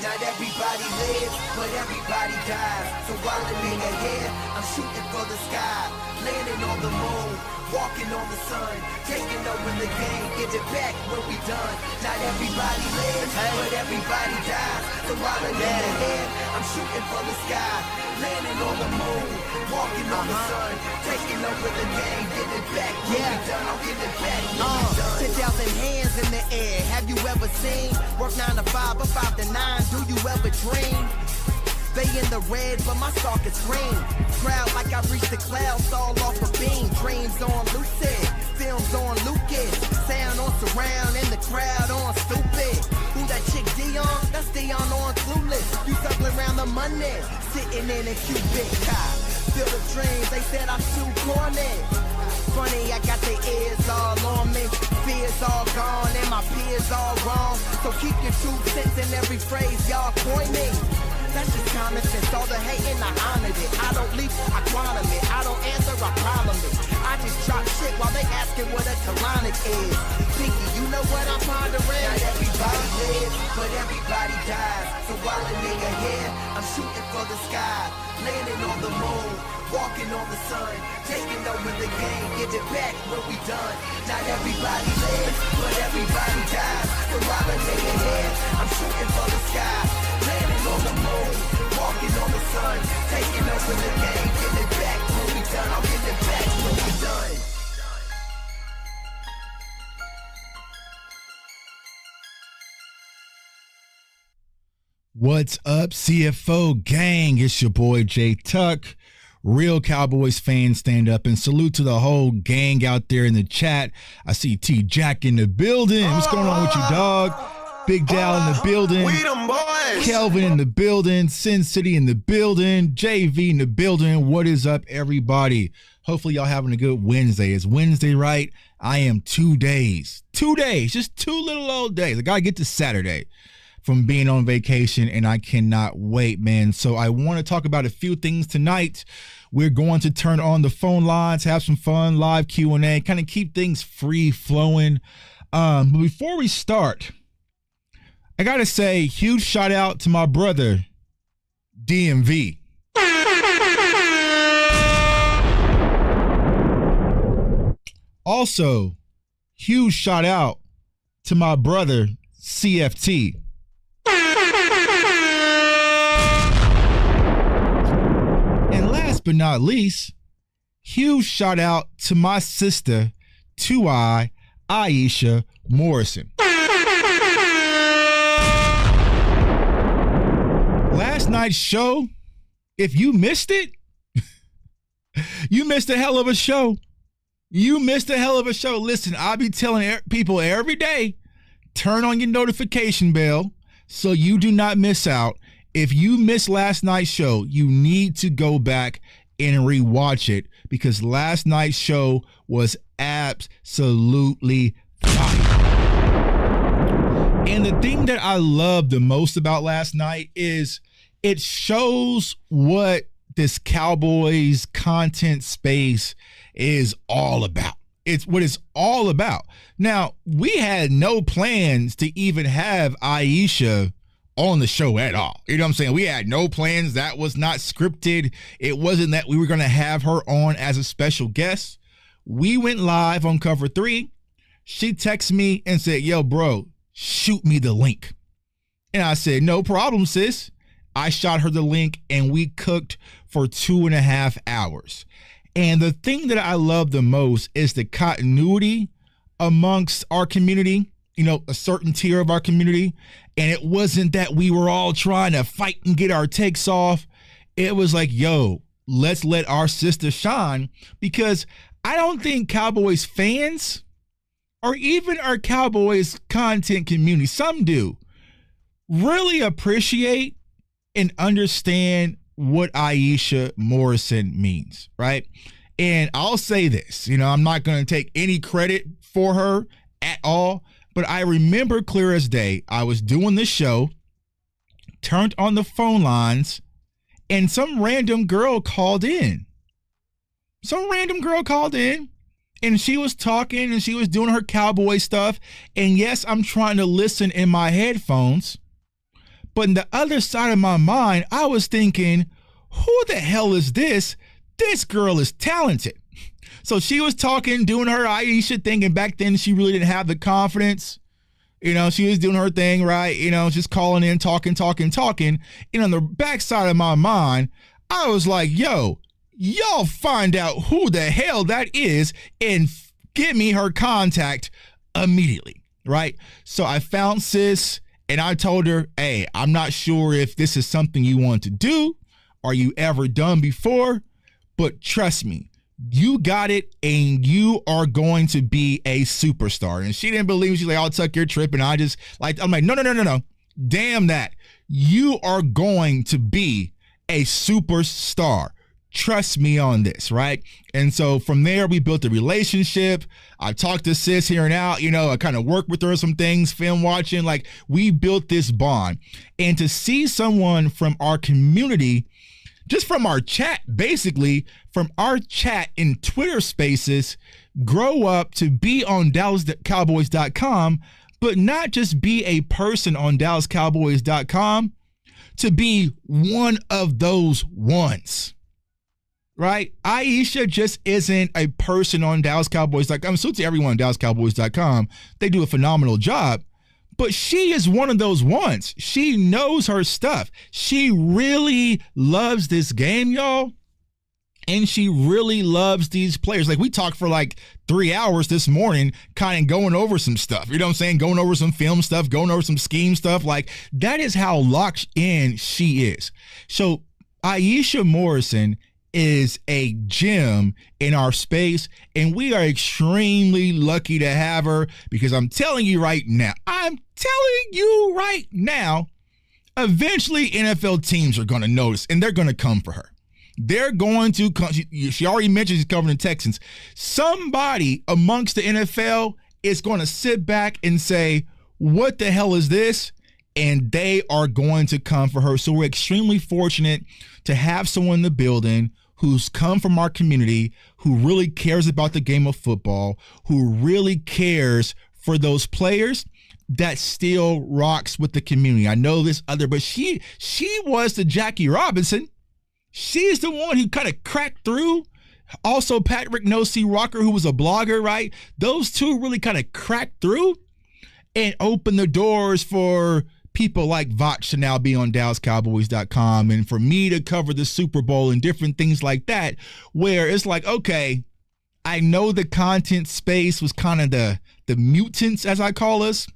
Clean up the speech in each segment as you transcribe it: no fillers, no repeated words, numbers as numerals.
Not everybody lives, but everybody dies. So while I'm in the air, I'm shooting for the sky. Landing on the moon, walking on the sun. Taking over the game, get it back when we done. Not everybody lives, but everybody dies. So while I'm in the air, I'm shooting for the sky. Landing on the moon, walking on the sun. Taking over the game, get it back when we done. I'll get it back when we done. 10,000 hands in the air, have you ever seen? Work 9 to 5 or 5 to 9, do you ever dream? They in the red, but my stalk is green. Proud like I reached the clouds, all off a beam. Dreams on lucid, films on Lucas. Sound on surround, and the crowd on stupid. Who that chick Dion? That's Dion on Clueless. You circling around the money, sitting in a Cubic car. Field of dreams, they said I'm too corny. Funny, I got the ears all on me. Fears all gone, and my peers all wrong. So keep your 2 cents in every phrase y'all coining. That's just common sense, all the hating, I honored it. I don't leap, I quantum it. I don't answer, I problem it. I just drop shit while they asking what a colonic is. Pinky, you know what I'm pondering? Not everybody lives, but everybody dies. So while I'm in your head, I'm shooting for the sky. Landing on the moon, walking on the sun. Taking over the game, get it back when we done. Not everybody lives, but everybody dies. So while I'm in your head, I'm shooting for the sky. Landing on the moon, walking on the sun. Taking over the game, get it back when we done. I'll get it back when we done. What's up, CFO gang? It's your boy Jay Tuck. Real Cowboys fans, stand up and salute to the whole gang out there in the chat. I see T Jack in the building. What's going on with you, dog? Big Dal in the building. We them boys. Kelvin in the building. Sin City in the building. JV in the building. What is up, everybody? Hopefully y'all having a good Wednesday. It's Wednesday, right? I am 2 days. 2 days. Just 2 little old days. I got to get to Saturday from being on vacation, and I cannot wait, man. So I want to talk about a few things tonight. We're going to turn on the phone lines, have some fun, live Q&A, kind of keep things free flowing. But before we start, I got to say, huge shout out to my brother, DMV. Also, huge shout out to my brother, CFT. And last but not least, huge shout out to my sister, 2I, Aisha Morrison. Last night's show, if you missed it, you missed a hell of a show. You missed a hell of a show. Listen, I'll be telling people every day, turn on your notification bell so you do not miss out. If you missed last night's show, you need to go back and rewatch it because last night's show was absolutely fire. And the thing that I love the most about last night is it shows what this Cowboys content space is all about. It's what it's all about. Now, we had no plans to even have Aisha on the show at all. You know what I'm saying? We had no plans. That was not scripted. It wasn't that we were going to have her on as a special guest. We went live on Cover 3. She texted me and said, yo, bro, shoot me the link. And I said, no problem, sis. I shot her the link and we cooked for 2.5 hours. And the thing that I love the most is the continuity amongst our community, you know, a certain tier of our community. And it wasn't that we were all trying to fight and get our takes off. It was like, yo, let's let our sister shine, because I don't think Cowboys fans or even our Cowboys content community, some do, really appreciate and understand what Aisha Morrison means, right? And I'll say this, you know, I'm not going to take any credit for her at all, but I remember clear as day, I was doing this show, turned on the phone lines, and some random girl called in. And she was talking and she was doing her Cowboy stuff. And yes, I'm trying to listen in my headphones, But in the other side of my mind, I was thinking, who the hell is this? This girl is talented. So she was talking, doing her Aisha thing, and back then she really didn't have the confidence. She was doing her thing, right? Just calling in, talking. And on the backside of my mind, I was like, yo, y'all find out who the hell that is and give me her contact immediately, right? So I found sis and I told her, hey, I'm not sure if this is something you want to do or you ever done before, but trust me, you got it and you are going to be a superstar. And she didn't believe me. She's like, I'll tuck your trip. And I'm like, no. Damn that. You are going to be a superstar. Trust me on this, right? And so from there, we built a relationship. I talked to sis here and out, I kind of worked with her some things, film watching, like we built this bond. And to see someone from our community, just from our chat, basically from our chat in Twitter spaces, grow up to be on DallasCowboys.com, but not just be a person on DallasCowboys.com, to be one of those ones. Right? Aisha just isn't a person on DallasCowboys.com. So to everyone on DallasCowboys.com, they do a phenomenal job. But she is one of those ones. She knows her stuff. She really loves this game, y'all. And she really loves these players. Like we talked for like 3 hours this morning, kind of going over some stuff. You know what I'm saying? Going over some film stuff, going over some scheme stuff. Like that is how locked in she is. So Aisha Morrison is a gem in our space, and we are extremely lucky to have her because I'm telling you right now, eventually NFL teams are going to notice and they're going to come for her. They're going to come. She already mentioned she's covering the Texans. Somebody amongst the NFL is going to sit back and say, what the hell is this? And they are going to come for her. So we're extremely fortunate to have someone in the building who's come from our community, who really cares about the game of football, who really cares for those players, that still rocks with the community. I know this other, but she was the Jackie Robinson. She's the one who kind of cracked through. Also, Patrick No-C Rocker, who was a blogger, right? Those two really kind of cracked through and opened the doors for people like Voch to now be on DallasCowboys.com, and for me to cover the Super Bowl and different things like that, where it's like, okay, I know the content space was kind of the mutants, as I call us,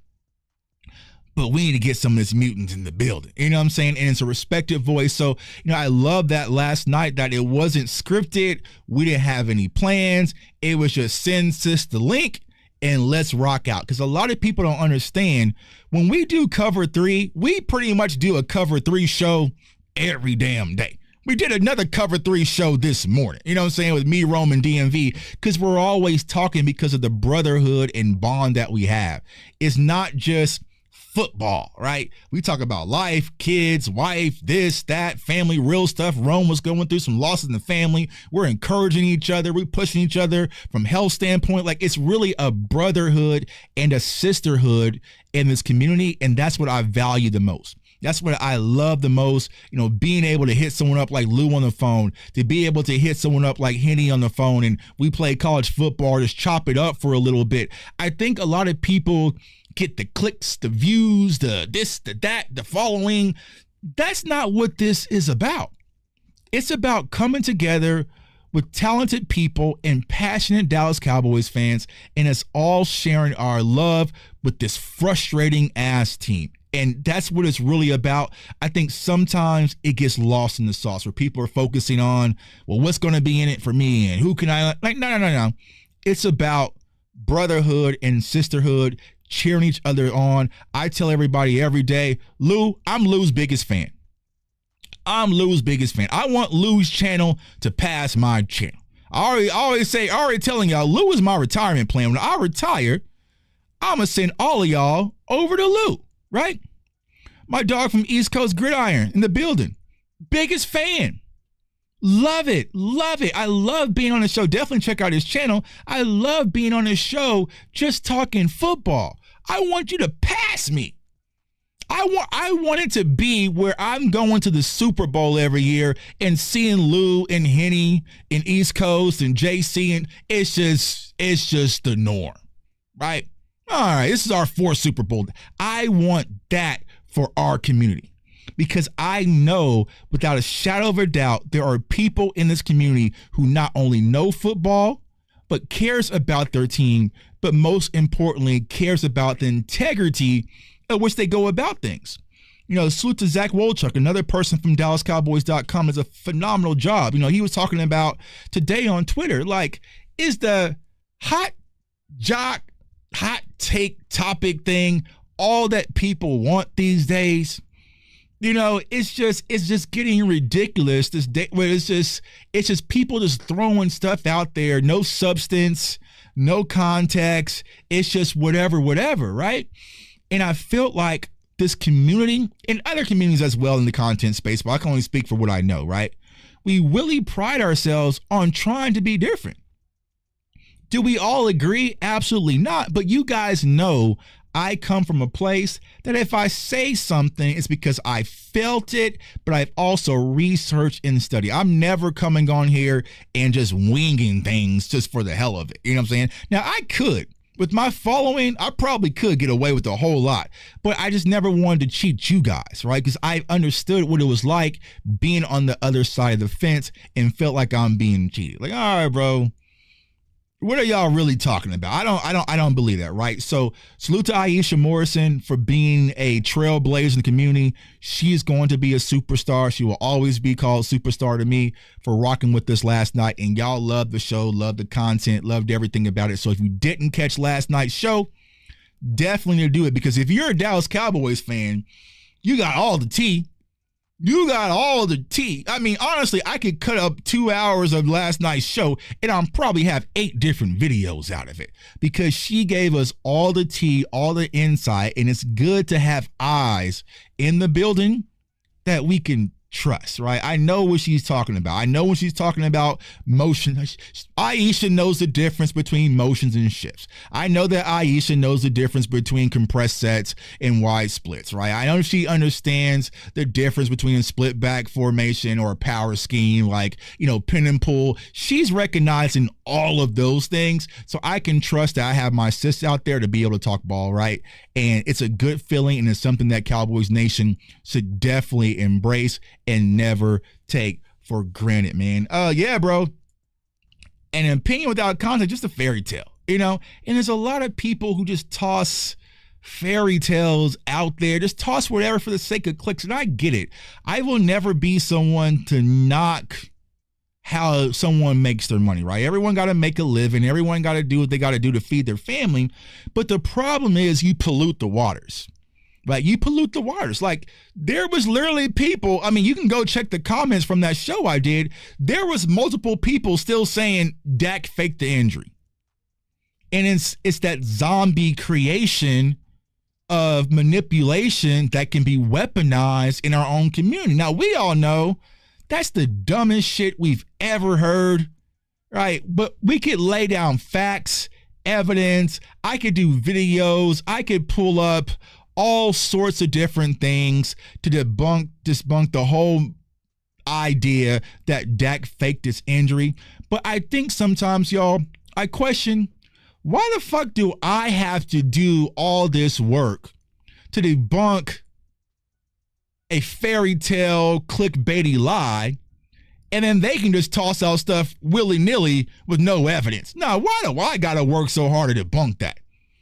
but we need to get some of this mutants in the building. You know what I'm saying? And it's a respected voice. So, I love that last night that it wasn't scripted. We didn't have any plans. It was just send sis the link and let's rock out. Because a lot of people don't understand, when we do Cover 3, we pretty much do a Cover 3 show every damn day. We did another Cover 3 show this morning, you know what I'm saying, with me, Rome, and DMV, because we're always talking because of the brotherhood and bond that we have. It's not just football, right? We talk about life, kids, wife, this, that, family, real stuff. Rome was going through some losses in the family. We're encouraging each other. We're pushing each other from health standpoint. Like, it's really a brotherhood and a sisterhood in this community, and that's what I value the most. That's what I love the most, being able to hit someone up like Lou on the phone, to be able to hit someone up like Henny on the phone, and we play college football, just chop it up for a little bit. I think a lot of people get the clicks, the views, the this, the that, the following. That's not what this is about. It's about coming together with talented people and passionate Dallas Cowboys fans, and us all sharing our love with this frustrating ass team. And that's what it's really about. I think sometimes it gets lost in the sauce where people are focusing on, well, what's going to be in it for me and who can I, like, no. It's about brotherhood and sisterhood, cheering each other on. I tell everybody every day, Lou, I'm Lou's biggest fan. I want Lou's channel to pass my channel. I already telling y'all, Lou is my retirement plan. When I retire, I'm going to send all of y'all over to Lou. Right? My dog from East Coast Gridiron in the building. Biggest fan. Love it. I love being on the show. Definitely check out his channel. I love being on his show just talking football. I want you to pass me. I want it to be where I'm going to the Super Bowl every year and seeing Lou and Henny and East Coast and JC, and it's just the norm, right? All right, this is our fourth Super Bowl. I want that for our community because I know without a shadow of a doubt there are people in this community who not only know football but cares about their team, but most importantly cares about the integrity at which they go about things. You know, salute to Zach Wolchuk, another person from DallasCowboys.com, does a phenomenal job. You know, he was talking about today on Twitter, like, is the hot take topic thing all that people want these days? You know, it's just getting ridiculous. This day, where it's just people just throwing stuff out there, no substance, no context. It's just whatever, right? And I felt like this community and other communities as well in the content space, but I can only speak for what I know, right? We really pride ourselves on trying to be different. Do we all agree? Absolutely not. But you guys know I come from a place that if I say something, it's because I felt it, but I've also researched and studied. I'm never coming on here and just winging things just for the hell of it. You know what I'm saying? Now, I could. With my following, I probably could get away with a whole lot, but I just never wanted to cheat you guys, right? Because I understood what it was like being on the other side of the fence and felt like I'm being cheated. Like, all right, bro, what are y'all really talking about? I don't believe that, right? So salute to Aisha Morrison for being a trailblazer in the community. She is going to be a superstar. She will always be called superstar to me for rocking with us last night. And y'all loved the show, loved the content, loved everything about it. So if you didn't catch last night's show, definitely need to do it, because if you're a Dallas Cowboys fan, you got all the tea. You got all the tea. I mean, honestly, I could cut up 2 hours of last night's show and I'll probably have 8 different videos out of it, because she gave us all the tea, all the insight, and it's good to have eyes in the building that we can trust, right? I know what she's talking about. I know when she's talking about motion. Aisha knows the difference between motions and shifts. I know that Aisha knows the difference between compressed sets and wide splits, right? I know she understands the difference between a split back formation or a power scheme, like, you know, pin and pull. She's recognizing all of those things. So I can trust that I have my sis out there to be able to talk ball, right? And it's a good feeling, and it's something that Cowboys Nation should definitely embrace and never take for granted, man. Yeah, bro. An opinion without context, just a fairy tale, you know? And there's a lot of people who just toss fairy tales out there, just toss whatever for the sake of clicks. And I get it. I will never be someone to knock how someone makes their money, right? Everyone got to make a living. Everyone got to do what they got to do to feed their family. But the problem is you pollute the waters. Like, you pollute the waters. Like, there was literally people, I mean, you can go check the comments from that show I did. There was multiple people still saying Dak faked the injury. And it's that zombie creation of manipulation that can be weaponized in our own community. Now, we all know that's the dumbest shit we've ever heard, right? But we could lay down facts, evidence. I could do videos. I could pull up all sorts of different things to debunk the whole idea that Dak faked his injury. But I think sometimes, y'all, I question, why the fuck do I have to do all this work to debunk a fairy tale clickbaity lie, and then they can just toss out stuff willy-nilly with no evidence? No, why do I gotta work so hard to debunk that?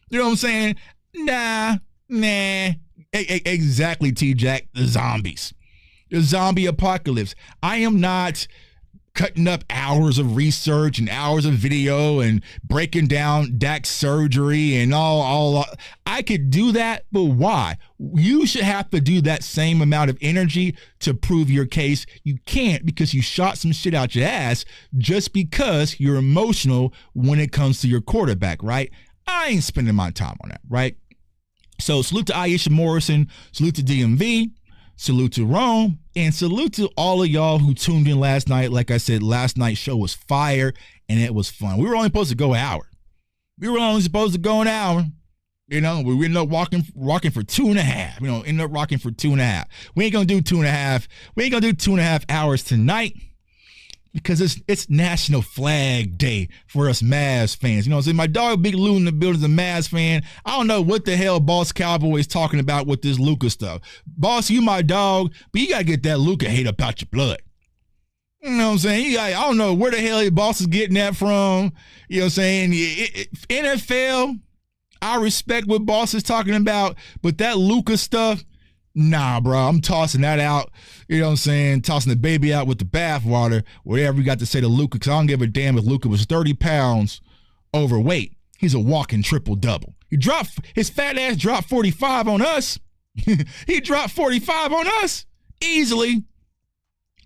You know what I'm saying? Nah. Exactly, T-Jack. The zombies. The zombie apocalypse. I am not cutting up hours of research and hours of video and breaking down Dak's surgery and all. I could do that, but why? You should have to do that same amount of energy to prove your case. You can't, because you shot some shit out your ass just because you're emotional when it comes to your quarterback, right? I ain't spending my time on that, right? So salute to Aisha Morrison, salute to DMV, salute to Rome, and salute to all of y'all who tuned in last night. Like I said, last night's show was fire, and it was fun. We were only supposed to go an hour. We end up rocking for 2.5. End up rocking for 2.5. We ain't gonna do 2.5. We ain't gonna do 2.5 hours tonight because it's National Flag Day for us Mavs fans. So my dog Big Lou in the building is a Mavs fan. I don't know what the hell Boss Cowboys talking about with this Luka stuff. Boss, you my dog, but you gotta get that Luka hate up out your blood. You know what I'm saying? I don't know where the hell Boss is getting that from. You know what I'm saying? NFL, I respect what Boss is talking about, but that Luka stuff, nah, bro, I'm tossing that out. You know what I'm saying? Tossing the baby out with the bathwater, whatever you got to say to Luka, because I don't give a damn if Luka was 30 pounds overweight. He's a walking triple-double. His fat ass dropped 45 on us. He dropped 45 on us easily.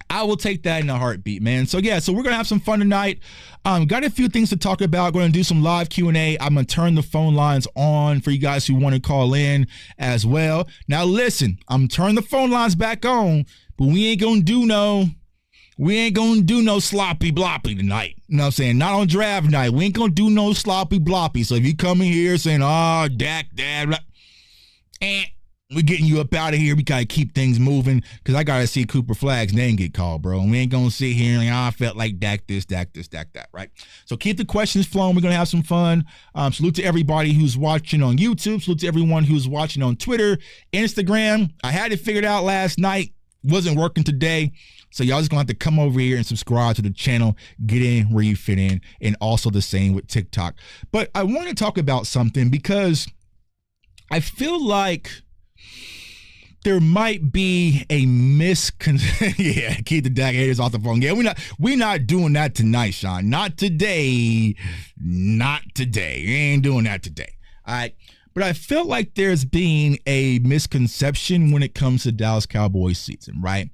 I will take that in a heartbeat, man. So we're going to have some fun tonight. Got a few things to talk about. Going to do some live Q&A. I'm going to turn the phone lines on for you guys who want to call in as well. Now, listen, I'm turning the phone lines back on, but we ain't going to do no sloppy bloppy tonight. You know what I'm saying? Not on draft night. We ain't going to do no sloppy bloppy. So if you come in here saying, Dak, we're getting you up out of here. We got to keep things moving because I got to see Cooper Flagg's name get called, bro. And we ain't going to sit here and I felt like Dak this, Dak that, right? So keep the questions flowing. We're going to have some fun. Salute to everybody who's watching on YouTube. Salute to everyone who's watching on Twitter, Instagram. I had it figured out last night. Wasn't working today. So y'all just going to have to come over here and subscribe to the channel. Get in where you fit in. And also the same with TikTok. But I want to talk about something because I feel like there might be a yeah, keep the Dak haters off the phone. Yeah, we're not doing that tonight, Sean. Not today. Not today. We ain't doing that today. All right. But I feel like there's been a misconception when it comes to Dallas Cowboys season, right?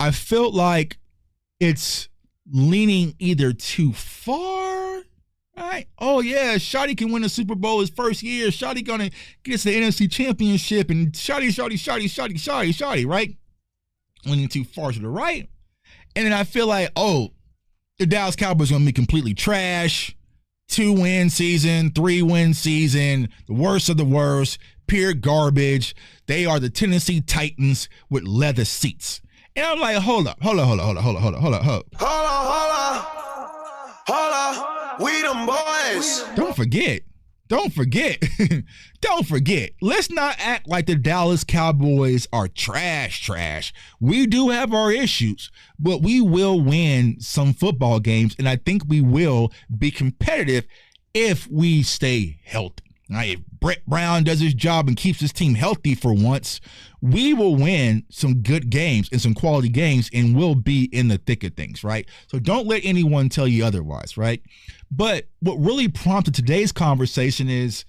I feel like it's leaning either too far. Right? Oh, yeah, Shotty can win a Super Bowl his first year. Shotty gonna get us the NFC Championship and Shotty, right? Leaning too far to the right. And then I feel like, the Dallas Cowboys gonna be completely trash. 2-win season, 3-win season, the worst of the worst, pure garbage. They are the Tennessee Titans with leather seats. And I'm like, hold up. We them boys. Don't forget. Let's not act like the Dallas Cowboys are trash. We do have our issues, but we will win some football games, and I think we will be competitive if we stay healthy. Right? If Brett Brown does his job and keeps his team healthy for once, we will win some good games and some quality games, and we'll be in the thick of things, right? So don't let anyone tell you otherwise, right? But what really prompted today's conversation is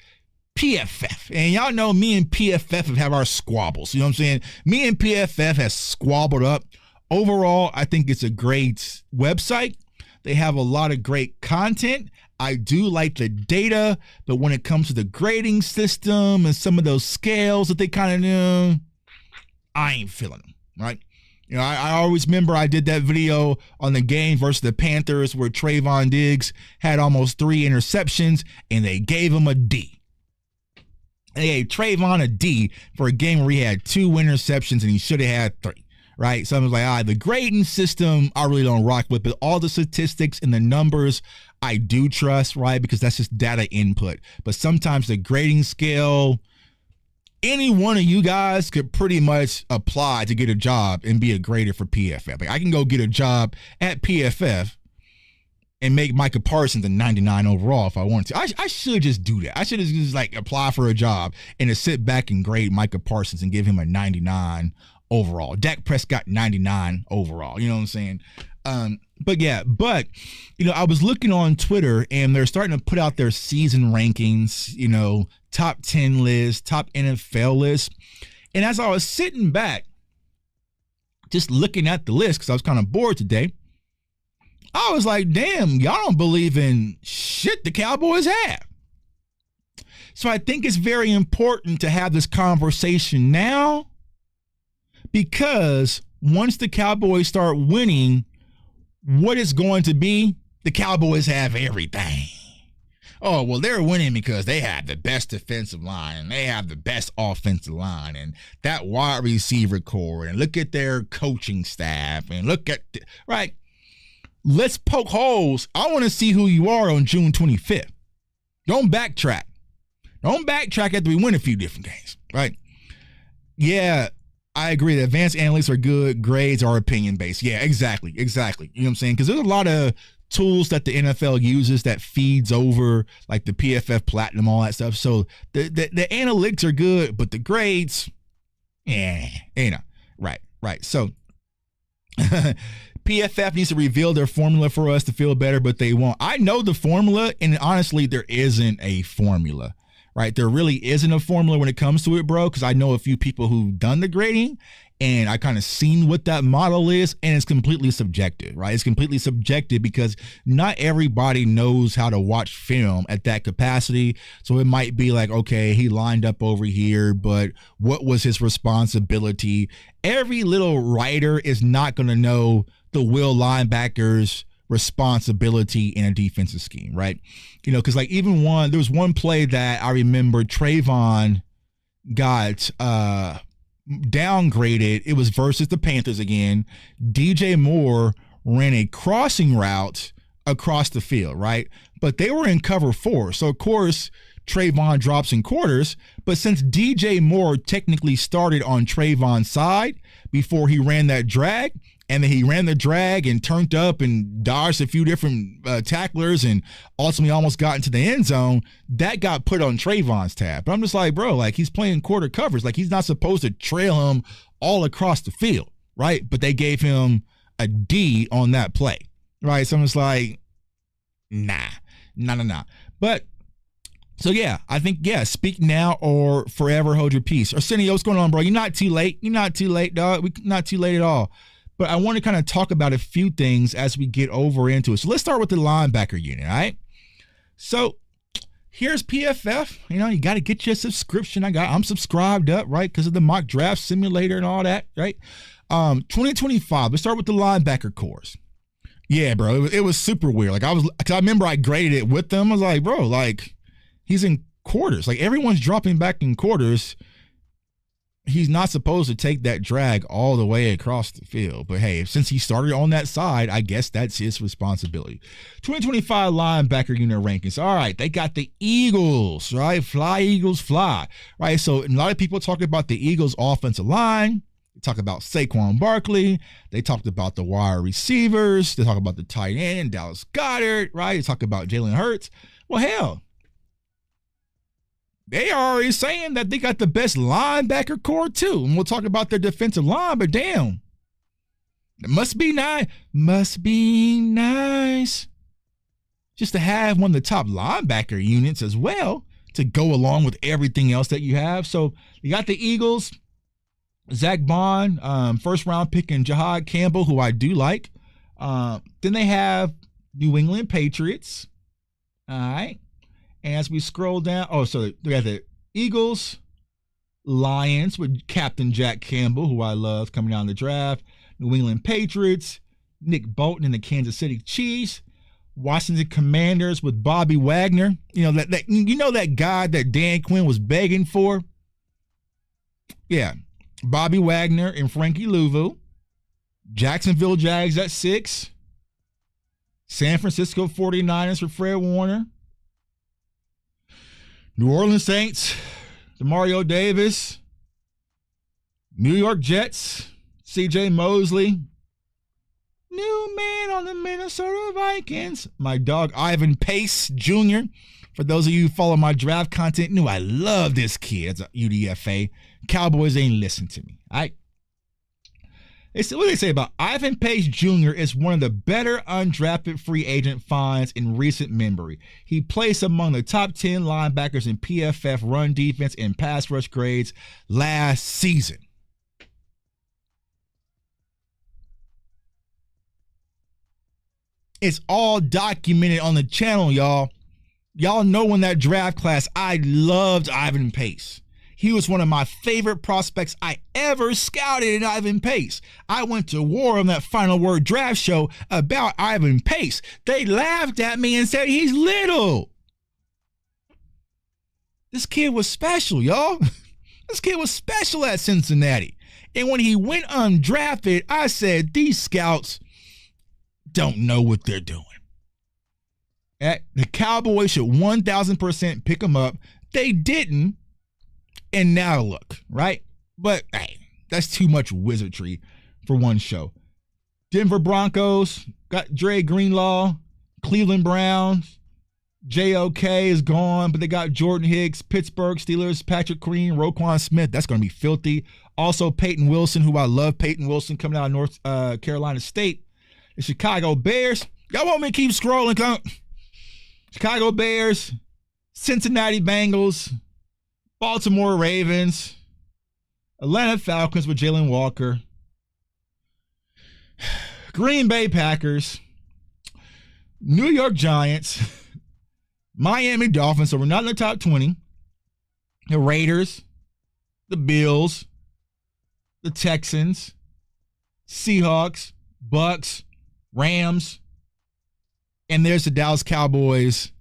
PFF. And y'all know me and PFF have our squabbles. You know what I'm saying? Me and PFF has squabbled up. Overall, I think it's a great website. They have a lot of great content. I do like the data, but when it comes to the grading system and some of those scales that they kind of do, I ain't feeling them, right? I always remember I did that video on the game versus the Panthers where Trayvon Diggs had almost 3 interceptions and they gave him a D. They gave Trayvon a D for a game where he had 2 interceptions and he should have had 3. Right? So I was like, the grading system, I really don't rock with, but all the statistics and the numbers, I do trust, right? Because that's just data input. But sometimes the grading scale, any one of you guys could pretty much apply to get a job and be a grader for PFF. Like I can go get a job at PFF and make Micah Parsons a 99 overall if I wanted to. I should just do that. I should just like apply for a job and to sit back and grade Micah Parsons and give him a 99 overall. Dak Prescott 99 overall. You know what I'm saying? But I was looking on Twitter and they're starting to put out their season rankings, top 10 list, top NFL list. And as I was sitting back, just looking at the list, because I was kind of bored today, I was like, damn, y'all don't believe in shit the Cowboys have. So I think it's very important to have this conversation now, because once the Cowboys start winning, what it's going to be, the Cowboys have everything. oh, well, they're winning because they have the best defensive line and they have the best offensive line and that wide receiver core and look at their coaching staff and look at, right? Let's poke holes. I want to see who you are on June 25th. Don't backtrack. Don't backtrack after we win a few different games, right? Yeah, I agree. The advanced analytics are good. Grades are opinion-based. Yeah, exactly. You know what I'm saying? Because there's a lot of tools that the NFL uses that feeds over, like the PFF Platinum, all that stuff. So the analytics are good, but the grades, right. So PFF needs to reveal their formula for us to feel better, but they won't. I know the formula, and honestly, there isn't a formula, right? There really isn't a formula when it comes to it, bro, because I know a few people who've done the grading, and I kind of seen what that model is, and it's completely subjective, right? It's completely subjective because not everybody knows how to watch film at that capacity. So it might be like, okay, he lined up over here, but what was his responsibility? Every little writer is not going to know the will linebacker's responsibility in a defensive scheme, right? You know, because like even there was one play that I remember Trayvon got downgraded. It was versus the Panthers again. DJ Moore ran a crossing route across the field, right? But they were in cover 4. So, of course, Trayvon drops in quarters. But since DJ Moore technically started on Trayvon's side before he ran that drag, and then he ran the drag and turned up and dodged a few different tacklers and ultimately almost got into the end zone, that got put on Trayvon's tab. But I'm just like, bro, like he's playing quarter covers. Like he's not supposed to trail him all across the field, right? But they gave him a D on that play, right? So I'm just like, nah. But so, yeah, I think, speak now or forever hold your peace. Arsenio, what's going on, bro? You're not too late. You're not too late, dog. We're not too late at all. But I want to kind of talk about a few things as we get over into it. So let's start with the linebacker unit, all right? So here's PFF. You know, you got to get your subscription. I'm subscribed up, right, because of the mock draft simulator and all that, right? 2025, let's start with the linebacker cores. Yeah, bro, it was super weird. Like I remember I graded it with them. I was like, bro, like he's in quarters. Like everyone's dropping back in quarters. He's not supposed to take that drag all the way across the field. But hey, since he started on that side, I guess that's his responsibility. 2025 linebacker unit rankings. All right, they got the Eagles, right? Fly, Eagles, fly, right? So a lot of people talk about the Eagles offensive line. They talk about Saquon Barkley. They talked about the wide receivers. They talk about the tight end, Dallas Goedert, right? They talk about Jalen Hurts. Well, hell, they are already saying that they got the best linebacker core too. And we'll talk about their defensive line, but damn, it must be nice. Must be nice just to have one of the top linebacker units as well to go along with everything else that you have. So you got the Eagles, Zach Bond, first round pick, and Jahad Campbell, who I do like. Then they have New England Patriots. All right. And as we scroll down, so we got the Eagles, Lions with Captain Jack Campbell, who I love coming down the draft. New England Patriots, Nick Bolton and the Kansas City Chiefs. Washington Commanders with Bobby Wagner. You know that guy that Dan Quinn was begging for? Yeah. Bobby Wagner and Frankie Louvu. Jacksonville Jags at 6. San Francisco 49ers for Fred Warner. New Orleans Saints, DeMario Davis. New York Jets, C.J. Mosley. New man on the Minnesota Vikings. My dog, Ivan Pace Jr. For those of you who follow my draft content, knew I love this kid as a UDFA. Cowboys ain't listen to me. All right. What do they say about Ivan Pace Jr. is one of the better undrafted free agent finds in recent memory. He placed among the top 10 linebackers in PFF run defense and pass rush grades last season. It's all documented on the channel, y'all. Y'all know in that draft class, I loved Ivan Pace. He was one of my favorite prospects I ever scouted in Ivan Pace. I went to war on that Final Word draft show about Ivan Pace. They laughed at me and said he's little. This kid was special, y'all. This kid was special at Cincinnati. And when he went undrafted, I said, these scouts don't know what they're doing. The Cowboys should 1,000% pick him up. They didn't. And now look, right? But hey, that's too much wizardry for one show. Denver Broncos got Dre Greenlaw. Cleveland Browns. JOK is gone, but they got Jordan Hicks. Pittsburgh Steelers, Patrick Queen, Roquan Smith. That's going to be filthy. Also, Peyton Wilson, who I love. Peyton Wilson coming out of North Carolina State. The Chicago Bears. Y'all want me to keep scrolling? Chicago Bears, Cincinnati Bengals, Baltimore Ravens, Atlanta Falcons with Jalen Walker, Green Bay Packers, New York Giants, Miami Dolphins, so we're not in the top 20, the Raiders, the Bills, the Texans, Seahawks, Bucks, Rams, and there's the Dallas Cowboys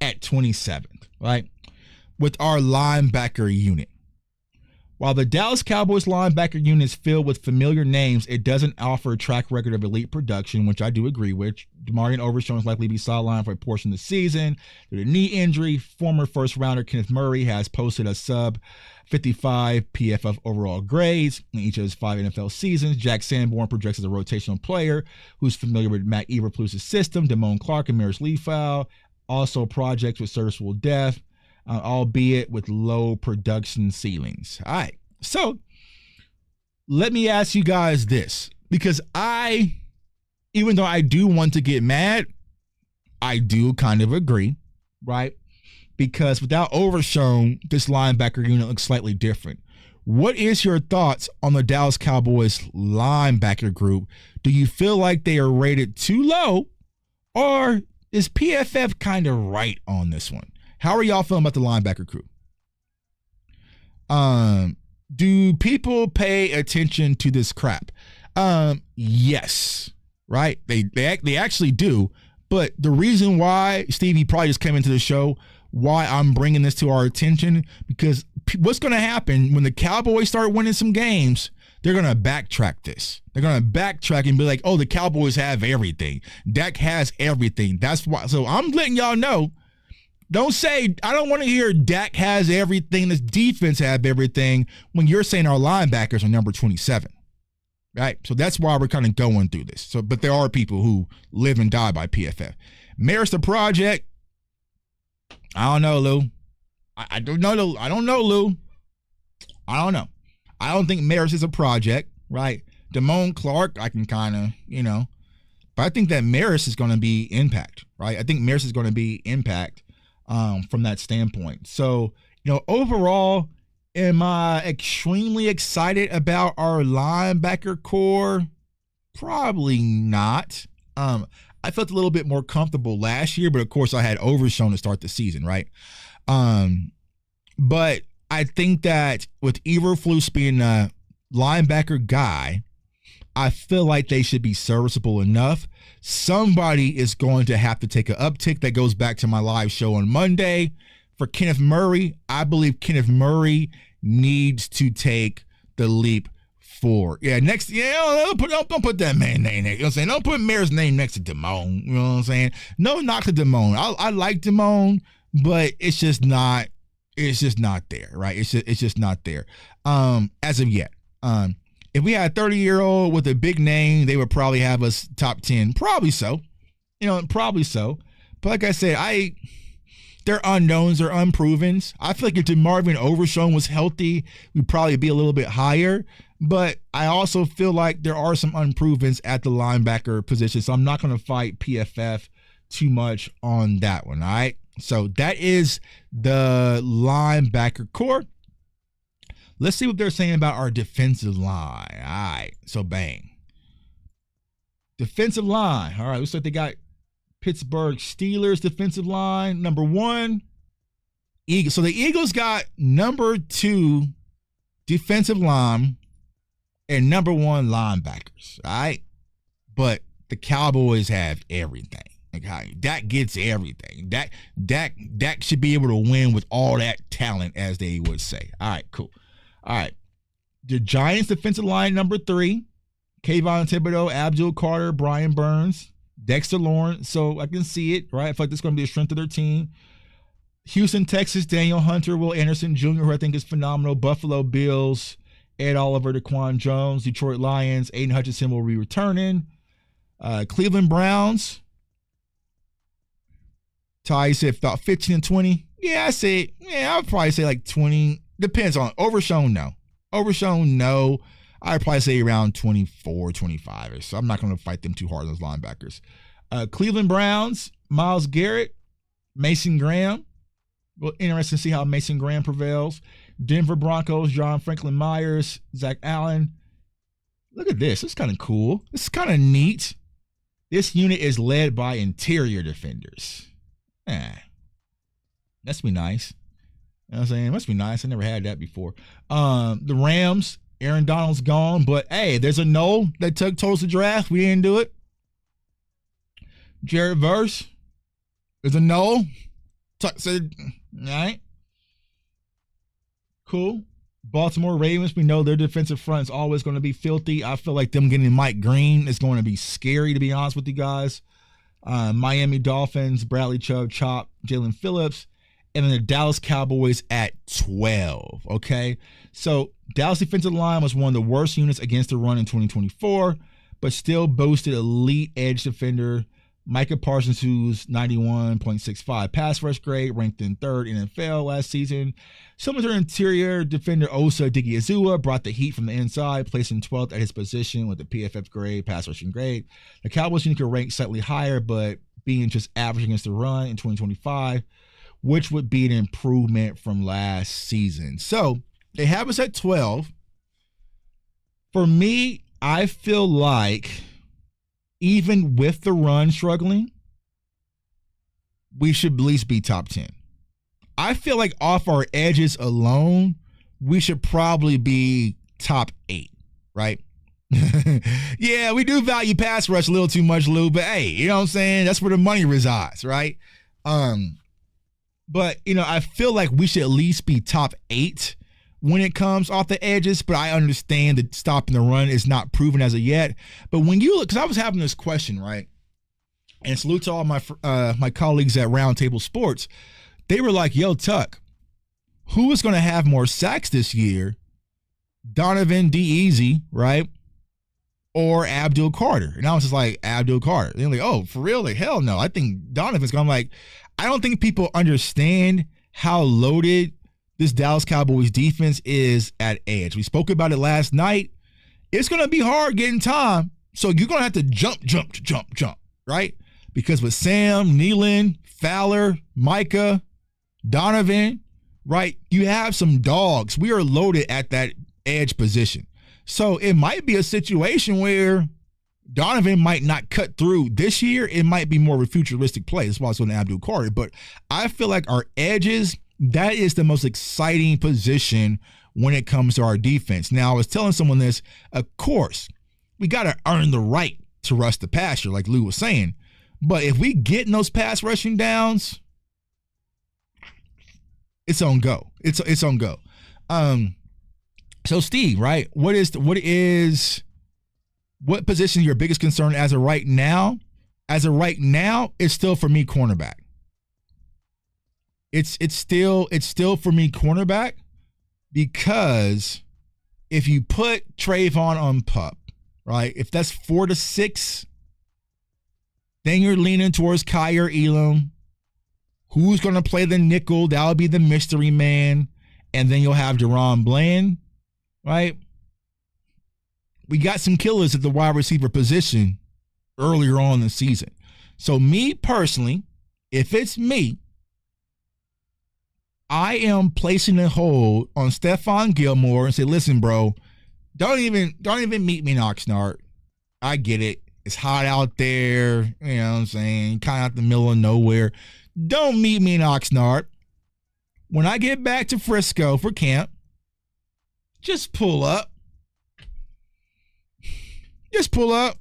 at 27th, right? With our linebacker unit. While the Dallas Cowboys linebacker unit is filled with familiar names, it doesn't offer a track record of elite production, which I do agree with. DeMarvion Overshown is likely to be sidelined for a portion of the season due to knee injury. Former first-rounder Kenneth Murray has posted a sub-55 PFF overall grades in each of his 5 NFL seasons. Jack Sanborn projects as a rotational player who's familiar with Matt Eberflus's system. Damone Clark and Maris Leafau also projects with serviceable depth, albeit with low production ceilings. All right, so let me ask you guys this, because even though I do want to get mad, I do kind of agree, right? Because without Overshown, this linebacker unit looks slightly different. What is your thoughts on the Dallas Cowboys linebacker group? Do you feel like they are rated too low, or is PFF kind of right on this one? How are y'all feeling about the linebacker crew? Do people pay attention to this crap? Yes, right? They actually do. But the reason why, Stevie probably just came into the show, why I'm bringing this to our attention, because what's going to happen when the Cowboys start winning some games, they're going to backtrack this. They're going to backtrack and be like, oh, the Cowboys have everything. Dak has everything. That's why. So I'm letting y'all know, don't say, I don't want to hear Dak has everything, this defense have everything, when you're saying our linebackers are number 27, right? So that's why we're kind of going through this. So, but there are people who live and die by PFF. Maris the Project, I don't know, Lou. I don't know, Lou. I don't know, Lou. I don't know. I don't think Maris is a project, right? Damone Clark, I can kind of, but I think that Maris is going to be impact, right? I think Maris is going to be impact. From that standpoint. So, overall, am I extremely excited about our linebacker core? Probably not. I felt a little bit more comfortable last year, but of course I had Overshown to start the season, right? But I think that with Eberflus being a linebacker guy, I feel like they should be serviceable enough. Somebody is going to have to take an uptick. That goes back to my live show on Monday. For Kenneth Murray, I believe Kenneth Murray needs to take the leap forward. Don't put that man name there. You know what I'm saying? Don't put Mayor's name next to Damone. You know what I'm saying? No knock to Damone. I like Damone, but it's just not there, right? It's just not there. As of yet. If we had a 30-year-old with a big name, they would probably have us top 10. Probably so. Probably so. But like I said, they're unknowns, they're unprovens. I feel like if DeMarvion Overshown was healthy, we'd probably be a little bit higher. But I also feel like there are some unprovens at the linebacker position. So I'm not going to fight PFF too much on that one, all right? So that is the linebacker core. Let's see what they're saying about our defensive line. All right, so bang. Defensive line. All right, looks like they got Pittsburgh Steelers defensive line, number 1. Eagles. So the Eagles got number 2 defensive line and number 1 linebackers, all right? But the Cowboys have everything. Like how Dak gets everything. Dak should be able to win with all that talent, as they would say. All right, cool. All right. The Giants defensive line number 3, Kayvon Thibodeau, Abdul Carter, Brian Burns, Dexter Lawrence. So I can see it, right? I feel like this is going to be a strength of their team. Houston, Texas, Daniel Hunter, Will Anderson Jr., who I think is phenomenal. Buffalo Bills, Ed Oliver, Daquan Jones. Detroit Lions, Aiden Hutchinson will be returning. Cleveland Browns, Ty said thought 15 and 20. Yeah, I would probably say like 20. Depends on overshown, no. Overshown, no. I'd probably say around 24, 25 so I'm not going to fight them too hard, those linebackers. Cleveland Browns, Myles Garrett, Mason Graham. Well, interesting to see how Mason Graham prevails. Denver Broncos, John Franklin Myers, Zach Allen. Look at this. It's kind of cool. This is kind of neat. This unit is led by interior defenders. Must be nice. You know what I'm saying? It must be nice. I never had that before. The Rams, Aaron Donald's gone, but hey, there's a no that took towards the draft. We didn't do it. Jared Verse, there's a no. Said, all right. Cool. Baltimore Ravens, we know their defensive front is always going to be filthy. I feel like them getting Mike Green is going to be scary, to be honest with you guys. Miami Dolphins, Bradley Chubb, Chop, Jalen Phillips, and then the Dallas Cowboys at 12, okay? So Dallas defensive line was one of the worst units against the run in 2024, but still boasted elite edge defender Micah Parsons, who's 91.65 pass rush grade, ranked in 3rd NFL last season. Some of their interior defender Osa Digiazua brought the heat from the inside, placing 12th at his position with the PFF grade, pass rushing grade. The Cowboys unit could rank slightly higher, but being just average against the run in 2025, which would be an improvement from last season. So they have us at 12. For me, I feel like even with the run struggling, we should at least be top 10. I feel like off our edges alone, we should probably be top 8, right? Yeah, we do value pass rush a little too much, Lou, but hey, you know what I'm saying? That's where the money resides, right? But, I feel like we should at least be top 8 when it comes off the edges, but I understand that stopping the run is not proven as of yet. But when you look, because I was having this question, right? And salute to all my colleagues at Roundtable Sports. They were like, yo, Tuck, who is going to have more sacks this year? Donovan D-Easy, right? Or Abdul Carter? And I was just like, Abdul Carter. They're like, oh, for real? Like, hell no. I think Donovan's going to, like, I don't think people understand how loaded this Dallas Cowboys defense is at edge. We spoke about it last night. It's going to be hard getting time. So you're going to have to jump, right? Because with Sam, Nealon, Fowler, Micah, Donovan, right, you have some dogs. We are loaded at that edge position. So it might be a situation where Donovan might not cut through this year. It might be more of a futuristic play. That's why it's on Abdul Carter. But I feel like our edges, that is the most exciting position when it comes to our defense. Now, I was telling someone this, of course, we got to earn the right to rush the passer, like Lou was saying. But if we get in those pass rushing downs, it's on go. It's on go. So Steve, right? What position is your biggest concern as of right now? As of right now, it's still for me cornerback. It's still for me cornerback, because if you put Trayvon on PUP, right? If that's 4 to 6, then you're leaning towards Kyer Elam. Who's going to play the nickel? That'll be the mystery man. And then you'll have Deron Bland, right? We got some killers at the wide receiver position earlier on in the season. So me personally, if it's me, I am placing a hold on Stephon Gilmore and say, listen, bro, don't even meet me in Oxnard. I get it. It's hot out there. You know what I'm saying? Kind of out the middle of nowhere. Don't meet me in Oxnard. When I get back to Frisco for camp, just pull up. Just pull up.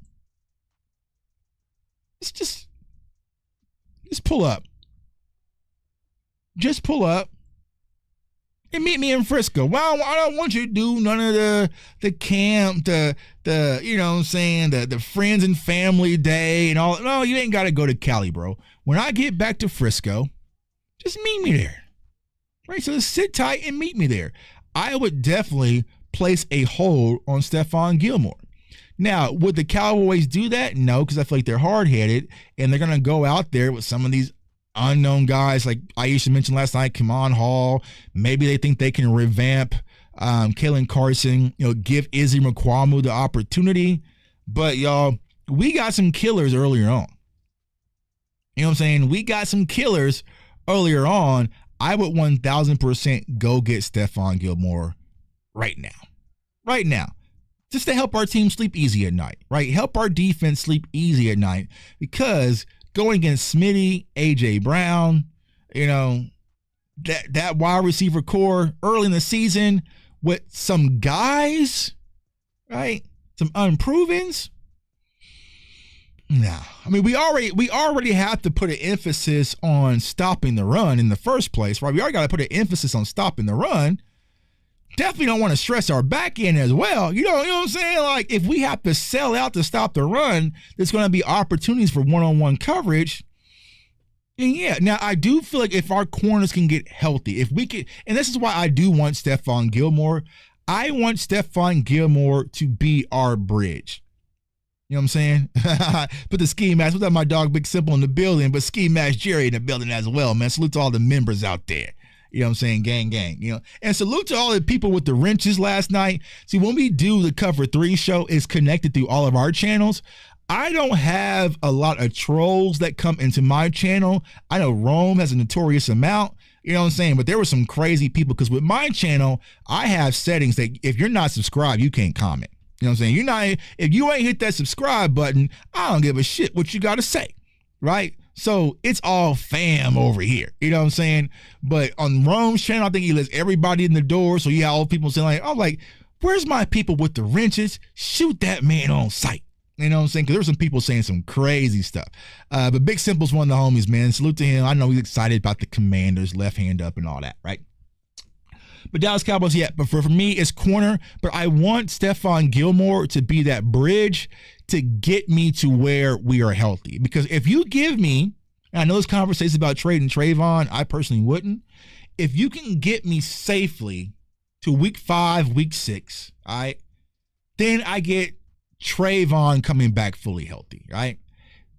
It's just Just pull up. Just pull up and meet me in Frisco. Well, I don't want you to do none of the camp, the you know what I'm saying, the friends and family day and all. No, you ain't got to go to Cali, bro. When I get back to Frisco, just meet me there. Right? So just sit tight and meet me there. I would definitely place a hold on Stephon Gilmore. Now, would the Cowboys do that? No, because I feel like they're hard-headed, and they're going to go out there with some of these unknown guys, like Aisha mentioned last night, Kamon Hall. Maybe they think they can revamp Kalen Carson, you know, give Izzy McQuamu the opportunity. But, y'all, we got some killers earlier on. You know what I'm saying? We got some killers earlier on. I would 1,000% go get Stephon Gilmore right now. Right now. Just to help our team sleep easy at night, right? Help our defense sleep easy at night, because going against Smitty, A.J. Brown, you know, that wide receiver core early in the season with some guys, right? Some unprovens. No, I mean, we already have to put an emphasis on stopping the run in the first place, right? We already got to put an emphasis on stopping the run. Definitely don't want to stress our back end as well. You know what I'm saying? Like, if we have to sell out to stop the run, there's going to be opportunities for one-on-one coverage. And yeah, now I do feel like if our corners can get healthy, if we can, and this is why I do want Stephon Gilmore. I want Stephon Gilmore to be our bridge. You know what I'm saying? Put the Ski Mask. What's up, my dog Big Simple in the building, but Ski Mask Jerry in the building as well, man. Salute to all the members out there. You know what I'm saying? Gang, gang. You know, and salute to all the people with the wrenches last night. See, when we do the Cover 3 show, it's connected through all of our channels. I don't have a lot of trolls that come into my channel. I know Rome has a notorious amount. You know what I'm saying? But there were some crazy people, because with my channel, I have settings that if you're not subscribed, you can't comment. You know what I'm saying? If you ain't hit that subscribe button, I don't give a shit what you got to say, right? So it's all fam over here. You know what I'm saying? But on Rome's channel, I think he lets everybody in the door. So yeah, all people saying, like, I'm like, where's my people with the wrenches? Shoot that man on sight. You know what I'm saying? Because there were some people saying some crazy stuff. But Big Simple's one of the homies, man. Salute to him. I know he's excited about the Commanders, left hand up and all that, right? But Dallas Cowboys, yeah. But for me, it's corner. But I want Stephon Gilmore to be that bridge to get me to where we are healthy. Because if you give me, and I know there's conversations about trading Trayvon, I personally wouldn't. If you can get me safely to week 5, week 6, all right, then I get Trayvon coming back fully healthy, right?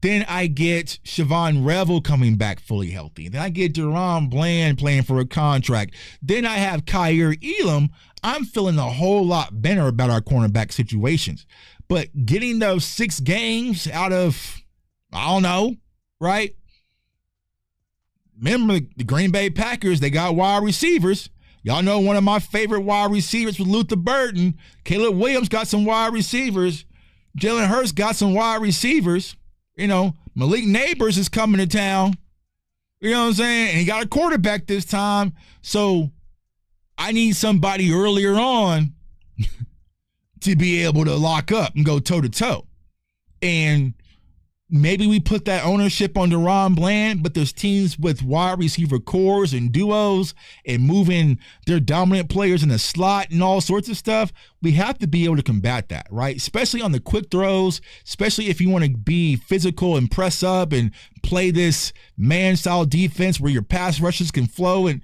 Then I get Siobhan Revel coming back fully healthy. Then I get Deron Bland playing for a contract. Then I have Kyer Elam. I'm feeling a whole lot better about our cornerback situations. But getting those 6 games out of, I don't know, right? Remember the Green Bay Packers, they got wide receivers. Y'all know one of my favorite wide receivers was Luther Burden. Caleb Williams got some wide receivers. Jalen Hurts got some wide receivers. You know, Malik Neighbors is coming to town. You know what I'm saying? And he got a quarterback this time. So I need somebody earlier on to be able to lock up and go toe-to-toe. And maybe we put that ownership on Deron Bland, but there's teams with wide receiver cores and duos and moving their dominant players in the slot and all sorts of stuff. We have to be able to combat that, right? Especially on the quick throws, especially if you want to be physical and press up and play this man-style defense where your pass rushes can flow. And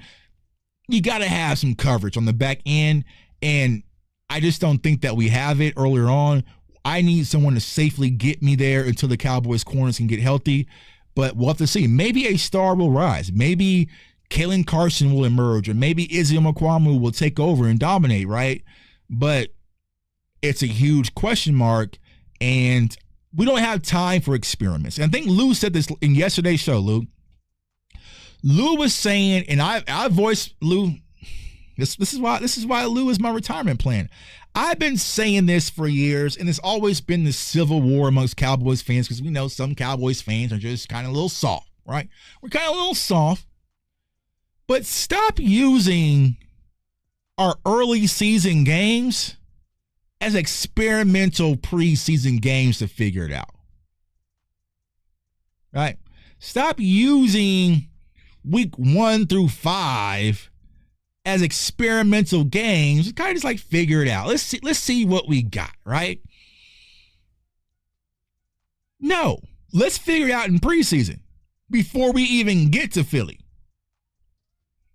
you got to have some coverage on the back end. And I just don't think that we have it earlier on. I need someone to safely get me there until the Cowboys corners can get healthy. But we'll have to see. Maybe a star will rise. Maybe Kalen Carson will emerge, or maybe Izzy McQuamu will take over and dominate, right? But it's a huge question mark, and we don't have time for experiments. And I think Lou said this in yesterday's show, Lou. Lou was saying, and I voiced Lou. This is why Lou is my retirement plan. I've been saying this for years, and it's always been this civil war amongst Cowboys fans, because we know some Cowboys fans are just kind of a little soft, right? We're kind of a little soft. But stop using our early season games as experimental preseason games to figure it out. Right? Stop using week 1 through 5 as experimental games. Kind of just like figure it out. Let's see what we got, right? No, let's figure it out in preseason before we even get to Philly.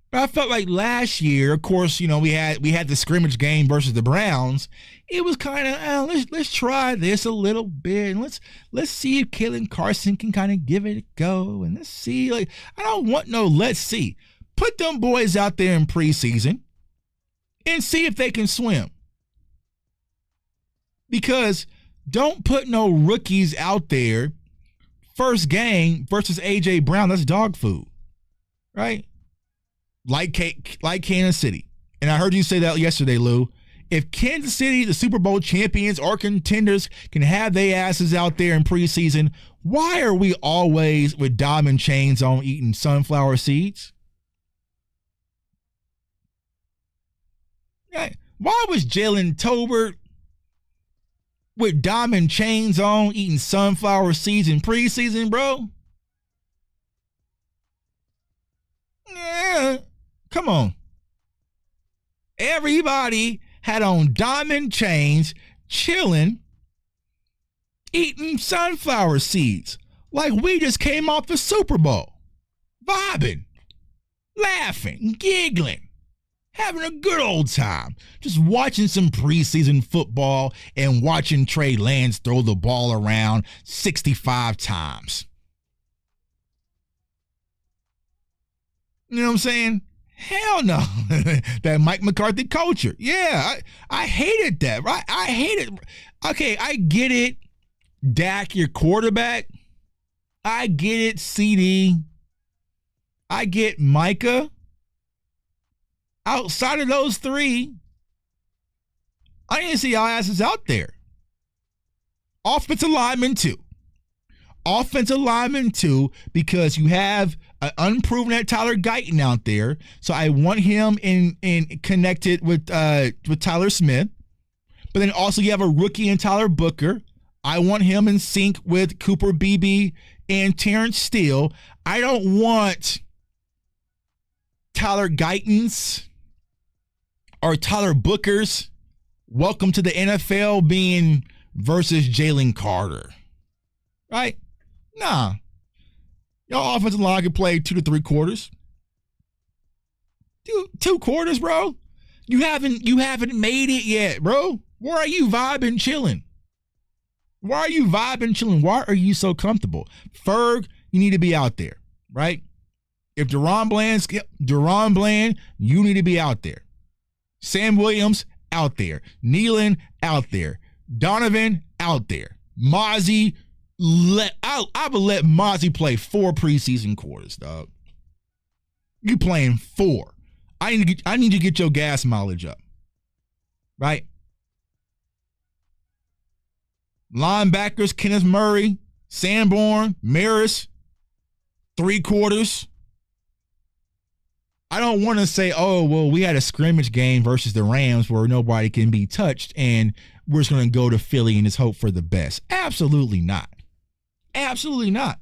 But I felt like last year, of course, we had the scrimmage game versus the Browns. It was kind of let's try this a little bit, and let's see if Kalen Carson can kind of give it a go, and let's see. Like, I don't want no let's see. Put them boys out there in preseason and see if they can swim. Because don't put no rookies out there first game versus A.J. Brown. That's dog food, right? Like Kansas City. And I heard you say that yesterday, Lou. If Kansas City, the Super Bowl champions or contenders, can have their asses out there in preseason, why are we always with diamond chains on eating sunflower seeds? Why was Jalen Tolbert with diamond chains on eating sunflower seeds in preseason, bro? Yeah, come on. Everybody had on diamond chains, chilling, eating sunflower seeds like we just came off the Super Bowl, vibing, laughing, giggling, having a good old time, just watching some preseason football and watching Trey Lance throw the ball around 65 times. You know what I'm saying? Hell no. That Mike McCarthy culture. Yeah, I hated that, right? I hate it. Okay, I get it. Dak, your quarterback. I get it, CD. I get Micah. Outside of those three, I didn't see y'all asses out there. Offensive lineman too. Offensive lineman too, because you have an unproven at Tyler Guyton out there. So I want him in connected with Tyler Smith. But then also you have a rookie in Tyler Booker. I want him in sync with Cooper Beebe and Terrence Steele. I don't want Tyler Guyton's or Tyler Booker's welcome to the NFL being versus Jalen Carter. Right? Nah. Y'all offensive line can play 2 to 3 quarters. 2 quarters, bro. You haven't made it yet, bro. Why are you vibing chilling? Why are you vibing chilling? Why are you so comfortable? Ferg, you need to be out there, right? If Deron Bland, you need to be out there. Sam Williams, out there. Out there. Donovan, out there. Mozzie, I would let Mozzie play 4 preseason quarters, dog. You playing 4. I need you to get your gas mileage up. Right? Linebackers, Kenneth Murray, Sanborn, Maris, 3 quarters. I don't want to say, oh, well, we had a scrimmage game versus the Rams where nobody can be touched and we're just going to go to Philly and just hope for the best. Absolutely not. Absolutely not.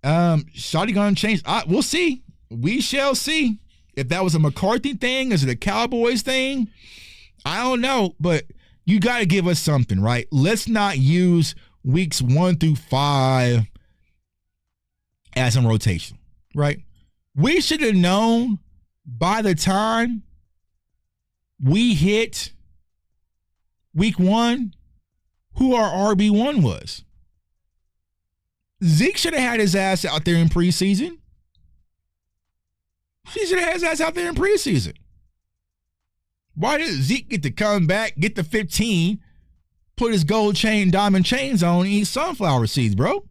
Shotty going to change. We'll see. We shall see. If that was a McCarthy thing, is it a Cowboys thing? I don't know, but you got to give us something, right? Let's not use weeks 1 through 5 as a rotation, right? We should have known by the time we hit week 1 who our RB1 was. Zeke should have had his ass out there in preseason. He should have had his ass out there in preseason. Why did Zeke get to come back, get the 15, put his gold chain, diamond chains on, and eat sunflower seeds, bro?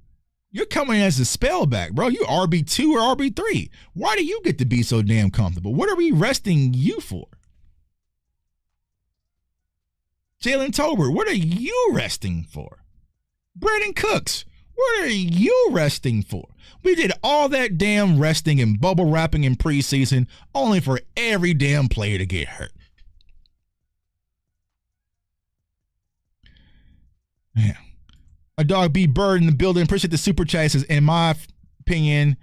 You're coming as a spellback, bro. You RB2 or RB3. Why do you get to be so damn comfortable? What are we resting you for? Jalen Tolbert, what are you resting for? Brandon Cooks, what are you resting for? We did all that damn resting and bubble wrapping in preseason only for every damn player to get hurt. Yeah. A dog B Bird in the building. Appreciate the super chats. And my opinion,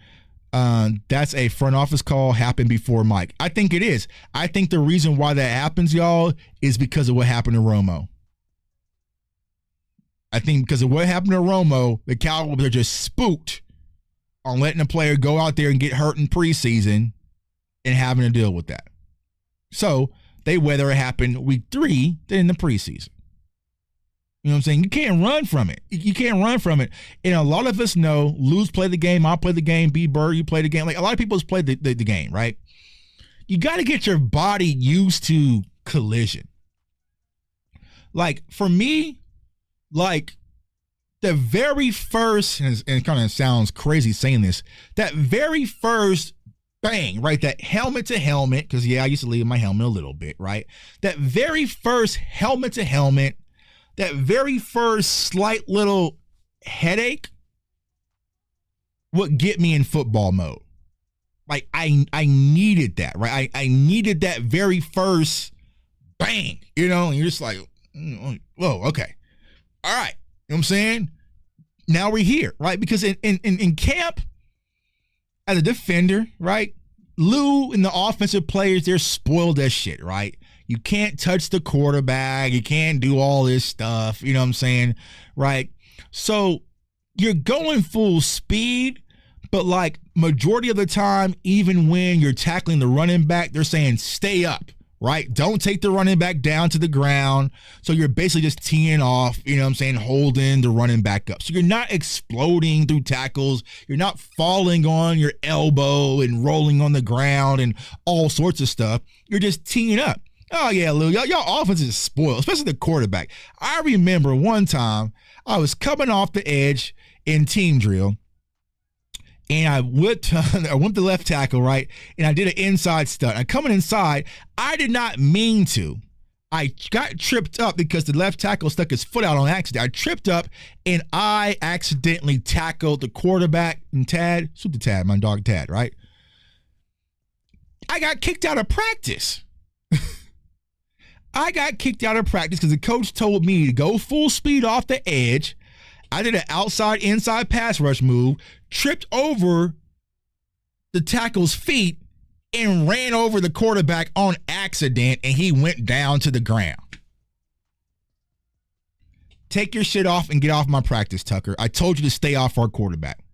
that's a front office call, happened before Mike. I think it is. I think the reason why that happens, y'all, is because of what happened to Romo. I think because of what happened to Romo, the Cowboys are just spooked on letting a player go out there and get hurt in preseason and having to deal with that. So they whether it happened week 3 than in the preseason. You know what I'm saying? You can't run from it. You can't run from it. And a lot of us know, Luz play the game, I play the game, B. Bird, you play the game. Like, a lot of people play the game, right? You got to get your body used to collision. Like, for me, like, the very first, and it kind of sounds crazy saying this, that very first bang, right? That helmet to helmet, because, yeah, I used to leave my helmet a little bit, right? That very first helmet to helmet, that very first slight little headache would get me in football mode. Like, I needed that, right? I needed that very first bang, you know? And you're just like, whoa, okay. All right. You know what I'm saying? Now we're here, right? Because in camp, as a defender, right? Lou and the offensive players, they're spoiled as shit, right? You can't touch the quarterback. You can't do all this stuff. You know what I'm saying? Right? So you're going full speed, but like majority of the time, even when you're tackling the running back, they're saying stay up, right? Don't take the running back down to the ground. So you're basically just teeing off, you know what I'm saying, holding the running back up. So you're not exploding through tackles. You're not falling on your elbow and rolling on the ground and all sorts of stuff. You're just teeing up. Oh, yeah, Lou, y'all offense is spoiled, especially the quarterback. I remember one time I was coming off the edge in team drill, and I went the left tackle, right, and I did an inside stunt. I'm coming inside. I did not mean to. I got tripped up because the left tackle stuck his foot out on accident. I tripped up, and I accidentally tackled the quarterback and Tad. Shoot the Tad, my dog Tad, right? I got kicked out of practice. I got kicked out of practice because the coach told me to go full speed off the edge. I did an outside-inside pass rush move, tripped over the tackle's feet, and ran over the quarterback on accident, and he went down to the ground. Take your shit off and get off my practice, Tucker. I told you to stay off our quarterback.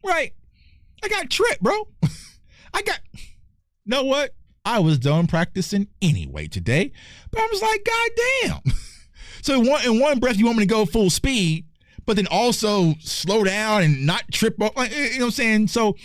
Right. I got tripped, bro. Know what? I was done practicing anyway today, but I was like, God damn. So in one breath, you want me to go full speed, but then also slow down and not trip up. You know what I'm saying? So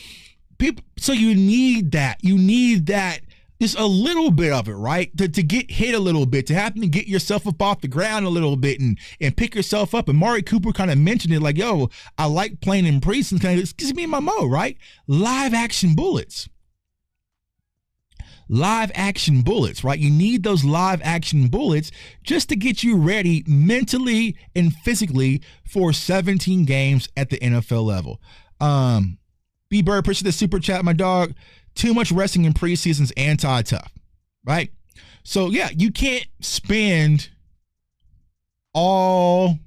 you need that. You need that. Just a little bit of it, right? To get hit a little bit, to happen to get yourself up off the ground a little bit and pick yourself up. And Mari Cooper kind of mentioned it like, yo, I like playing in Preseason. It gives me my mode, right? Live action bullets. Live action bullets, right? You need those live action bullets just to get you ready mentally and physically for 17 games at the NFL level. B. Bird, appreciate the super chat, my dog. Too much resting in preseason's anti-tough, right? So, yeah, you can't spend all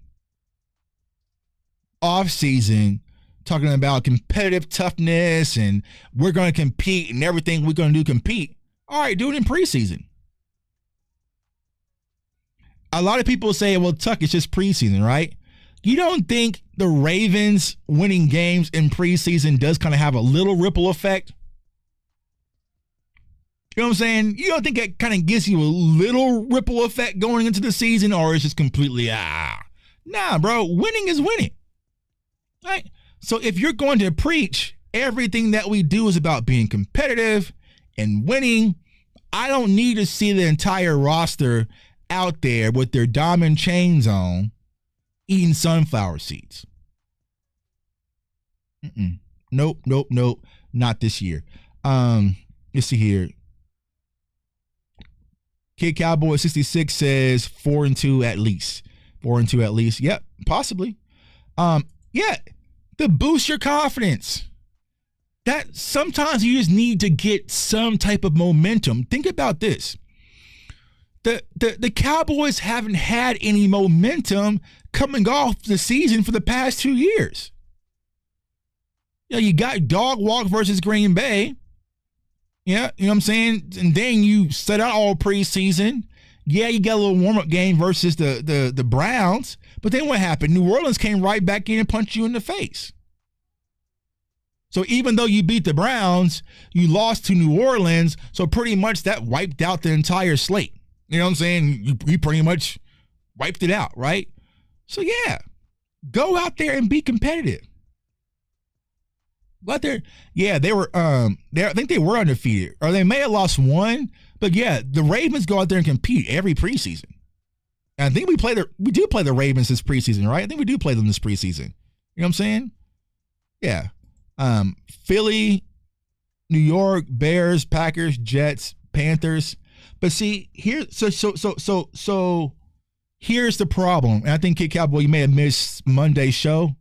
offseason talking about competitive toughness and we're going to compete and everything we're going to do compete. All right, do it in preseason. A lot of people say, well, Tuck, it's just preseason, right? You don't think the Ravens winning games in preseason does kind of have a little ripple effect? You know what I'm saying? You don't think that kind of gives you a little ripple effect going into the season, or it's just completely, nah, bro, winning is winning, right? So if you're going to preach everything that we do is about being competitive and winning, I don't need to see the entire roster out there with their diamond chains on eating sunflower seeds. Nope, not this year. Let's see here. Kid Cowboy 66 says 4-2 at least. 4-2 at least. Yep, possibly. Yeah, to boost your confidence. That sometimes you just need to get some type of momentum. Think about this. The Cowboys haven't had any momentum coming off the season for the past 2 years. You got dog walk versus Green Bay. Yeah, you know what I'm saying? And then you set out all preseason. Yeah, you got a little warm-up game versus the Browns. But then what happened? New Orleans came right back in and punched you in the face. So even though you beat the Browns, you lost to New Orleans. So pretty much that wiped out the entire slate. You know what I'm saying? You pretty much wiped it out, right? So yeah, go out there and be competitive. Go out there. Yeah, they were. I think they were undefeated, or they may have lost one. But yeah, the Ravens go out there and compete every preseason. And I think we do play the Ravens this preseason, right? I think we do play them this preseason. You know what I'm saying? Yeah. Philly, New York, Bears, Packers, Jets, Panthers. But see, here, so here's the problem. And I think Kid Cowboy, you may have missed Monday's show.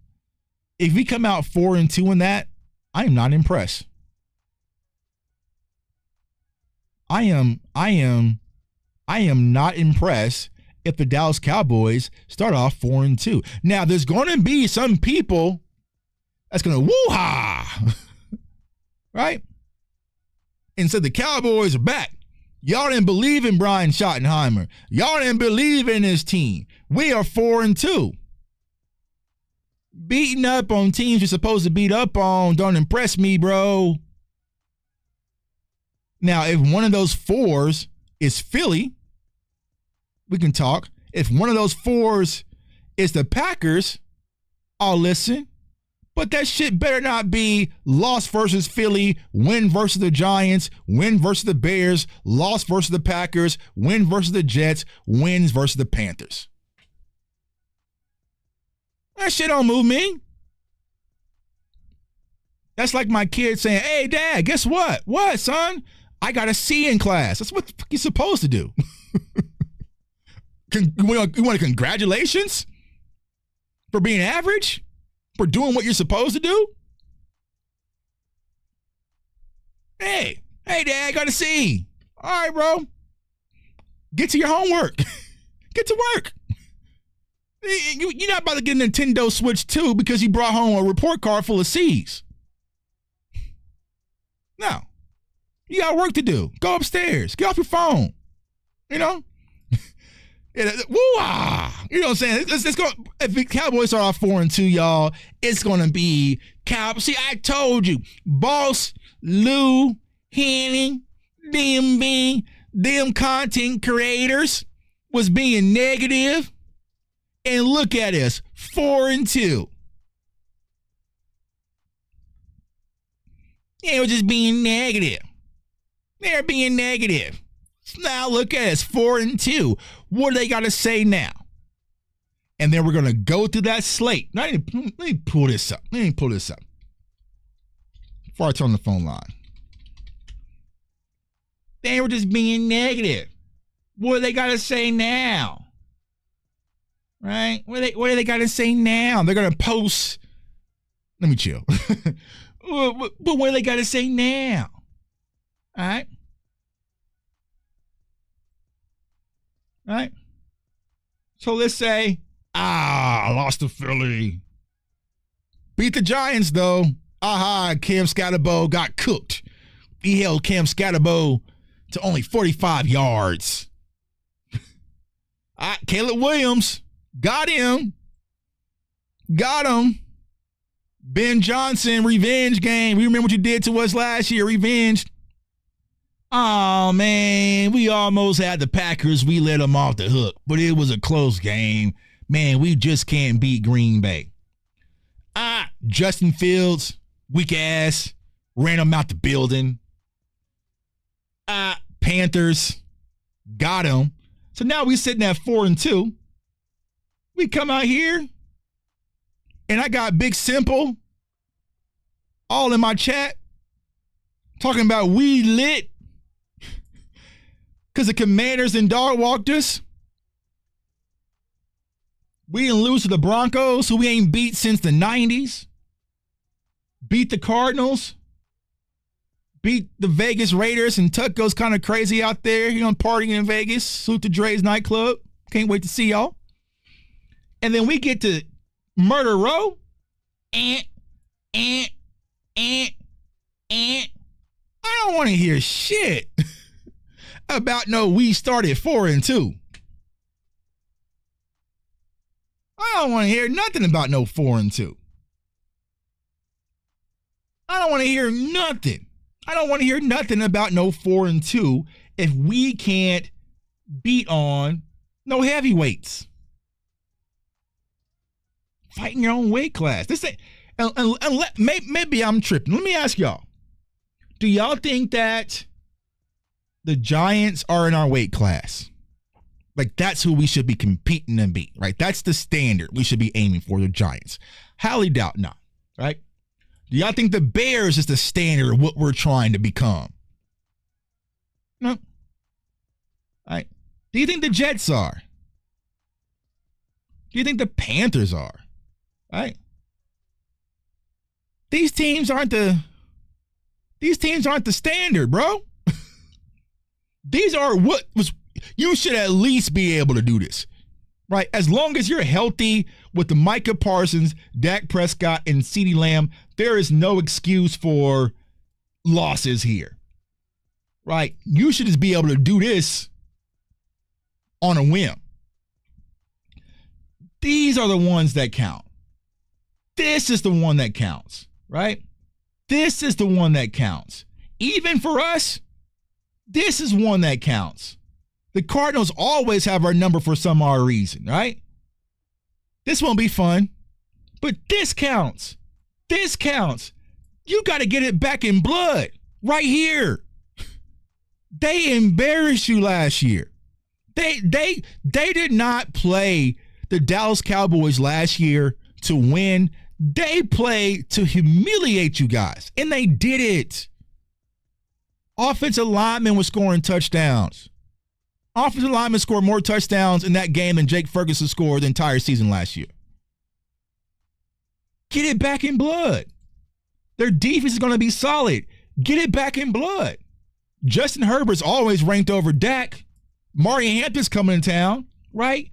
If we come out 4-2 in that, I am not impressed. I am not impressed if the Dallas Cowboys start off 4-2. Now, there's going to be some people that's going to woo-ha, right? And said the Cowboys are back. Y'all didn't believe in Brian Schottenheimer. Y'all didn't believe in his team. We are 4-2. Beating up on teams you're supposed to beat up on don't impress me, bro. Now, if one of those fours is Philly, we can talk. If one of those fours is the Packers, I'll listen. But that shit better not be loss versus Philly, win versus the Giants, win versus the Bears, loss versus the Packers, win versus the Jets, wins versus the Panthers. That shit don't move me. That's like my kid saying, hey, Dad, guess what? What, son? I got a C in class. That's what the fuck you're supposed to do. You want a congratulations for being average? For doing what you're supposed to do? Hey, Dad, I got a C. All right, bro. Get to your homework. Get to work. You're not about to get a Nintendo Switch 2 because you brought home a report card full of C's. No. You got work to do. Go upstairs. Get off your phone. You know? Woo-ah! You know what I'm saying? Let's go. If the Cowboys start off 4-2, y'all, it's going to be See, I told you. Boss, Lou, Henning, them content creators was being negative. And look at us, 4-2. They were just being negative. They're being negative. Now look at us, 4-2. What do they got to say now? And then we're going to go through that slate. Now, let me pull this up. Before I turn the phone line. They were just being negative. What do they got to say now? Right? What do they got to say now? They're going to post. Let me chill. But what do they got to say now? All right? All right? So let's say, lost to Philly. Beat the Giants, though. Cam Scatterbo got cooked. He held Cam Scatterbo to only 45 yards. Caleb Williams. Got him. Ben Johnson, revenge game. We remember what you did to us last year. Revenge. Oh, man. We almost had the Packers. We let them off the hook. But it was a close game. Man, we just can't beat Green Bay. Justin Fields, weak ass. Ran him out the building. Panthers. Got him. So now we sitting at 4-2. We come out here, and I got Big Simple all in my chat talking about we lit because the Commanders and dog walked us. We didn't lose to the Broncos, who we ain't beat since the 90s. Beat the Cardinals. Beat the Vegas Raiders, and Tuck goes kind of crazy out there. You know, partying in Vegas. Salute to Dre's nightclub. Can't wait to see y'all. And then we get to Murder Row. I don't want to hear shit about no we started 4-2. I don't want to hear nothing about no 4-2. I don't want to hear nothing. I don't want to hear nothing about no 4-2 if we can't beat on no heavyweights. Fighting your own weight class. This ain't, maybe I'm tripping. Let me ask y'all. Do y'all think that the Giants are in our weight class? Like, that's who we should be competing and beat, right? That's the standard we should be aiming for, the Giants. Highly doubt not, right? Do y'all think the Bears is the standard of what we're trying to become? No. All right. Do you think the Jets are? Do you think the Panthers are? All right. These teams aren't the standard, bro. These are what was. You should at least be able to do this, right? As long as you're healthy with the Micah Parsons, Dak Prescott, and CeeDee Lamb, there is no excuse for losses here, right? You should just be able to do this on a whim. These are the ones that count. This is the one that counts, right? This is the one that counts. Even for us, this is one that counts. The Cardinals always have our number for some odd reason, right? This won't be fun, but this counts. This counts. You got to get it back in blood right here. They embarrassed you last year. They did not play the Dallas Cowboys last year to win. They played to humiliate you guys, and they did it. Offensive linemen were scoring touchdowns. Offensive linemen scored more touchdowns in that game than Jake Ferguson scored the entire season last year. Get it back in blood. Their defense is going to be solid. Get it back in blood. Justin Herbert's always ranked over Dak. Mari Hampton's coming in town, right?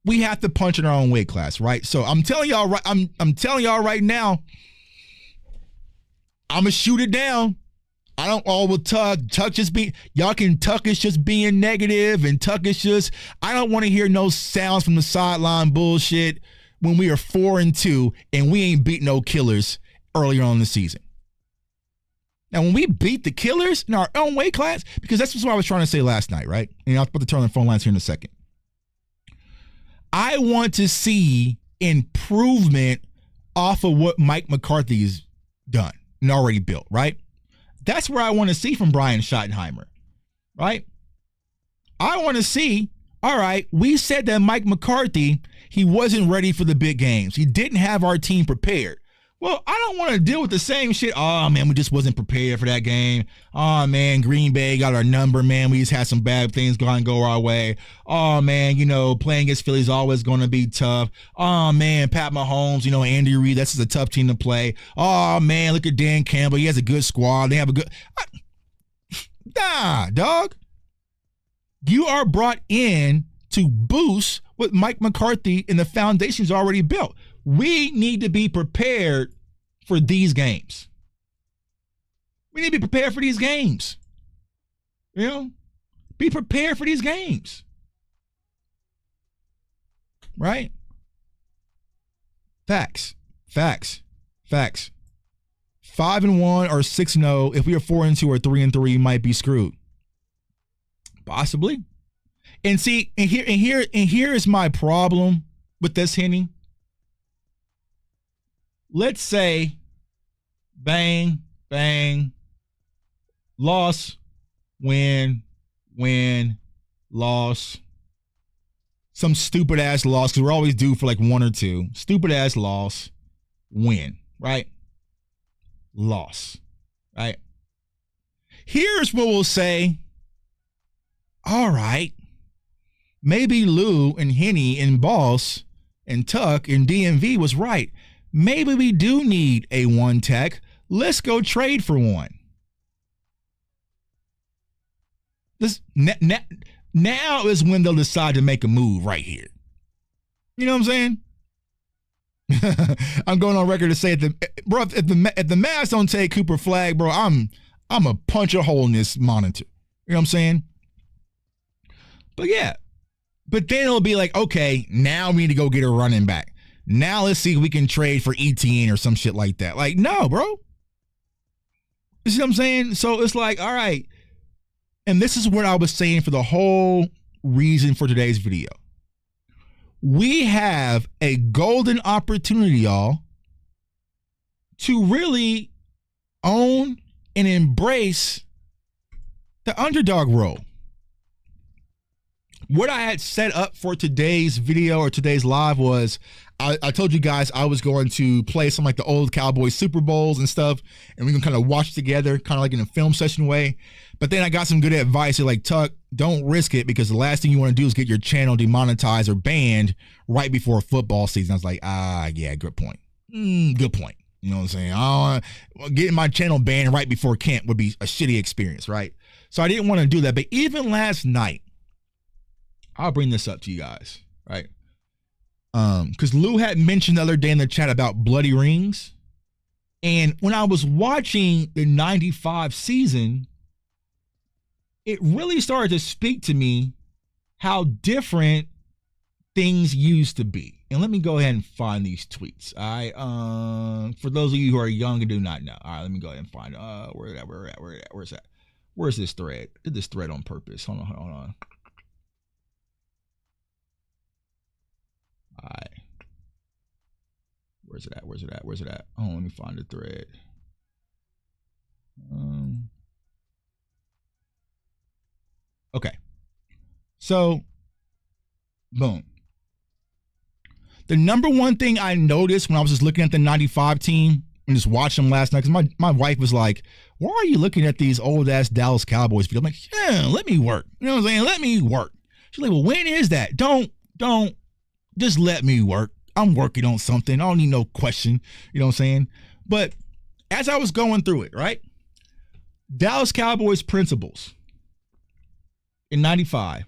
We have to punch in our own weight class, right? So I'm telling y'all right, I'm telling y'all right now, I'm gonna shoot it down. I don't all with Tuck just be, y'all can Tuck is just being negative and Tuck is just, I don't want to hear no sounds from the sideline bullshit when we are 4-2 and we ain't beat no killers earlier on in the season. Now, when we beat the killers in our own weight class, because that's what I was trying to say last night, right? And I was about to turn on the phone lines here in a second. I want to see improvement off of what Mike McCarthy's done and already built, right? That's where I want to see from Brian Schottenheimer, right? I want to see, all right, we said that Mike McCarthy, he wasn't ready for the big games. He didn't have our team prepared. Well, I don't want to deal with the same shit. Oh, man, we just wasn't prepared for that game. Oh, man, Green Bay got our number, man. We just had some bad things go our way. Oh, man, playing against Philly is always going to be tough. Oh, man, Pat Mahomes, Andy Reid, that's just a tough team to play. Oh, man, look at Dan Campbell. He has a good squad. They have a good... Nah, dog. You are brought in to boost what Mike McCarthy and the foundation's already built. We need to be prepared for these games. We need to be prepared for these games. Be prepared for these games. Right? Facts. 5-1 or 6-0. If we are 4-2 or 3-3, we might be screwed. Possibly. And see, and here is my problem with this, Henny. Let's say, bang, bang, loss, win, loss. Some stupid ass loss, because we're always due for like 1 or 2. Stupid ass loss, win, right? Loss, right? Here's what we'll say. All right, maybe Lou and Henny and Boss and Tuck and DMV was right. Maybe we do need a one tech. Let's go trade for one. Now is when they'll decide to make a move right here. You know what I'm saying? I'm going on record to say, if the Mavs don't take Cooper Flag, bro, I'm a punch a hole in this monitor. You know what I'm saying? But yeah. But then it'll be like, okay, now we need to go get a running back. Now let's see if we can trade for ETN or some shit like that. Like, no, bro. You see what I'm saying? So it's like, all right. And this is what I was saying for the whole reason for today's video. We have a golden opportunity, y'all, to really own and embrace the underdog role. What I had set up for today's video or today's live was, I told you guys I was going to play some like the old Cowboys Super Bowls and stuff, and we can kind of watch together, kind of like in a film session way. But then I got some good advice. They're like, Tuck, don't risk it, because the last thing you want to do is get your channel demonetized or banned right before football season. I was like, yeah, good point. Good point. You know what I'm saying? Getting my channel banned right before camp would be a shitty experience, right? So I didn't want to do that. But even last night, I'll bring this up to you guys, right? Because Lou had mentioned the other day in the chat about bloody rings. And when I was watching the 95 season, it really started to speak to me how different things used to be. And let me go ahead and find these tweets. For those of you who are young and do not know. All right, let me go ahead and find where's that? Where's this thread? I did this thread on purpose. Hold on. All right. Where's it at? Oh, let me find the thread. Okay. So, boom. The number one thing I noticed when I was just looking at the 95 team and just watching them last night, because my wife was like, why are you looking at these old-ass Dallas Cowboys videos? I'm like, yeah, let me work. You know what I'm saying? Let me work. She's like, well, when is that? Don't. Just let me work. I'm working on something. I don't need no question. You know what I'm saying? But as I was going through it, right? Dallas Cowboys principles in 95.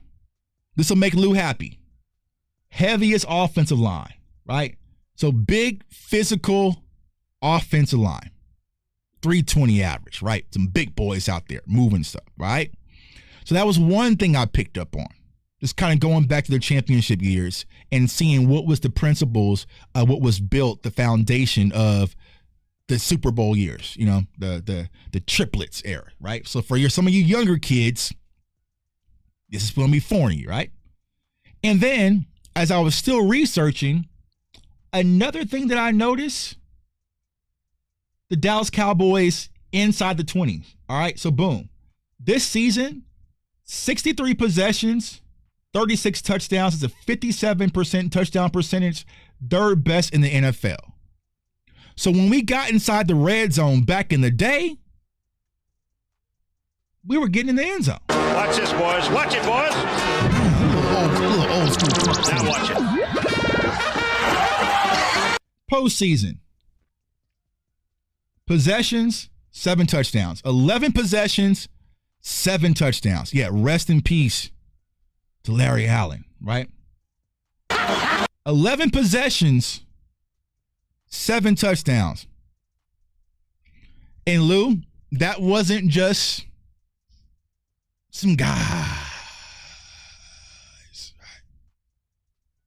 This will make Lou happy. Heaviest offensive line, right? So big physical offensive line. 320 average, right? Some big boys out there moving stuff, right? So that was one thing I picked up on. Just kind of going back to their championship years and seeing what was the principles of what was built, the foundation of the Super Bowl years, you know, the triplets era, right? So for some of you younger kids, this is going to be foreign to you, right? And then as I was still researching, another thing that I noticed, the Dallas Cowboys inside the 20s, all right? So boom, this season, 63 possessions, 36 touchdowns. It's a 57% touchdown percentage, third best in the NFL. So when we got inside the red zone back in the day, we were getting in the end zone. Watch this, boys. Watch it, boys. A little old school. Now watch it. Postseason. Possessions, 7 touchdowns. 11 possessions, 7 touchdowns. Yeah, rest in peace to Larry Allen, right? 11 possessions, 7 touchdowns. And Lou, that wasn't just some guys. Right?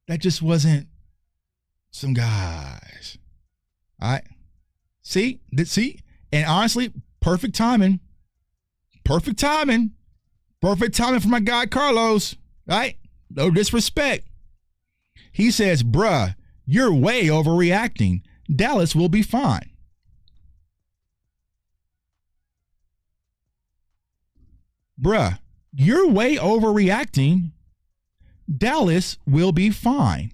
That just wasn't some guys. All right? See? And honestly, perfect timing. Perfect timing for my guy Carlos. Right? No disrespect. He says, bruh, you're way overreacting. Dallas will be fine. Bruh, you're way overreacting. Dallas will be fine.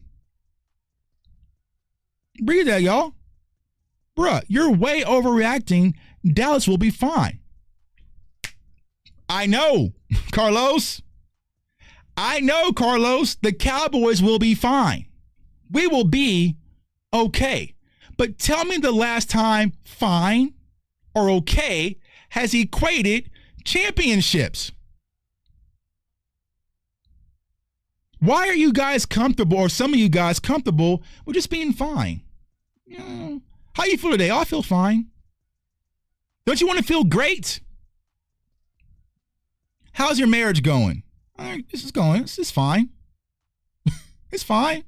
Read that, y'all. Bruh, you're way overreacting. Dallas will be fine. I know, Carlos. I know, Carlos. The Cowboys will be fine. We will be okay. But tell me the last time fine or okay has equated championships. Why are you guys comfortable, or some of you guys comfortable with just being fine? How you feel today? Oh, I feel fine. Don't you want to feel great? How's your marriage going? All right, this is going. This is fine. It's fine.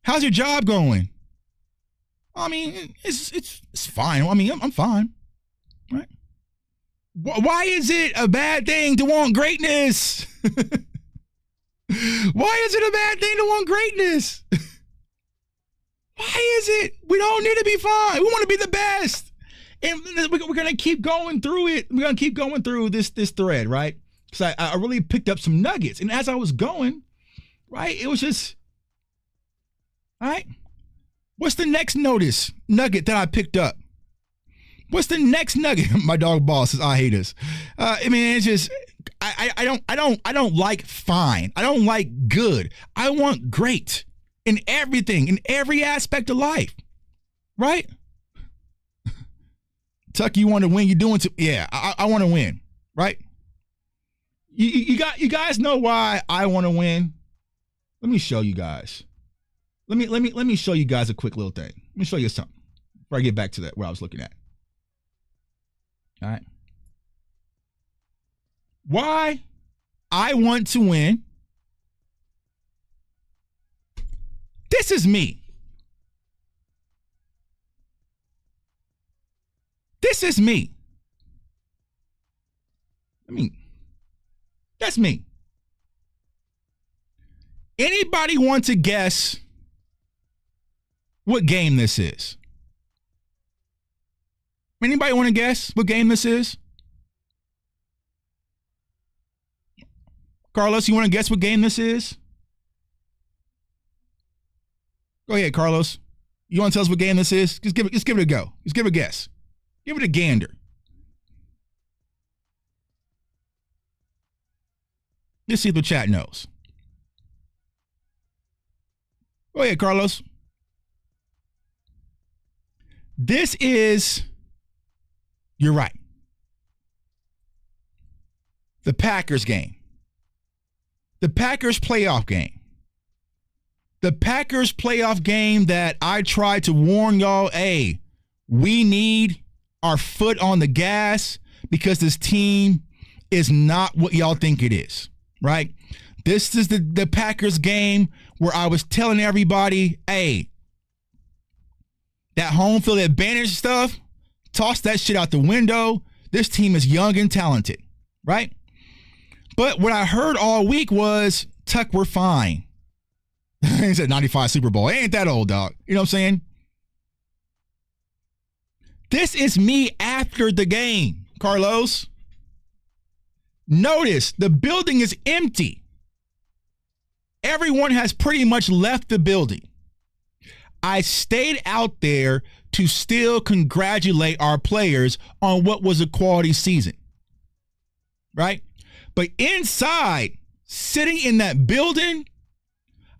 How's your job going? I mean, it's fine. I mean, I'm fine. Right? Why is it a bad thing to want greatness? Why is it a bad thing to want greatness? Why is it? We don't need to be fine. We want to be the best. And we're going to keep going through it. We're going to keep going through this thread, right? Because I really picked up some nuggets. And as I was going, right, it was just, all right, what's the next nugget that I picked up? What's the next nugget? My dog boss says, I hate us. I mean, it's just, I don't like fine. I don't like good. I want great in everything, in every aspect of life, right? Tuck, you want to win? You're doing to, yeah, I want to win, right? You guys know why I want to win? Let me show you guys. Let me show you guys a quick little thing. Let me show you something before I get back to that where I was looking at. All right. Why I want to win. This is me. This is me. I mean, that's me. Anybody want to guess what game this is? Anybody want to guess what game this is? Carlos, you want to guess what game this is? Go ahead, Carlos. You want to tell us what game this is? Just give it a go. Just give it a guess. Give it a gander. Let's see if the chat knows. Go ahead, Carlos. This is, you're right, the Packers game. The Packers playoff game. The Packers playoff game that I tried to warn y'all, hey, we need our foot on the gas because this team is not what y'all think it is, right? This is the Packers game where I was telling everybody, hey, that home field advantage stuff, toss that shit out the window. This team is young and talented, right? But what I heard all week was, Tuck, we're fine. He said 95 Super Bowl. Ain't that old, dog. You know what I'm saying? This is me after the game, Carlos. Notice the building is empty. Everyone has pretty much left the building. I stayed out there to still congratulate our players on what was a quality season, right? But inside, sitting in that building,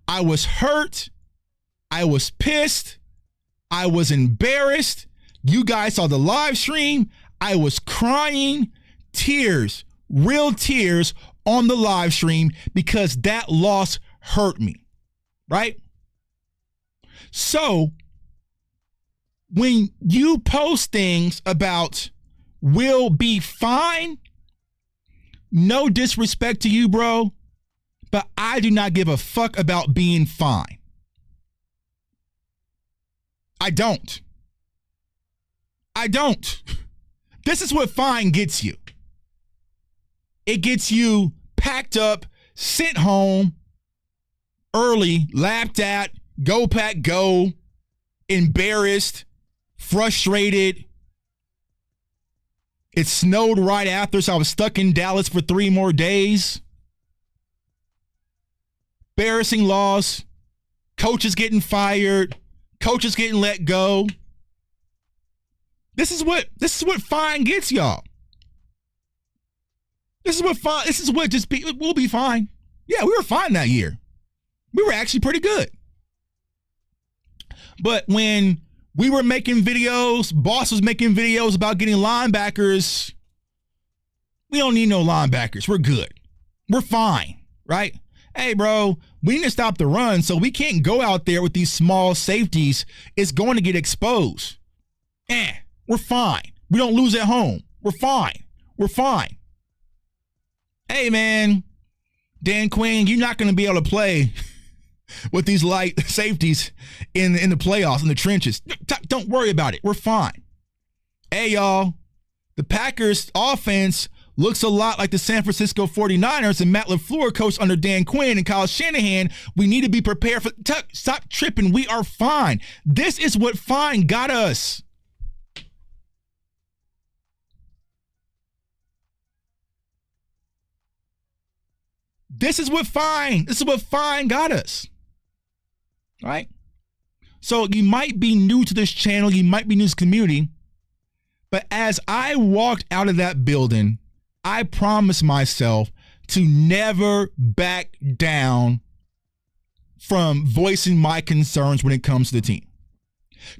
I was hurt. I was pissed. I was embarrassed. You guys saw the live stream. I was crying, tears, real tears on the live stream because that loss hurt me, right? So when you post things about we'll be fine, no disrespect to you, bro, but I do not give a fuck about being fine. I don't. This is what fine gets you. It gets you packed up, sent home early, laughed at, go pack, go, embarrassed, frustrated. It snowed right after, so I was stuck in Dallas for 3 more days. Embarrassing loss. Coaches getting fired. Coaches getting let go. This is what fine gets y'all. We'll be fine. Yeah, we were fine that year. We were actually pretty good. But when we were making videos, boss was making videos about getting linebackers, we don't need no linebackers. We're good. We're fine, right? hey, bro, we need to stop the run, so we can't go out there with these small safeties. It's going to get exposed. We're fine. We don't lose at home. We're fine. We're fine. Hey, man, Dan Quinn, you're not going to be able to play with these light safeties in the playoffs, in the trenches. Don't worry about it. We're fine. Hey, y'all, the Packers offense looks a lot like the San Francisco 49ers and Matt LaFleur coached under Dan Quinn and Kyle Shanahan. We need to be prepared for stop tripping. We are fine. This is what fine got us. This is what fine got us. Right? So you might be new to this channel, you might be new to this community, but as I walked out of that building, I promised myself to never back down from voicing my concerns when it comes to the team.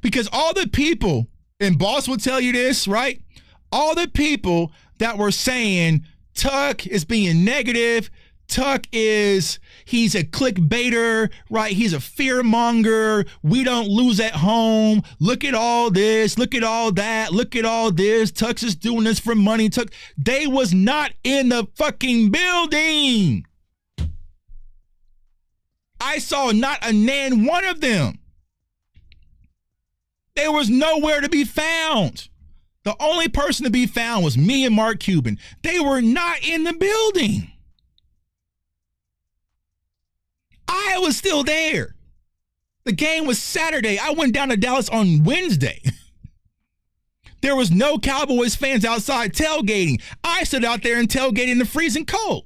Because all the people, and Boss will tell you this, right? All the people that were saying Tuck is being negative, he's a clickbaiter, right? He's a fear monger. We don't lose at home. Look at all this. Look at all that. Look at all this. Tuck's is doing this for money. They was not in the fucking building. I saw not one of them. They was nowhere to be found. The only person to be found was me and Mark Cuban. They were not in the building. I was still there. The game was Saturday. I went down to Dallas on Wednesday. There was no Cowboys fans outside tailgating. I stood out there and tailgated in the freezing cold.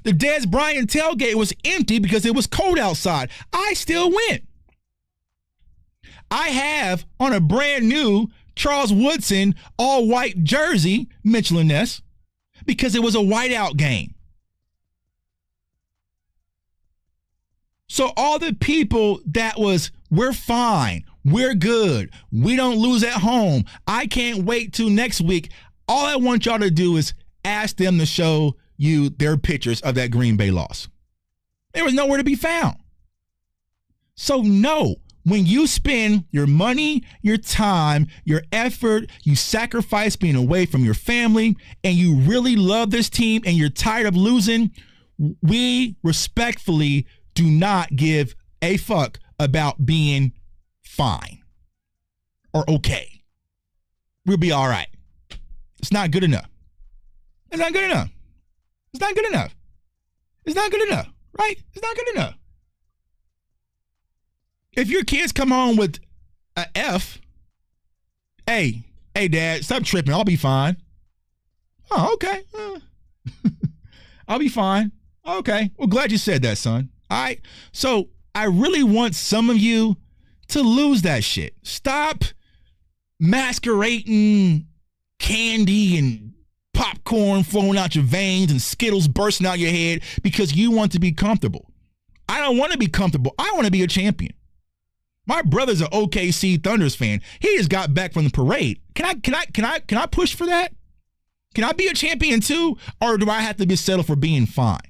The Dez Bryant tailgate was empty because it was cold outside. I still went. I have on a brand new Charles Woodson all-white jersey, Michelin-ness, because it was a whiteout game. So all the people that was, we're fine, we're good, we don't lose at home, I can't wait till next week, all I want y'all to do is ask them to show you their pictures of that Green Bay loss. There was nowhere to be found. So no, when you spend your money, your time, your effort, you sacrifice being away from your family, and you really love this team and you're tired of losing, we respectfully do not give a fuck about being fine or okay. We'll be all right. It's not good enough. It's not good enough. It's not good enough. It's not good enough, right? It's not good enough. If your kids come home with an F, hey, Dad, stop tripping. I'll be fine. Oh, okay. I'll be fine. Okay. Well, glad you said that, son. All right. So I really want some of you to lose that shit. Stop masquerading candy and popcorn flowing out your veins and Skittles bursting out your head because you want to be comfortable. I don't want to be comfortable. I want to be a champion. My brother's an OKC Thunders fan. He just got back from the parade. Can I push for that? Can I be a champion too? Or do I have to be settled for being fine?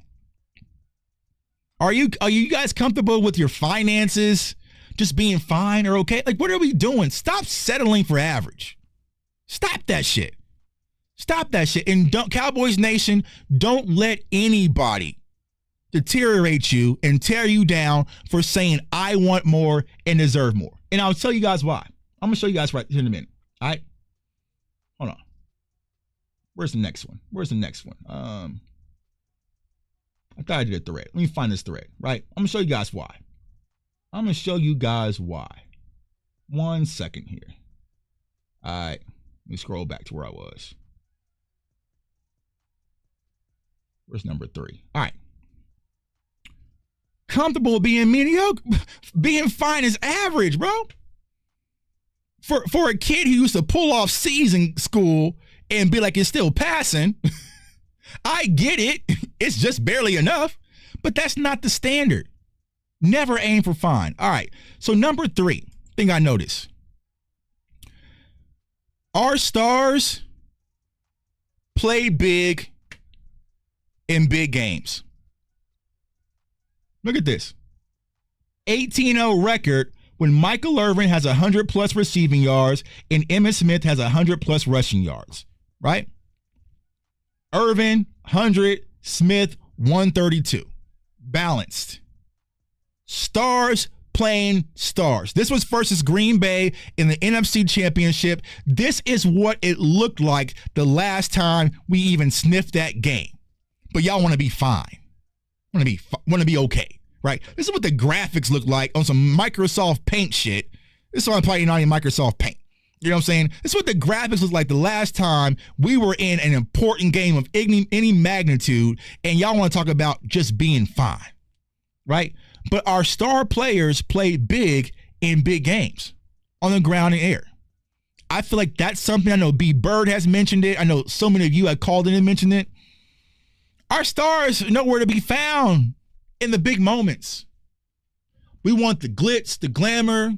Are you guys comfortable with your finances just being fine or okay? Like, what are we doing? Stop settling for average. Stop that shit. Stop that shit. And Cowboys Nation, don't let anybody deteriorate you and tear you down for saying I want more and deserve more. And I'll tell you guys why. I'm going to show you guys right here in a minute. All right? Hold on. Where's the next one? I thought I did a thread. Let me find this thread, right? I'm going to show you guys why. 1 second here. All right. Let me scroll back to where I was. Where's number 3? All right. Comfortable being mediocre, being fine is average, bro. For a kid who used to pull off C's in school and be like, it's still passing, I get it. It's just barely enough, but that's not the standard. Never aim for fine. All right. So number 3 thing I noticed. Our stars play big in big games. Look at this. 18-0 record when Michael Irvin has 100-plus receiving yards and Emmitt Smith has 100-plus rushing yards, right? Irvin, 100, Smith, 132. Balanced. Stars playing stars. This was versus Green Bay in the NFC Championship. This is what it looked like the last time we even sniffed that game. But y'all want to be fine. Want to be okay, right? This is what the graphics look like on some Microsoft Paint shit. This is why I'm probably not in Microsoft Paint. You know what I'm saying? This is what the graphics look like the last time we were in an important game of any magnitude, and y'all want to talk about just being fine, right? But our star players play big in big games on the ground and air. I feel like that's something I know B. Bird has mentioned it. I know so many of you have called in and mentioned it. Our stars are nowhere to be found in the big moments. We want the glitz, the glamour,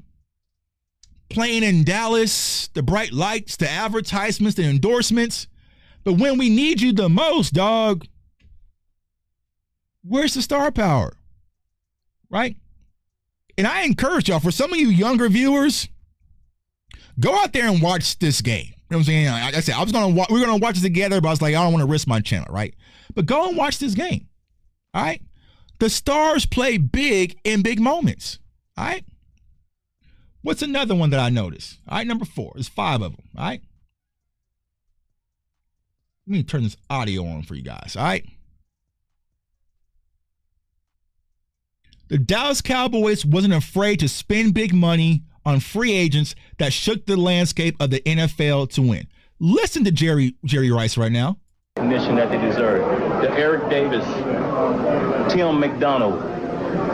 playing in Dallas, the bright lights, the advertisements, the endorsements. But when we need you the most, dog, where's the star power? Right? And I encourage y'all, for some of you younger viewers, go out there and watch this game. You know what I'm saying? Like I said, we're gonna watch it together, but I was like, I don't want to risk my channel, right? But go and watch this game. All right? The stars play big in big moments. All right? What's another one that I noticed? All right, number 4. There's 5 of them. All right? Let me turn this audio on for you guys. All right? The Dallas Cowboys wasn't afraid to spend big money on free agents that shook the landscape of the NFL to win. Listen to Jerry Rice right now. Recognition that they deserve. The Eric Davis, Tim McDonald,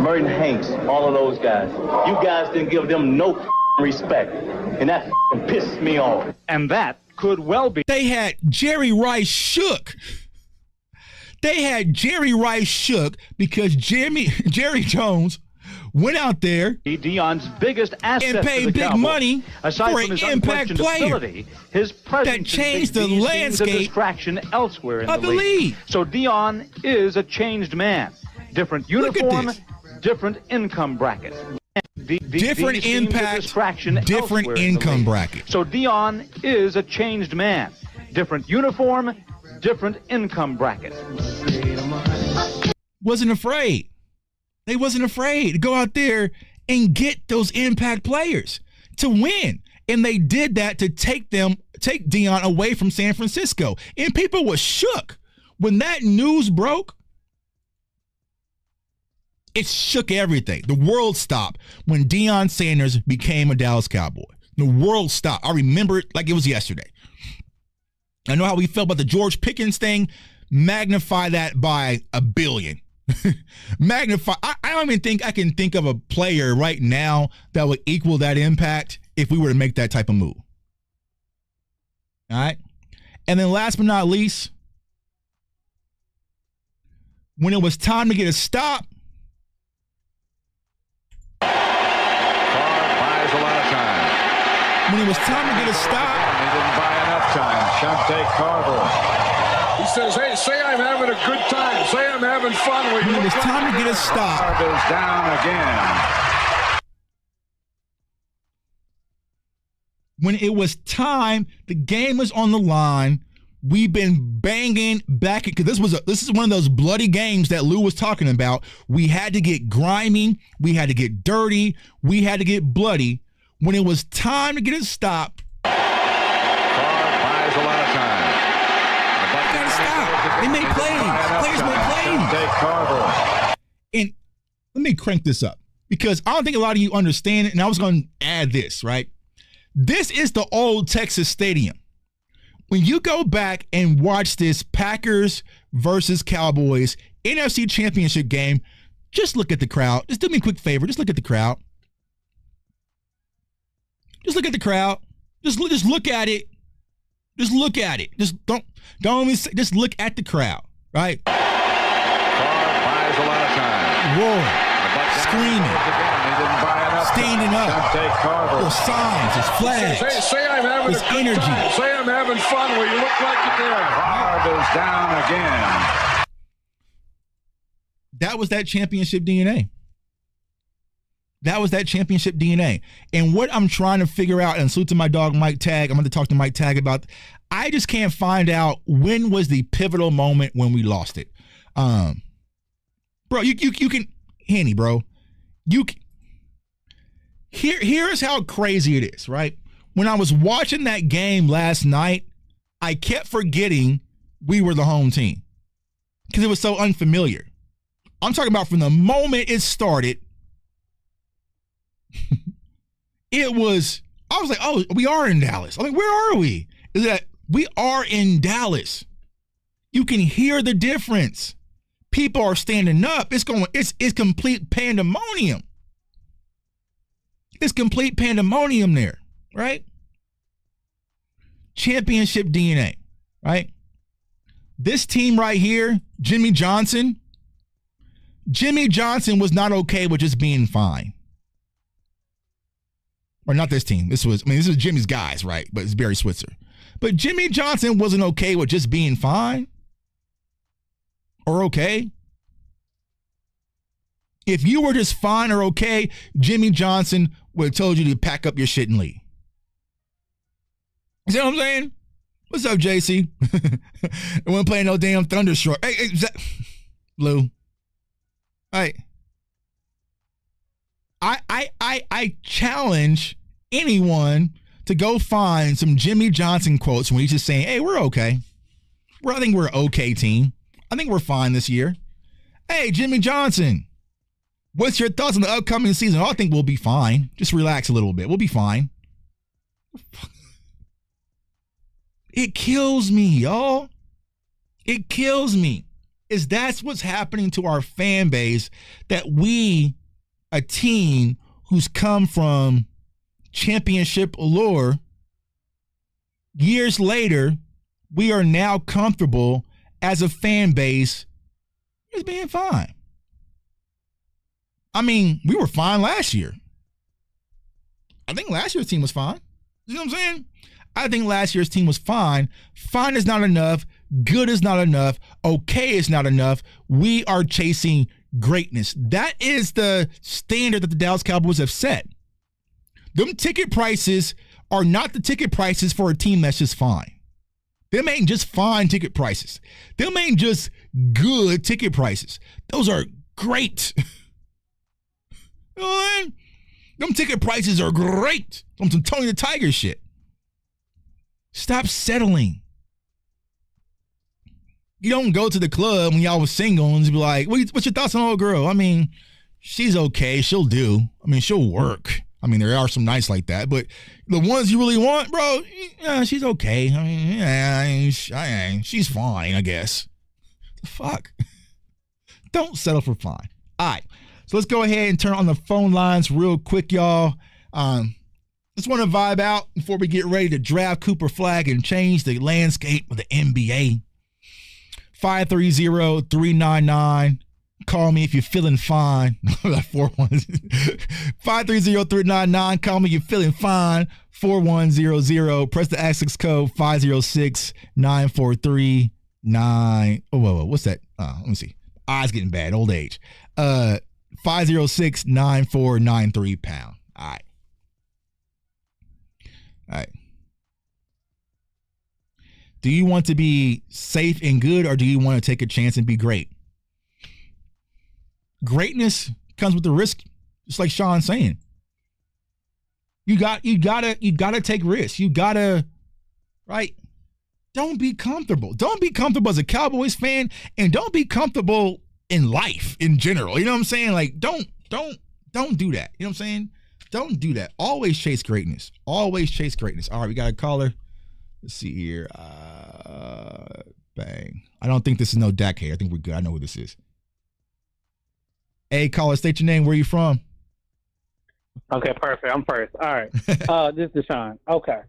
Merton Hanks, all of those guys. You guys didn't give them no respect, and that pissed me off. And that could well be. They had Jerry Rice shook. They had Jerry Rice shook because Jerry Jones went out there Deion's biggest asset and paid big money for an impact player his that changed the landscape distraction elsewhere in of the league. So Deion is a changed man. Different uniform, different income bracket. Different impact, different income bracket. So Deion is a changed man. Different uniform, different income bracket. Wasn't afraid. They wasn't afraid to go out there and get those impact players to win. And they did that to take Deion away from San Francisco. And people were shook. When that news broke, it shook everything. The world stopped when Deion Sanders became a Dallas Cowboy. The world stopped. I remember it like it was yesterday. I know how we felt about the George Pickens thing. Magnify that by 1 billion. Magnify. I don't even think I can think of a player right now that would equal that impact if we were to make that type of move. All right. And then last but not least, when it was time to get a stop, Carr buys a lot of time. when it was time to get a stop, He didn't buy enough time. Shante Carver. He says, hey, say I'm having a good time. Say I'm having fun. when it was time to get a stop, Carver's down again. when it was time, the game was on the line. We've been banging back because this is one of those bloody games that Lou was talking about. We had to get grimy, we had to get dirty, we had to get bloody. When it was time to get a stop, Carr buys a lot of time. got to stop. They made plays. Players made plays. Shante Carver. And let me crank this up because I don't think a lot of you understand it. And I was going to add this, right? This is the old Texas Stadium. When you go back and watch this Packers versus Cowboys NFC Championship game, just look at the crowd. Just do me a quick favor. Just look at the crowd. Just look at the crowd. Just look at it. Just look at it. Just don't even say, just look at the crowd, right? Carr buys a lot of time. Roaring, screaming, He didn't buy enough standing time. up. Shante Carver. There's signs, there's flags, Hey, say I'm having there's a good energy. time. Say I'm having fun. Well, you look like you did. Carver's down again. That was that championship DNA. That was that championship DNA. And what I'm trying to figure out, and salute to my dog Mike Tag, I'm going to talk to Mike Tag about, I just can't find out when was the pivotal moment when we lost it. Bro, you can, Henny, bro, here's how crazy it is, right? When I was watching that game last night, I kept forgetting we were the home team because it was so unfamiliar. I'm talking about from the moment it started, I was like, oh, we are in Dallas. I'm like, where are we? Is that we are in Dallas. You can hear the difference. People are standing up. It's complete pandemonium. It's complete pandemonium there, right? Championship DNA, right? This team right here, Jimmy Johnson was not okay with just being fine. Or not this team. This was Jimmy's guys, right? But it's Barry Switzer. But Jimmy Johnson wasn't okay with just being fine or okay. If you were just fine or okay, Jimmy Johnson would have told you to pack up your shit and leave. You see what I'm saying? What's up, JC? I wasn't playing no damn Thunderstruck. Hey, Lou. Hey. I challenge anyone to go find some Jimmy Johnson quotes when he's just saying, hey, we're okay. I think we're an okay team. I think we're fine this year. Hey, Jimmy Johnson, what's your thoughts on the upcoming season? Oh, I think we'll be fine. Just relax a little bit. We'll be fine. It kills me, y'all. It kills me. That's what's happening to our fan base, that we, a team who's come from championship allure, years later, we are now comfortable as a fan base just being fine. I mean, we were fine last year. I think last year's team was fine. You know what I'm saying? I think last year's team was fine. Fine is not enough. Good is not enough. Okay is not enough. We are chasing greatness. That is the standard that the Dallas Cowboys have set. Them ticket prices are not the ticket prices for a team that's just fine. Them ain't just fine ticket prices. Them ain't just good ticket prices. Those are great. You know what I mean? Them ticket prices are great. Some Tony the Tiger shit. Stop settling. You don't go to the club when y'all was single and be like, what's your thoughts on old girl? I mean, she's okay. She'll do. I mean, she'll work. I mean, there are some nights like that, but the ones you really want, bro, yeah, she's okay. I mean, yeah, she's fine, I guess. The fuck? Don't settle for fine. All right. So let's go ahead and turn on the phone lines real quick, y'all. Just want to vibe out before we get ready to draft Cooper Flag and change the landscape of the NBA. 530-399. Call me if you're feeling fine. 530-399. Call me if you're feeling fine. 4100. Press the access code 506-943-9. Oh, whoa. What's that? Let me see. Eyes getting bad. Old age. 506-9493 pound. All right. All right. Do you want to be safe and good, or do you want to take a chance and be great? Greatness comes with the risk, just like Sean's saying. You gotta take risks. You gotta, right? Don't be comfortable. Don't be comfortable as a Cowboys fan, and don't be comfortable in life in general. You know what I'm saying? Like, don't do that. You know what I'm saying? Don't do that. Always chase greatness. Always chase greatness. All right, we got a caller. Let's see here. Bang. I don't think this is no Dak here. I think we're good. I know who this is. Hey, caller, state your name. Where you from? Okay, perfect. I'm first. All right. This is Deshaun. Okay.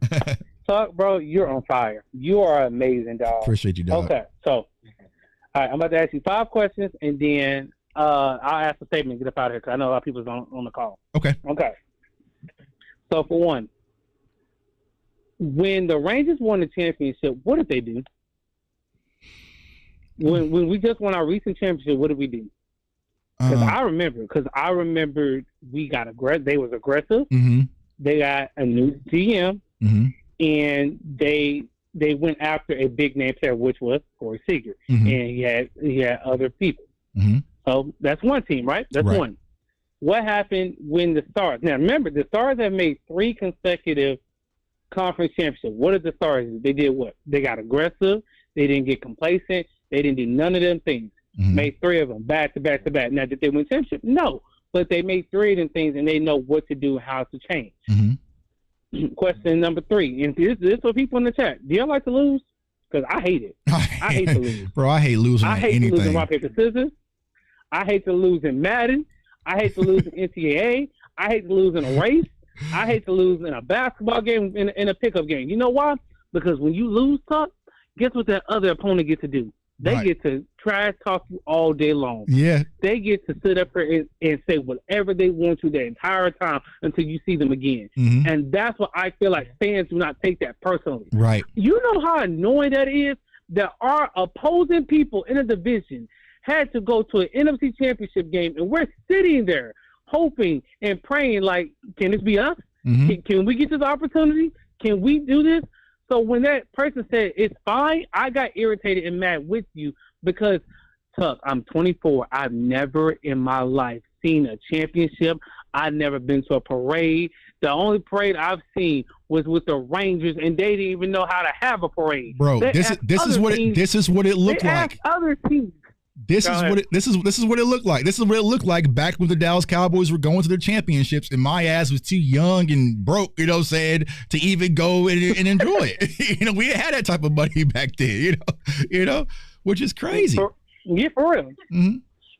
So, bro, you're on fire. You are amazing, dog. Appreciate you, dog. Okay. So, all right, I'm about to ask you 5 questions, and then I'll ask a statement and get up out of here because I know a lot of people's on the call. Okay. Okay. So, for one, when the Rangers won the championship, what did they do? When we just won our recent championship, what did we do? Because I remember we got aggressive. They was aggressive. Mm-hmm. They got a new GM, Mm-hmm. and they went after a big name player, which was Corey Seager, Mm-hmm. and he had other people. Mm-hmm. So that's one team, right? That's Right. one. What happened when the Stars? Now remember, the Stars have made 3 consecutive conference championships. What did the Stars do? They did what? They got aggressive. They didn't get complacent. They didn't do none of them things. Mm-hmm. Made 3 of them back to back to back. Now, did they win championship? No. But they made 3 of them things, and they know what to do, how to change. Mm-hmm. Question number 3. And this is for people in the chat. Do y'all like to lose? Because I hate it. I hate to lose. Bro, I hate losing I hate anything. to lose in rock, paper, scissors. I hate to lose in Madden. I hate to lose in NCAA. I hate to lose in a race. I hate to lose in a basketball game, in a pickup game. You know why? Because when you lose, Tuck, guess what that other opponent gets to do? They Right. get to trash talk you all day long. Yeah. They get to sit up here and say whatever they want to the entire time until you see them again. Mm-hmm. And that's what I feel like fans do not take that personally. Right. You know how annoying that is? That our opposing people in a division had to go to an NFC championship game, and we're sitting there hoping and praying like, can this be us? Mm-hmm. Can we get this opportunity? Can we do this? So when that person said it's fine, I got irritated and mad with you because, Tuck, I'm 24. I've never in my life seen a championship. I've never been to a parade. The only parade I've seen was with the Rangers, and they didn't even know how to have a parade. Bro, They this asked is what other this is what it teams- looked they like. asked other teams. This Go is ahead. what this is what it looked like. This is what it looked like back when the Dallas Cowboys were going to their championships, and my ass was too young and broke, said to even go and enjoy it. We had that type of money back then, which is crazy. For real. Mm-hmm.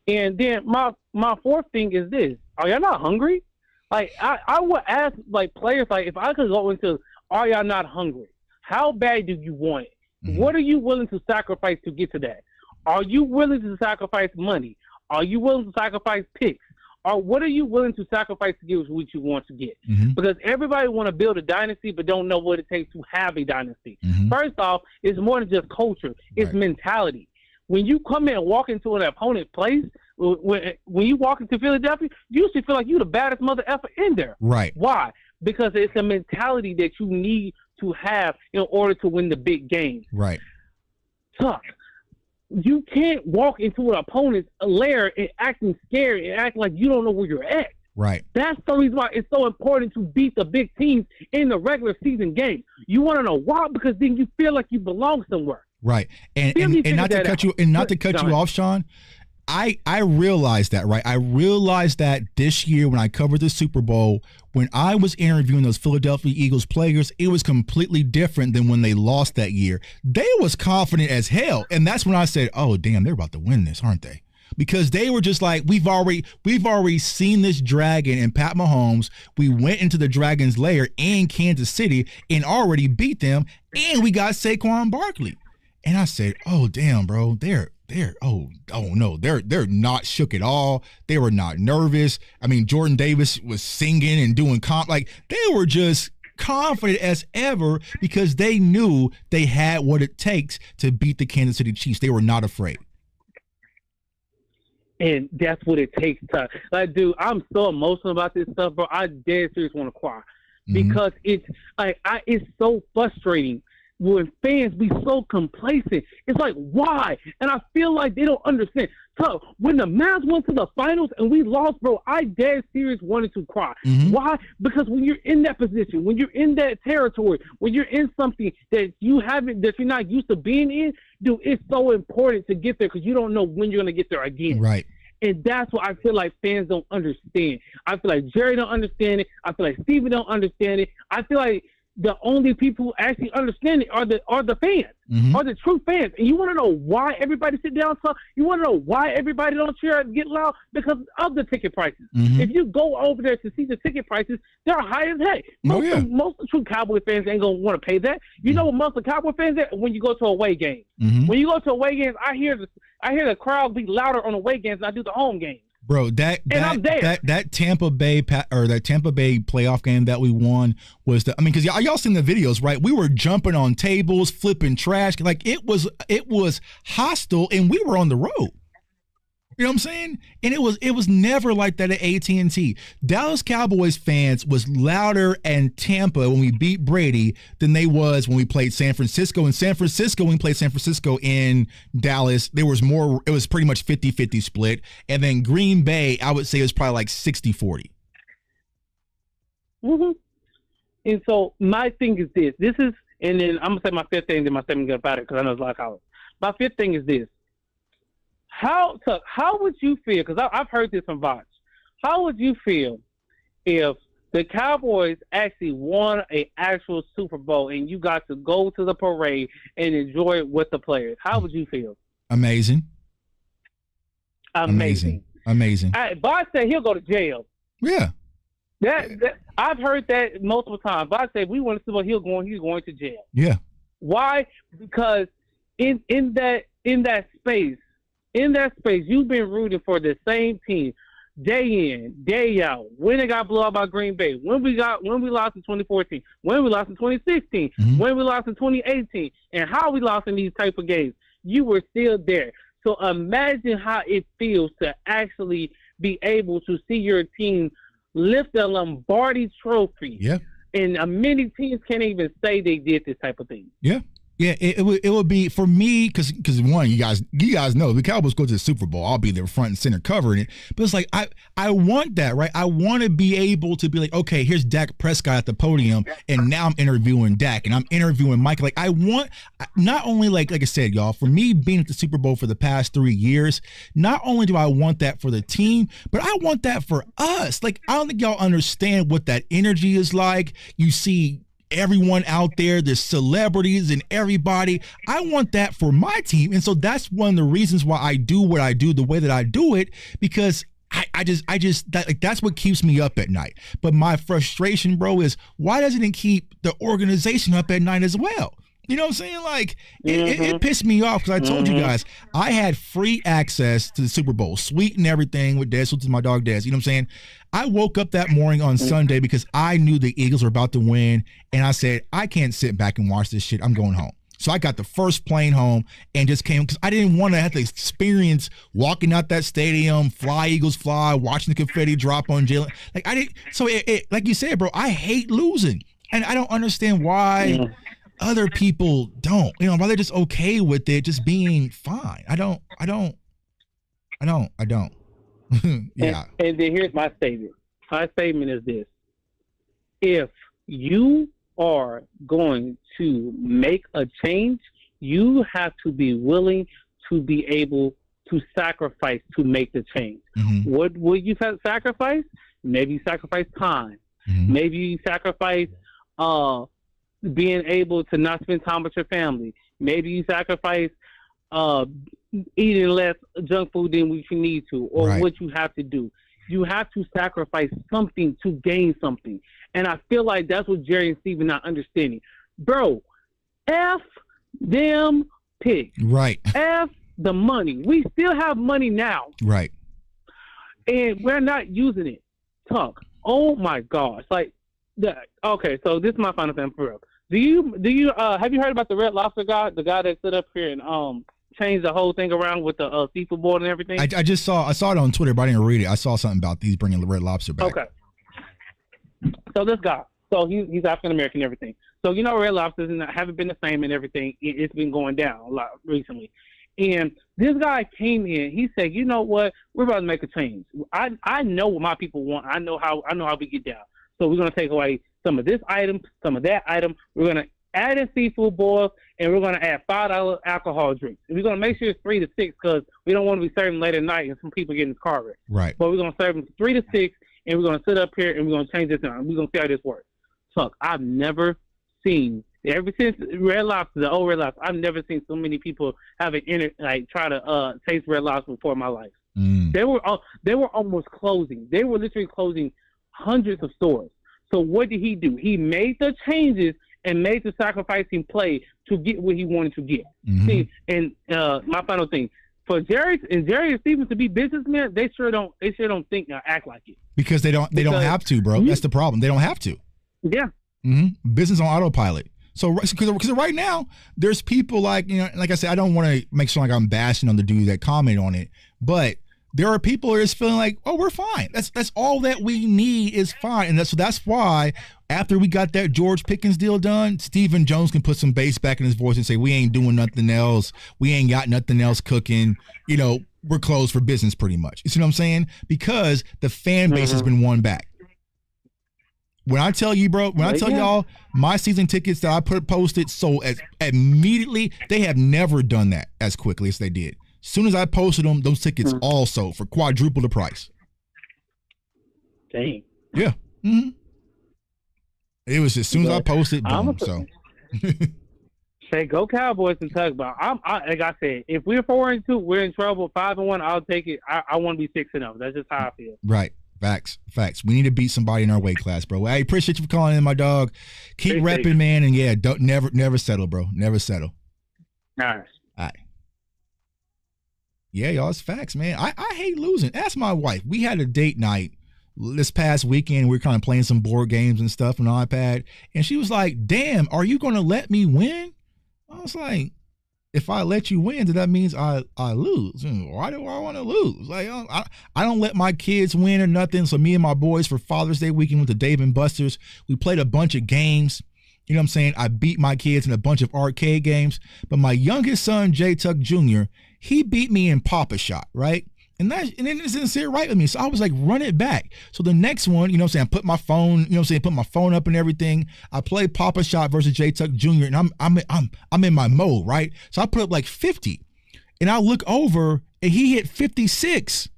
And then my fourth thing is this: are y'all not hungry? Like I would ask like players, like if I could go into, are y'all not hungry? How bad do you want it? Mm-hmm. What are you willing to sacrifice to get to that? Are you willing to sacrifice money? Are you willing to sacrifice picks? Or what are you willing to sacrifice to get what you want to get? Mm-hmm. Because everybody want to build a dynasty but don't know what it takes to have a dynasty. Mm-hmm. First off, it's more than just culture. It's Right. mentality. When you come in and walk into an opponent's place, when you walk into Philadelphia, you should feel like you're the baddest mother effer in there. Right. Why? Because it's a mentality that you need to have in order to win the big games. Right. Tough. You can't walk into an opponent's lair and acting scared and act like you don't know where you're at. Right. That's the reason why it's so important to beat the big teams in the regular season game. You want to know why? Because then you feel like you belong somewhere. Right. And Feel me not to figure that cut out. you and not to cut Go you ahead. off, Sean. I realized that, right? I realized that this year when I covered the Super Bowl, when I was interviewing those Philadelphia Eagles players, it was completely different than when they lost that year. They was confident as hell. And that's when I said, oh, damn, they're about to win this, aren't they? Because they were just like, we've already seen this dragon and Pat Mahomes. We went into the Dragon's lair in Kansas City and already beat them. And we got Saquon Barkley. And I said, oh, damn, bro, they're not shook at all. They were not nervous. I mean, Jordan Davis was singing and doing they were just confident as ever because they knew they had what it takes to beat the Kansas City Chiefs. They were not afraid. And that's what it takes to, like, dude, I'm so emotional about this stuff, bro. I dead serious want to cry because it's like, it's so frustrating when fans be so complacent. It's like, why? And I feel like they don't understand. So when the Mavs went to the finals and we lost, bro, I dead serious wanted to cry. Why? Because when you're in that position, when you're in that territory, when you're in something that you're not used to being in, dude, it's so important to get there because you don't know when you're going to get there again. Right. And that's what I feel like fans don't understand. I feel like Jerry don't understand it. I feel like Steven don't understand it. I feel like the only people who actually understand it are the fans, are the true fans. And you want to know why everybody sit down? So you want to know why everybody don't cheer and get loud? Because of the ticket prices. If you go over there to see the ticket prices, they're high as heck. Most of the true Cowboy fans ain't going to want to pay that. You know what most of the Cowboy fans are? When you go to away games. When you go to away games, I hear the crowd be louder on away games than I do the home games. Bro, that Tampa Bay playoff game that we won was because y'all seen the videos, right? We were jumping on tables, flipping trash, like it was hostile, and we were on the road. You know what I'm saying? And it was never like that at AT&T. Dallas Cowboys fans was louder in Tampa when we beat Brady than they was when we played San Francisco. In San Francisco, when we played San Francisco in Dallas, it was pretty much 50-50 split. And then Green Bay, I would say it was probably like 60-40. Mm-hmm. And so my thing is this. And then I'm going to say my fifth thing, then my seventh about it because I know it's a lot of college. My fifth thing is this. How would you feel, because I've heard this from Vox, how would you feel if the Cowboys actually won an actual Super Bowl and you got to go to the parade and enjoy it with the players? How would you feel? Amazing. Amazing. Vox said he'll go to jail. Yeah. That I've heard that multiple times. Vox said we won the Super Bowl, he's going to jail. Yeah. Why? Because in that space, you've been rooting for the same team day in, day out. When it got blown out by Green Bay, when we lost in 2014, when we lost in 2016, when we lost in 2018, and how we lost in these type of games, you were still there. So imagine how it feels to actually be able to see your team lift the Lombardi Trophy. Yeah. And many teams can't even say they did this type of thing. Yeah. Yeah, it would be for me because one, you guys know the Cowboys go to the Super Bowl, I'll be there front and center covering it. But it's like I want that, right? I want to be able to be like, okay, here's Dak Prescott at the podium, and now I'm interviewing Dak and I'm interviewing Mike. Like I want not only like I said, y'all, for me being at the Super Bowl for the past 3 years, not only do I want that for the team, but I want that for us. Like I don't think y'all understand what that energy is like. You see everyone out there, there's celebrities and everybody. I want that for my team. And so that's one of the reasons why I do what I do the way that I do it, because that's what keeps me up at night. But my frustration, bro, is why doesn't it keep the organization up at night as well? You know what I'm saying? Like, it pissed me off because I told you guys, I had free access to the Super Bowl, suite and everything with Des, which is my dog Des. You know what I'm saying? I woke up that morning on Sunday because I knew the Eagles were about to win, and I said, I can't sit back and watch this shit. I'm going home. So I got the first plane home and just came because I didn't want to have to experience walking out that stadium, fly Eagles fly, watching the confetti drop on Jalen. Like I didn't. So it like you said, bro, I hate losing, and I don't understand why other people don't. You know, why they're just okay with it just being fine. I don't. Yeah. And then here's my statement. My statement is this: if you are going to make a change, you have to be willing to be able to sacrifice to make the change. What will you sacrifice? Maybe you sacrifice time. Maybe you sacrifice being able to not spend time with your family. Maybe you sacrifice eating less junk food than what you need to, or what you have to do. You have to sacrifice something to gain something. And I feel like that's what Jerry and Steve are not understanding. Bro, F them picks. Right. F the money. We still have money now. Right. And we're not using it. Talk. Oh my gosh. Like, okay, so this is my final thing for real. Do you have you heard about the Red Lobster guy, the guy that stood up here and changed the whole thing around with the seafood board and everything? I saw it on Twitter, but I didn't read it. I saw something about these bringing the Red Lobster back. Okay. So this guy, he's African American and everything. So Red Lobsters haven't been the same and everything. It's been going down a lot recently. And this guy came in. He said, "You know what? We're about to make a change. I know what my people want. I know how we get down. So we're gonna take away some of this item, some of that item. We're gonna add in seafood boils, and we're gonna add $5 alcohol drinks. And we're gonna make sure it's 3 to 6 because we don't want to be serving late at night and some people get in the car wreck. Right. But we're gonna serve them 3 to 6, and we're gonna sit up here and we're gonna change this down. We're gonna see how this works." Look, I've never seen, ever since Red Lobster, the old Red Lobster, I've never seen so many people have try to taste Red Lobster before in my life. They were almost closing. They were literally closing hundreds of stores. So what did he do? He made the changes and made the sacrificing play to get what he wanted to get. See, and my final thing, for Jerry and Stevens to be businessmen, they sure don't think or act like it. Because they don't have to, bro. That's the problem. They don't have to. Yeah. Business on autopilot. So because right now there's people like I said, I don't want to make sure like I'm bashing on the dude that commented on it, but there are people who are just feeling like, oh, we're fine. That's all that we need is fine. And that's why after we got that George Pickens deal done, Stephen Jones can put some bass back in his voice and say, we ain't doing nothing else. We ain't got nothing else cooking. You know, we're closed for business pretty much. You see what I'm saying? Because the fan base has been won back. When I tell you, bro, when I tell y'all my season tickets that I posted sold immediately, they have never done that as quickly as they did. As soon as I posted them, those tickets all sold for quadruple the price. Dang. Yeah. Mm-hmm. It was as soon as I posted, boom. So say go Cowboys and talk about. Like I said, if we're 4-2, we're in trouble. 5-1, I'll take it. I want to be 6-0. That's just how I feel. Right. Facts. We need to beat somebody in our weight class, bro. I appreciate you for calling in, my dog. Keep repping, man, and yeah, don't never settle, bro. Never settle. All right. Yeah, y'all, it's facts, man. I hate losing. Ask my wife. We had a date night this past weekend. We were kind of playing some board games and stuff on the iPad, and she was like, "Damn, are you going to let me win?" I was like, if I let you win, then that means I lose. Why do I want to lose? Like, I don't let my kids win or nothing. So me and my boys for Father's Day weekend went to Dave & Buster's. We played a bunch of games. You know what I'm saying? I beat my kids in a bunch of arcade games. But my youngest son, J Tuck Jr., he beat me in Pop-A-Shot, right? And then it didn't sit right with me. So I was like, run it back. So the next one, you know what I'm saying, I put my phone, put my phone up and everything. I play Pop-A-Shot versus J Tuck Jr. and I'm in my mode, right? So I put up like 50. And I look over and he hit 56.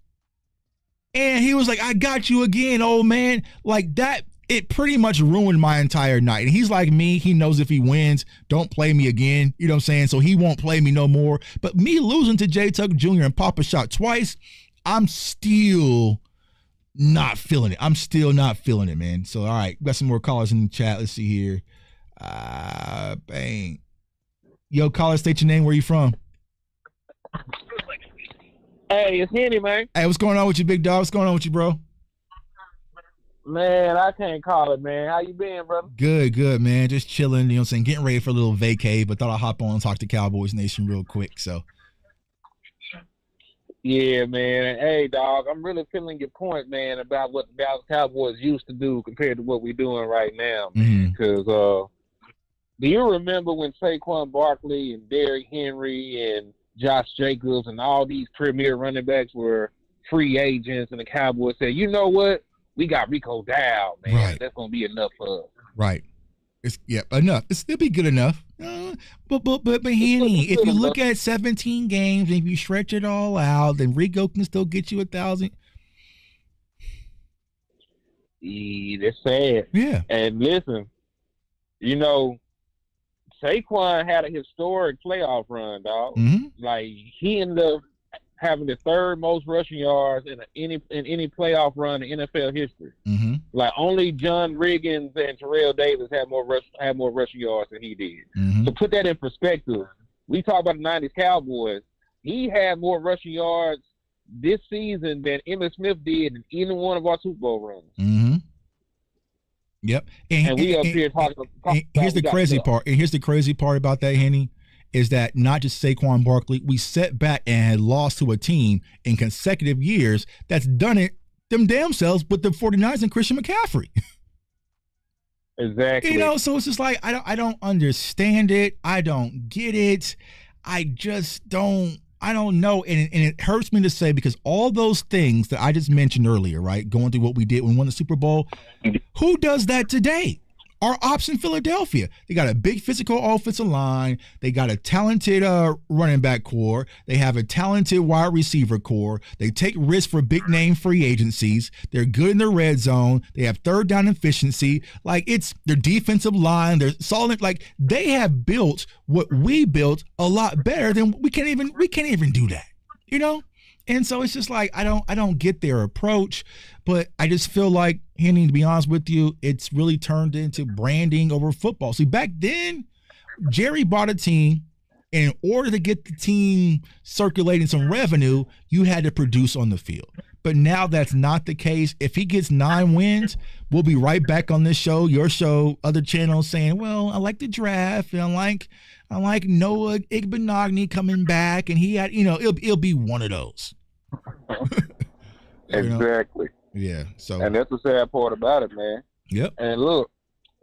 And he was like, I got you again, old man. Like that, it pretty much ruined my entire night. And he's like me. He knows if he wins, don't play me again. You know what I'm saying? So he won't play me no more. But me losing to J Tuck Jr. and Pop-A-Shot twice, I'm still not feeling it. I'm still not feeling it, man. So, all right, got some more callers in the chat. Let's see here. Bang. Yo, caller, state your name. Where you from? Hey, it's Henny, man. Hey, what's going on with you, big dog? What's going on with you, bro? Man, I can't call it, man. How you been, brother? Good, man. Just chilling, you know what I'm saying? Getting ready for a little vacay, but thought I'd hop on and talk to Cowboys Nation real quick, so. Yeah, man. Hey, dog, I'm really feeling your point, man, about what the Dallas Cowboys used to do compared to what we're doing right now, man. Because do you remember when Saquon Barkley and Derrick Henry and Josh Jacobs and all these premier running backs were free agents, and the Cowboys said, you know what? We got Rico Dow, man. Right. That's gonna be enough for us. Right. Enough. It'll be good enough. But Henny, if you look at 17 games, and if you stretch it all out, then Rico can still get you 1,000. Yeah, that's sad. Yeah. And listen, you know, Saquon had a historic playoff run, dog. Mm-hmm. Like he ended up having the third most rushing yards in any playoff run in NFL history. Mm-hmm. Like only John Riggins and Terrell Davis had more rushing yards than he did. Mm-hmm. To put that in perspective, we talk about the '90s Cowboys. He had more rushing yards this season than Emmitt Smith did in either one of our Super Bowl runs. Mm-hmm. Yep. And we up here talking. Here's the crazy part. And here's the crazy part about that, Henny, is that not just Saquon Barkley, we set back and had lost to a team in consecutive years that's done it them damn selves with the 49ers and Christian McCaffrey. Exactly. You know, so it's just like I don't understand it. I don't get it. I just don't. I don't know. And it hurts me to say, because all those things that I just mentioned earlier, right, going through what we did when we won the Super Bowl, who does that today? Our ops in Philadelphia. They got a big physical offensive line. They got a talented running back core. They have a talented wide receiver core. They take risks for big name free agencies. They're good in the red zone. They have third down efficiency. Like, it's their defensive line. They're solid. Like, they have built what we built a lot better than we can't even do that. You know? And so it's just like, I don't get their approach, but I just feel like, Henny, to be honest with you, it's really turned into branding over football. See, back then, Jerry bought a team, and in order to get the team circulating some revenue, you had to produce on the field. But now that's not the case. If he gets 9 wins, we'll be right back on this show, your show, other channels saying, well, I like the draft, and I like Noah Igbenogany coming back, and he had, you know, it'll be one of those. Exactly. Yeah. So. And that's the sad part about it, man. Yep. And look,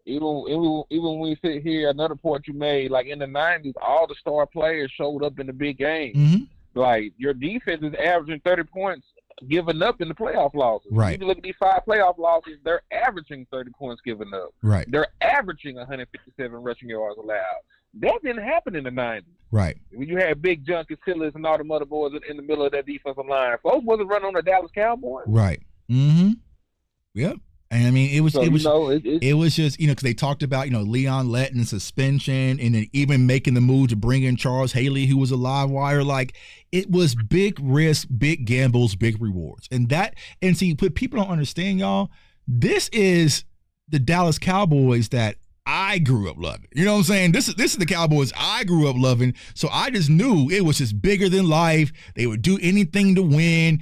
even when we sit here, another point you made, like in the 90s, all the star players showed up in the big games. Mm-hmm. Like, your defense is averaging 30 points given up in the playoff losses. Right. You look at these 5 playoff losses, they're averaging 30 points given up. Right. They're averaging 157 rushing yards allowed. That didn't happen in the 90s. Right. When you had Big Junkie, Silas, and all the other boys in the middle of that defensive line, folks wasn't running on the Dallas Cowboys. Right. Mm-hmm. Yep. And I mean, it was just, because they talked about, Leon Letton suspension and then even making the move to bring in Charles Haley, who was a live wire. Like, it was big risk, big gambles, big rewards. And see, what people don't understand, y'all, this is the Dallas Cowboys that I grew up loving. You know what I'm saying? This is the Cowboys I grew up loving. So I just knew it was just bigger than life. They would do anything to win,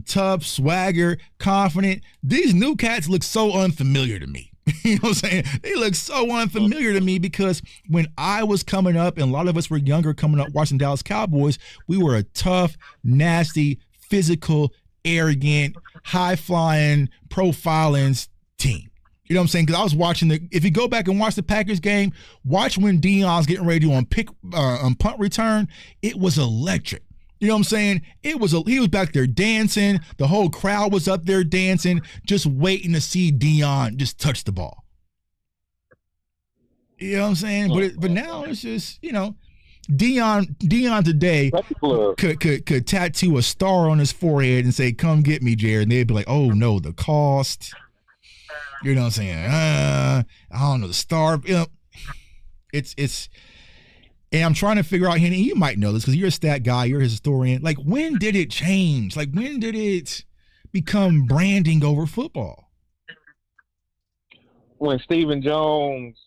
tough, swagger, confident. These new cats look so unfamiliar to me. You know what I'm saying? They look so unfamiliar to me because when I was coming up, and a lot of us were younger coming up watching Dallas Cowboys, we were a tough, nasty, physical, arrogant, high-flying, profiling team. You know what I'm saying? Because I was watching if you go back and watch the Packers game, watch when Dion's getting ready to on punt return. It was electric. You know what I'm saying? He was back there dancing. The whole crowd was up there dancing, just waiting to see Dion just touch the ball. You know what I'm saying? But now it's just, Dion today could tattoo a star on his forehead and say, "Come get me, Jared." And they'd be like, "Oh no, the cost." You know what I'm saying? I don't know, the star. It's, and I'm trying to figure out, Henny, you might know this because you're a stat guy, you're a historian. Like, when did it change? Like, when did it become branding over football? When Stephen Jones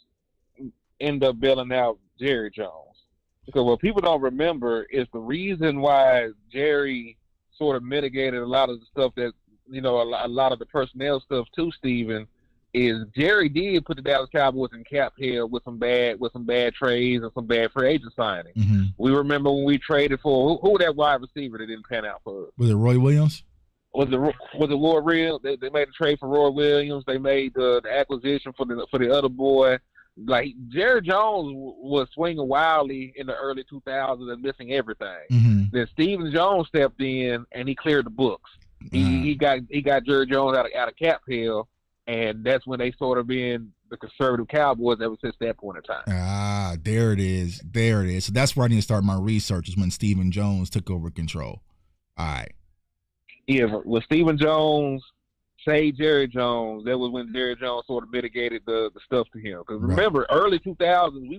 ended up bailing out Jerry Jones. Because what people don't remember is the reason why Jerry sort of mitigated a lot of the stuff that, a lot of the personnel stuff to Stephen, is Jerry did put the Dallas Cowboys in cap hell with some bad trades and some bad free agent signings. Mm-hmm. We remember when we traded for who that wide receiver that didn't pan out for us. Was it Roy Williams? Was it Roy Williams? They made a trade for Roy Williams. They made the acquisition for the other boy. Like, Jerry Jones was swinging wildly in the early 2000s and missing everything. Mm-hmm. Then Stephen Jones stepped in and he cleared the books. He got Jerry Jones out of cap hell. And that's when they sort of been the conservative Cowboys ever since that point in time. Ah, there it is. So that's where I need to start my research, is when Stephen Jones took over control. All right. Yeah, when Stephen Jones saved Jerry Jones, that was when Jerry Jones sort of mitigated the stuff to him. Because remember, early 2000s, we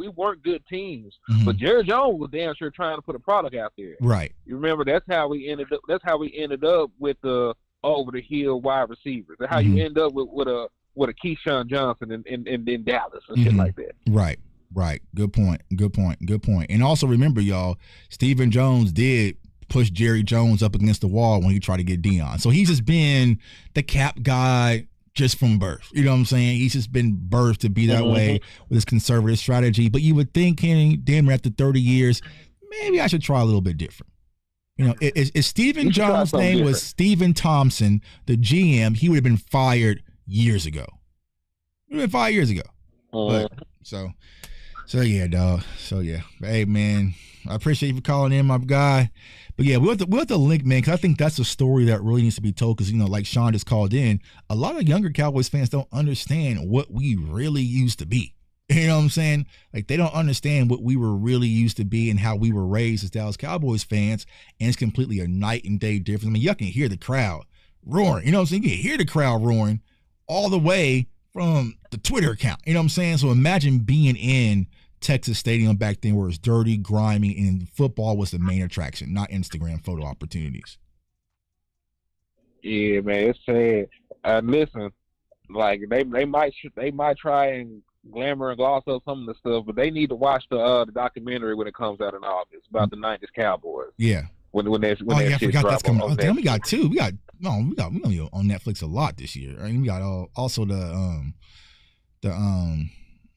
weren't good teams, mm-hmm. but Jerry Jones was damn sure trying to put a product out there. Right. You remember that's how we ended up with the over-the-hill wide receivers. That's how mm-hmm. you end up with a Keyshawn Johnson in Dallas and mm-hmm. shit like that. Right. Good point. And also remember, y'all, Stephen Jones did push Jerry Jones up against the wall when he tried to get Dion. So he's just been the cap guy just from birth. You know what I'm saying? He's just been birthed to be that mm-hmm. way with his conservative strategy. But you would think, Kenny, damn, after 30 years, maybe I should try a little bit different. If Stephen Jones' name was Stephen Thompson, the GM, he would have been fired years ago. But so yeah, dog. So yeah. Hey, man, I appreciate you for calling in, my guy. But yeah, we'll have to link, man, because I think that's a story that really needs to be told. Because like Sean just called in, a lot of younger Cowboys fans don't understand what we really used to be. You know what I'm saying? Like, they don't understand what we were really used to be and how we were raised as Dallas Cowboys fans. And it's completely a night and day difference. I mean, y'all can hear the crowd roaring. You know what I'm saying? You can hear the crowd roaring all the way from the Twitter account. You know what I'm saying? So imagine being in Texas Stadium back then where it's dirty, grimy, and football was the main attraction, not Instagram photo opportunities. Yeah, man, it's sad. Listen, like they might try and glamour and gloss up some of the stuff, but they need to watch the documentary when it comes out in August about the 90s Cowboys. Yeah. When that I shit forgot that's coming. on Damn, we got two. We got on Netflix a lot this year. I mean, we got also the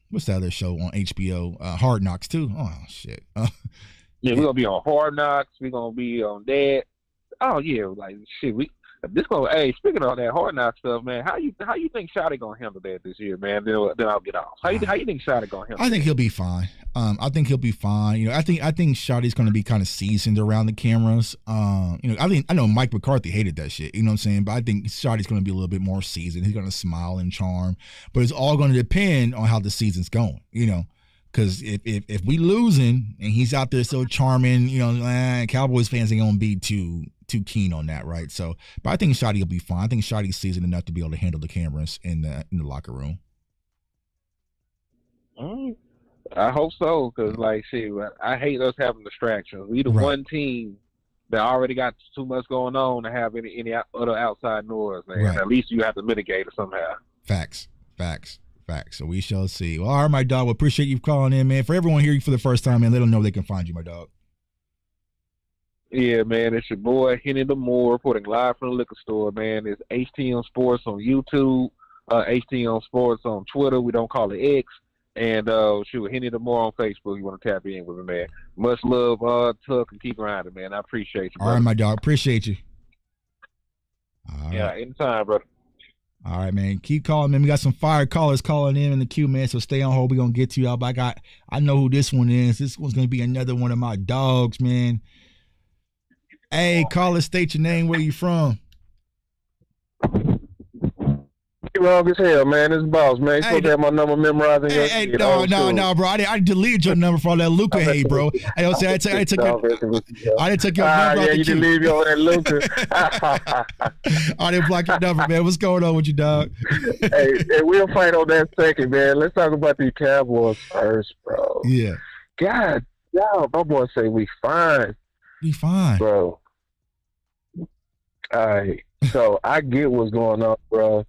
what's the other show on HBO? Hard Knocks too. Oh shit. Yeah, we're gonna be on Hard Knocks. We're gonna be on that. Oh yeah, like shit. Hey, speaking of that hard knock stuff, man, how you think Shotty gonna handle that this year, man? Then I'll get off. How you think Shotty gonna handle? I think he'll be fine. I think he'll be fine. You know, I think Shotty's going to be kind of seasoned around the cameras. You know, I know Mike McCarthy hated that shit. You know what I'm saying? But I think Shotty's going to be a little bit more seasoned. He's going to smile and charm. But it's all going to depend on how the season's going. You know, because if we losing and he's out there so charming, you know, Cowboys fans ain't going to be too keen on that, right? So, but I think Shotty will be fine. I think Shotty's seasoned enough to be able to handle the cameras in the locker room. I hope so, because like shit, I hate us having distractions. We the one team that already got too much going on to have any other outside noise, man. Right. At least you have to mitigate it somehow. Facts. So we shall see. Well, all right, my dog. We appreciate you calling in, man. For everyone hearing you for the first time, man, let them know they can find you, my dog. Yeah, man, it's your boy Henny the Moore reporting live from the liquor store, man. It's HTM Sports on YouTube, HTM Sports on Twitter. We don't call it X. And Henny the Moore on Facebook. You want to tap in with me, man. Much love, Tuck, and keep grinding, man. I appreciate you, brother. All right, my dog. Appreciate you. Yeah, anytime, brother. All right, man. Keep calling, man. We got some fire callers calling in the queue, man. So stay on hold. We're going to get to y'all. But I know who this one is. This one's going to be another one of my dogs, man. Hey, caller, state your name. Where you from? Wrong as hell, man. It's boss, man. You supposed to have my number memorized in your head. No, bro. I deleted your number for all that Luca hate, bro. I didn't take your number. Yeah, you didn't leave you over that Luca. I didn't block your number, man. What's going on with you, dog? hey, we'll fight on that second, man. Let's talk about these Cowboys first, bro. Yeah. God, my boy say we fine. We fine, bro. All right. So I get what's going on, bro.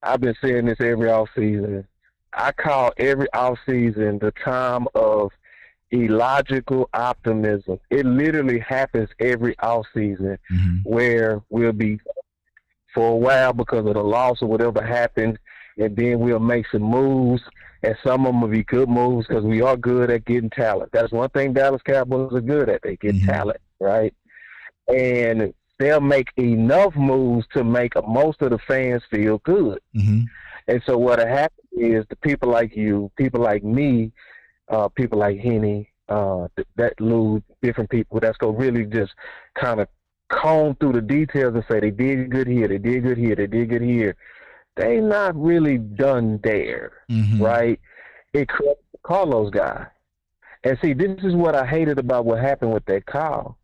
I've been saying this every offseason. I call every offseason the time of illogical optimism. It literally happens every offseason where we'll be for a while because of the loss or whatever happened, and then we'll make some moves, and some of them will be good moves because we are good at getting talent. That's one thing Dallas Cowboys are good at. They get talent, right? And they'll make enough moves to make most of the fans feel good. And so what happens is the people like you, people like me, people like Henny, that lose different people that's going to really just kind of comb through the details and say they did good here, they did good here, they did good here. They not really done there, right? It creates the Carlos guy. And see, this is what I hated about what happened with that call.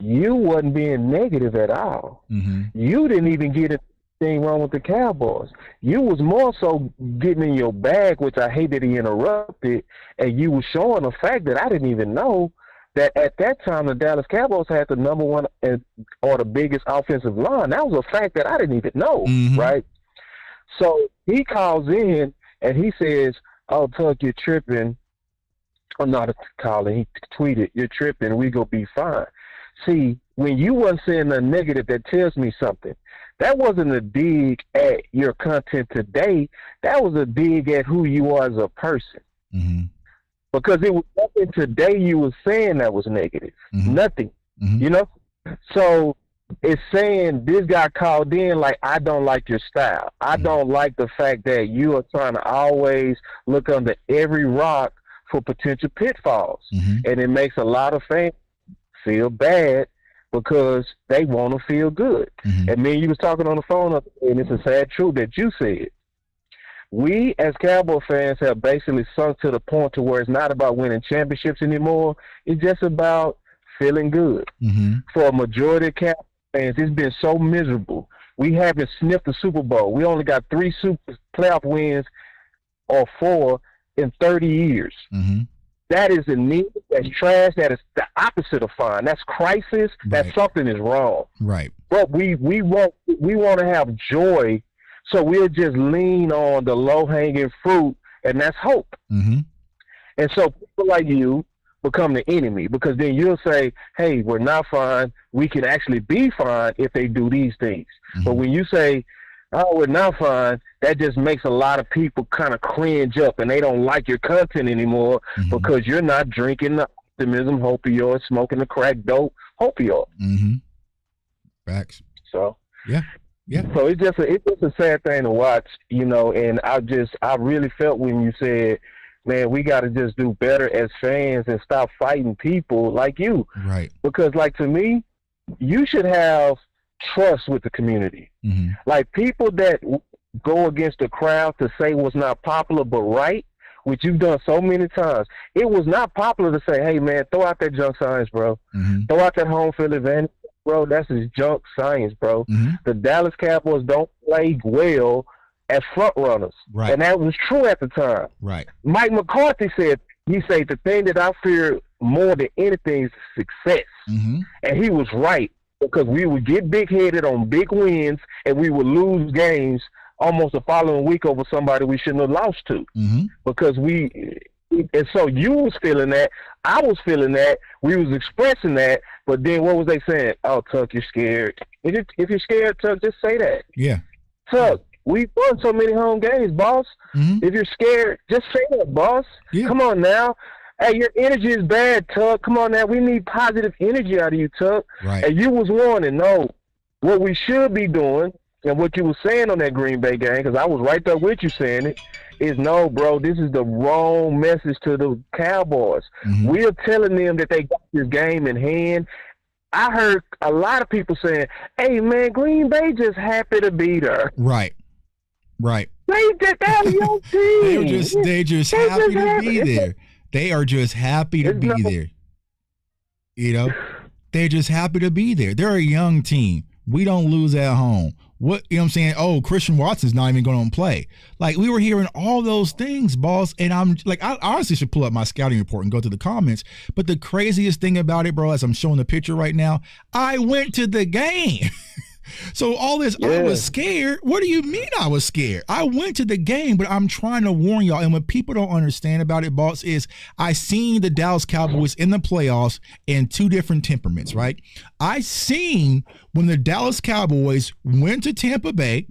You wasn't being negative at all. You didn't even get anything wrong with the Cowboys. You was more so getting in your bag, which I hate that he interrupted, and you was showing the fact that I didn't even know that at that time the Dallas Cowboys had the number one or the biggest offensive line. That was a fact that I didn't even know, right? So he calls in and he says, "Oh, Tuck, you're tripping." I'm not calling. He tweeted, "You're tripping. We gonna be fine." See, when you wasn't saying nothing negative, that tells me something. That wasn't a dig at your content today. That was a dig at who you are as a person. Because it was nothing today you were saying that was negative. Nothing. You know? So it's saying this guy called in like, I don't like your style. I don't like the fact that you are trying to always look under every rock for potential pitfalls. And it makes a lot of fans feel bad because they want to feel good. And me and you was talking on the phone, and it's a sad truth that you said. We as Cowboy fans have basically sunk to the point to where it's not about winning championships anymore. It's just about feeling good. For a majority of Cowboy fans, it's been so miserable. We haven't sniffed the Super Bowl. We only got 3 super playoff wins or 4 in 30 years. That is a need. That's trash. That is the opposite of fine. That's crisis. That something is wrong. But we want to have joy, so we'll just lean on the low hanging fruit, and that's hope. And so people like you become the enemy because then you'll say, "Hey, we're not fine. We can actually be fine if they do these things." But when you say, "Oh, we're not fine," that just makes a lot of people kind of cringe up and they don't like your content anymore because you're not drinking the optimism opioid, smoking the crack dope opioid. Facts. So yeah. So it's just a sad thing to watch, you know. And I really felt when you said, man, we got to just do better as fans and stop fighting people like you. Right. Because, like, to me, you should have trust with the community. Mm-hmm. Like, people that go against the crowd to say what's not popular but right, which you've done so many times. It was not popular to say, hey, man, throw out that junk science, bro. Mm-hmm. Throw out that home field advantage, bro. That's just junk science, bro. Mm-hmm. The Dallas Cowboys don't play well as front runners. Right. And that was true at the time. Right. Mike McCarthy said, the thing that I fear more than anything is success. Mm-hmm. And he was right, because we would get big-headed on big wins and we would lose games almost the following week over somebody we shouldn't have lost to. Mm-hmm. Because and so you was feeling that, I was feeling that, we was expressing that, but then what was they saying? Oh, Tuck, you're scared. If you're scared, Tuck, just say that. Yeah. Tuck, we won so many home games, boss. Mm-hmm. If you're scared, just say that, boss. Yeah. Come on now. Hey, your energy is bad, Tuck. Come on now. We need positive energy out of you, Tuck. Right. And you was warning, no, what we should be doing, and what you were saying on that Green Bay game, because I was right there with you saying it, is no, bro, this is the wrong message to the Cowboys. Mm-hmm. We're telling them that they got this game in hand. I heard a lot of people saying, hey, man, Green Bay just happy to be there. Right. Right. They're your team. They're just happy to be there. They are just happy to be there. You know, they're just happy to be there. They're a young team. We don't lose at home. What, you know what I'm saying? Oh, Christian Watson's not even going to play. Like, we were hearing all those things, boss. And I'm like, I honestly should pull up my scouting report and go to the comments. But the craziest thing about it, bro, as I'm showing the picture right now, I went to the game. So all this, I was scared. What do you mean I was scared? I went to the game, but I'm trying to warn y'all. And what people don't understand about it, boss, is I seen the Dallas Cowboys in the playoffs in two different temperaments, right? I seen when the Dallas Cowboys went to Tampa Bay,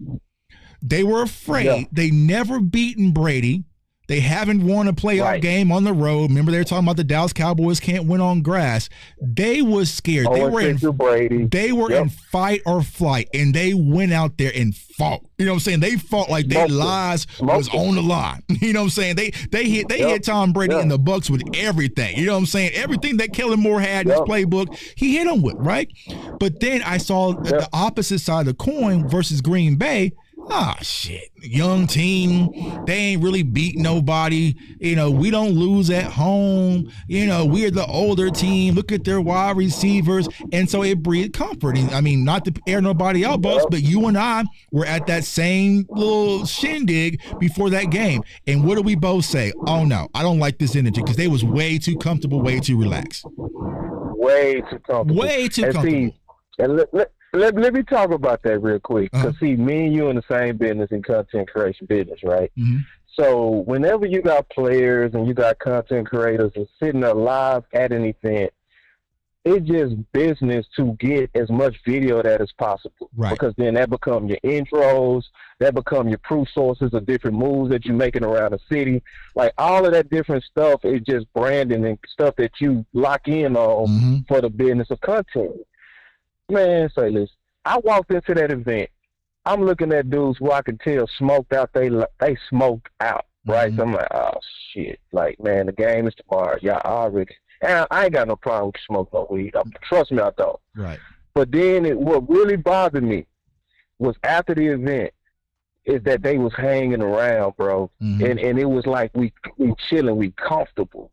they were afraid. Yeah. They never beaten Brady. They haven't won a playoff game on the road. Remember, they were talking about the Dallas Cowboys can't win on grass. They was scared. They were in fight or flight, and they went out there and fought. You know what I'm saying? They fought like their lives was on the line. You know what I'm saying? They hit Tom Brady and the Bucs with everything. You know what I'm saying? Everything that Kellen Moore had in his playbook, he hit them with, right? But then I saw the opposite side of the coin versus Green Bay. Ah, shit. Young team. They ain't really beat nobody. You know, we don't lose at home. You know, we're the older team. Look at their wide receivers. And so it breathed comfort. And, I mean, not to air nobody out, boss, but you and I were at that same little shindig before that game. And what do we both say? Oh, no, I don't like this energy, because they was way too comfortable, way too relaxed. Way too comfortable. Way too comfortable. Let me talk about that real quick. Because, see, me and you in the same business, in content creation business, right? Mm-hmm. So whenever you got players and you got content creators and sitting there live at an event, it's just business to get as much video of that as possible. Right. Because then that become your intros, that become your proof sources of different moves that you're making around the city. Like, all of that different stuff is just branding and stuff that you lock in on for the business of content. Man, say this. I walked into that event. I'm looking at dudes who I can tell smoked out. They smoked out, right? So I'm like, oh, shit. Like, man, the game is tomorrow. Y'all already. And I ain't got no problem with smoking no weed. Trust me, I don't. Right. But then what really bothered me was after the event is that they was hanging around, bro. And it was like we chilling, we comfortable.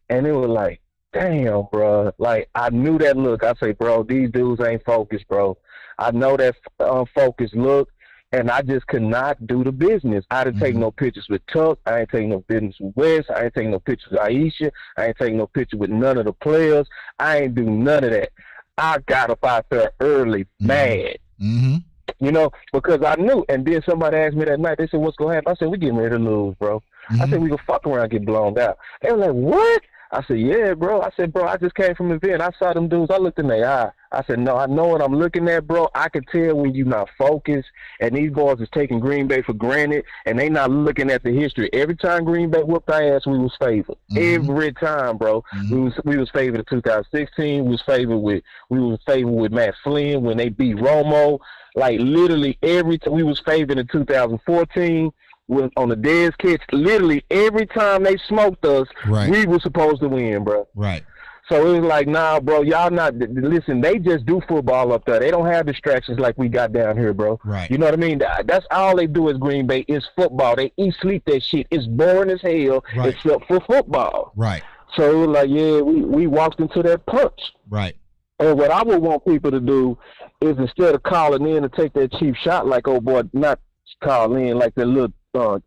And it was like, damn, bro. Like, I knew that look. I say, bro, these dudes ain't focused, bro. I know that unfocused look, and I just could not do the business. I didn't take no pictures with Tuck. I ain't taking no business with Wes. I ain't taking no pictures with Aisha. I ain't taking no picture with none of the players. I ain't do none of that. I got up out there early, mad. You know, because I knew. And then somebody asked me that night, they said, what's going to happen? I said, we getting ready to lose, bro. I said, we gonna fuck around and get blown out. They were like, what? I said, yeah, bro. I said, bro, I just came from the event. I saw them dudes. I looked in their eye. I said, no, I know what I'm looking at, bro. I can tell when you're not focused, and these boys is taking Green Bay for granted, and they not looking at the history. Every time Green Bay whooped our ass, we was favored. Every time, bro. We was favored in 2016. We was favored with Matt Flynn when they beat Romo. Like, literally every time. We was favored in 2014. On the Dez catch, literally every time they smoked us, we were supposed to win, bro. Right. So it was like, nah, bro, y'all not, listen, they just do football up there. They don't have distractions like we got down here, bro. Right. You know what I mean? That's all they do is Green Bay is football. They eat, sleep that shit. It's boring as hell except for football. Right. So it was like, yeah, we walked into that punch. Right. And what I would want people to do is instead of calling in to take that cheap shot like, oh, boy, not call in like that little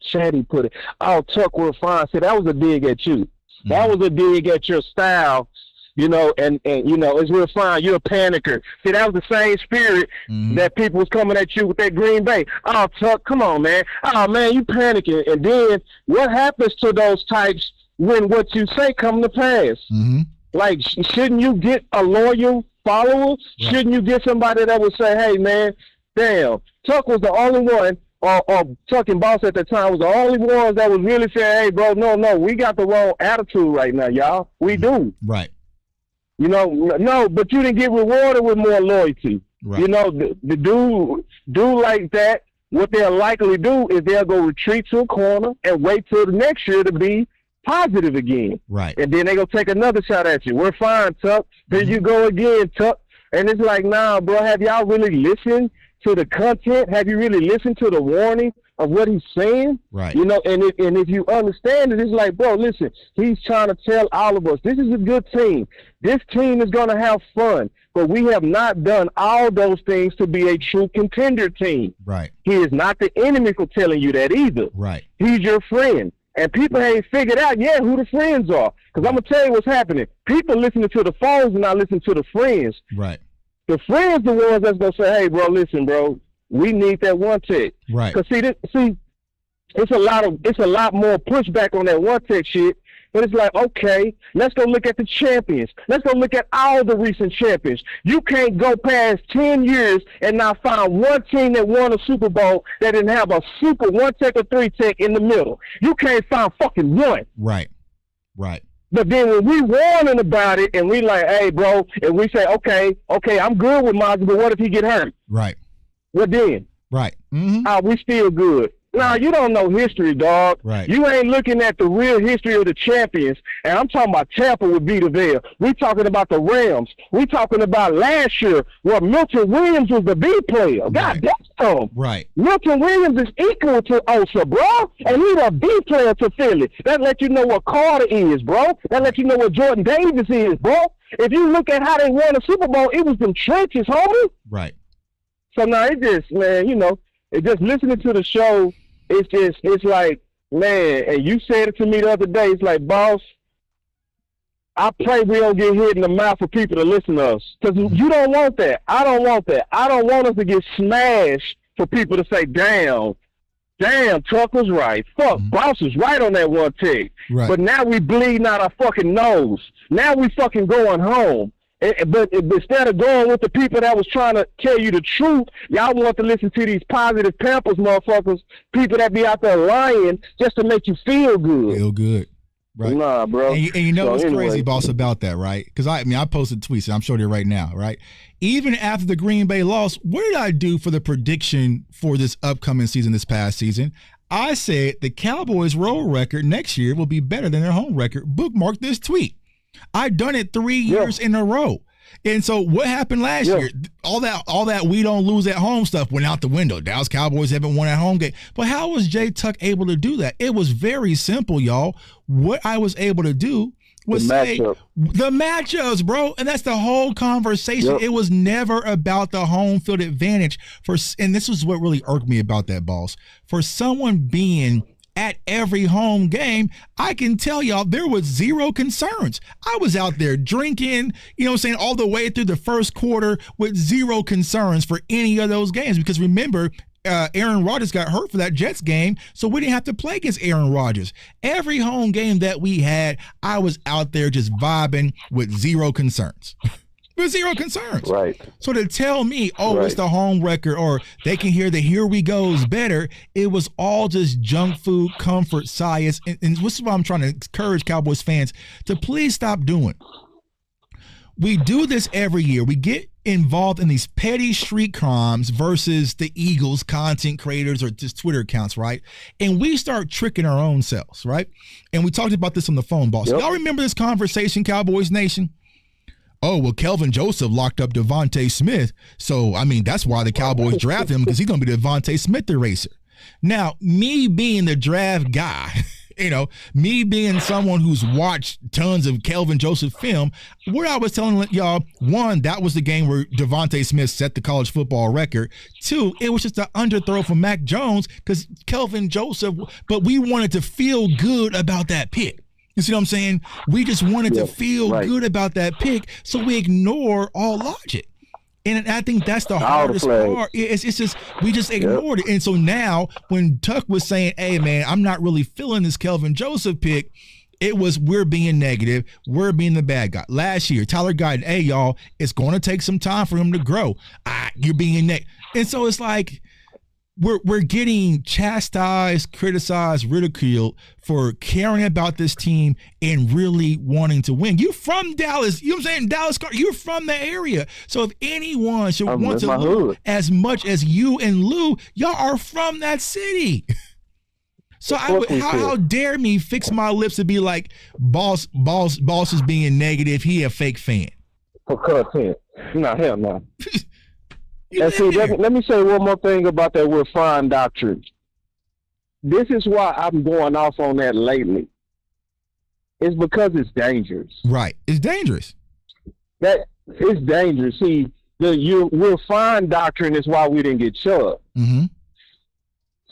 Chatty put it, oh, Tuck was fine. See, that was a dig at you. That was a dig at your style, you know, and you know, it's real fine. You're a panicker. See, that was the same spirit that people was coming at you with that Green Bay. Oh, Tuck, come on, man. Oh, man, you panicking. And then what happens to those types when what you say come to pass? Like, shouldn't you get a loyal follower? Shouldn't you get somebody that would say, hey, man, damn, Tuck was the only one, or Tuck and Boss at the time was the only ones that was really saying, hey, bro, no, we got the wrong attitude right now, y'all. We do. Right. You know, no, but you didn't get rewarded with more loyalty. Right. You know, the dude like that, what they'll likely do is they'll go retreat to a corner and wait till the next year to be positive again. Right. And then they go take another shot at you. We're fine, Tuck. Here you go again, Tuck. And it's like, nah, bro, have y'all really listened to the content? Have you really listened to the warning of what he's saying? Right. You know, and if you understand it, it's like, bro, listen, he's trying to tell all of us, this is a good team. This team is going to have fun, but we have not done all those things to be a true contender team. Right. He is not the enemy for telling you that either. Right. He's your friend. And people ain't figured out yet who the friends are. Because I'm going to tell you what's happening. People listening to the phones and not listening to the friends. Right. The friends the ones that's going to say, hey, bro, listen, bro, we need that one tech. Right. Because, it's a lot more pushback on that one tech shit. But it's like, okay, let's go look at the champions. Let's go look at all the recent champions. You can't go past 10 years and not find one team that won a Super Bowl that didn't have a super one tech or three tech in the middle. You can't find fucking one. Right. Right. But then when we warning about it and we like, hey, bro, and we say, okay, I'm good with Mozzie, but what if he get hurt? Right. What then? Right. We still good. Nah, you don't know history, dog. Right. You ain't looking at the real history of the champions. And I'm talking about Tampa with Vita Vea. We talking about the Rams. We talking about last year where Milton Williams was the B player. God damn. Right. Milton Williams is equal to Osa, bro. And he's a B player to Philly. That let you know what Carter is, bro. That let you know what Jordan Davis is, bro. If you look at how they won the Super Bowl, it was them trenches, homie. Right. So now it just, man, you know, it just listening to the show, it's like, man, and you said it to me the other day, it's like, boss, I pray we don't get hit in the mouth for people to listen to us. Because you don't want that. I don't want that. I don't want us to get smashed for people to say, damn, Tuck was right. Fuck, Boss was right on that one take. Right. But now we bleeding out our fucking nose. Now we fucking going home. But instead of going with the people that was trying to tell you the truth, y'all want to listen to these positive Pampers motherfuckers, people that be out there lying just to make you feel good. Feel good. Right. Nah, bro. And you know what's crazy, boss, about that, right? Because I posted tweets, and I'm showing it right now, right? Even after the Green Bay loss, what did I do for the prediction for this upcoming season, this past season? I said the Cowboys' road record next year will be better than their home record. Bookmark this tweet. I've done it 3 years in a row. And so what happened last year? All that we don't lose at home stuff went out the window. Dallas Cowboys haven't won at home game. But how was Jay Tuck able to do that? It was very simple, y'all. What I was able to do was the matchups, bro. And that's the whole conversation. It was never about the home field advantage. And this was what really irked me about that, boss. For someone being at every home game, I can tell y'all there was zero concerns. I was out there drinking, you know what I'm saying, all the way through the first quarter with zero concerns for any of those games. Because remember, Aaron Rodgers got hurt for that Jets game, so we didn't have to play against Aaron Rodgers. Every home game that we had, I was out there just vibing with zero concerns. With zero concerns. Right. So to tell me, it's the home record, or they can hear the here we goes better, it was all just junk food, comfort, science. And this is why I'm trying to encourage Cowboys fans to please stop doing. We do this every year. We get involved in these petty street crimes versus the Eagles content creators or just Twitter accounts, right? And we start tricking our own selves, right? And we talked about this on the phone, boss. Yep. Y'all remember this conversation, Cowboys Nation? Oh, well, Kelvin Joseph locked up Devontae Smith. So, I mean, that's why the Cowboys drafted him, because he's going to be the Devontae Smith eraser. Now, me being the draft guy, me being someone who's watched tons of Kelvin Joseph film, what I was telling y'all, one, that was the game where Devontae Smith set the college football record. Two, it was just an underthrow from Mac Jones because Kelvin Joseph, but we wanted to feel good about that pick. You see what I'm saying? We just wanted to feel good about that pick, so we ignore all logic. And I think that's the hardest part. It's just, we just ignored it. And so now when Tuck was saying, hey, man, I'm not really feeling this Kelvin Joseph pick, it was we're being negative. We're being the bad guy. Last year, Tyler Guyton, hey, y'all, it's going to take some time for him to grow. You're being negative. And so it's like, we're getting chastised, criticized, ridiculed for caring about this team and really wanting to win. You from Dallas, you know what I'm saying? Dallas, you're from the area. So if anyone should want to lose as much as you and Lou, y'all are from that city. So how dare me fix my lips to be like, boss is being negative. He a fake fan. For content. No, hell no. And see, let me say one more thing about that refined doctrine. This is why I'm going off on that lately. It's because it's dangerous. Right. It's dangerous. It's dangerous. See, the refined doctrine is why we didn't get shoved. Mm-hmm.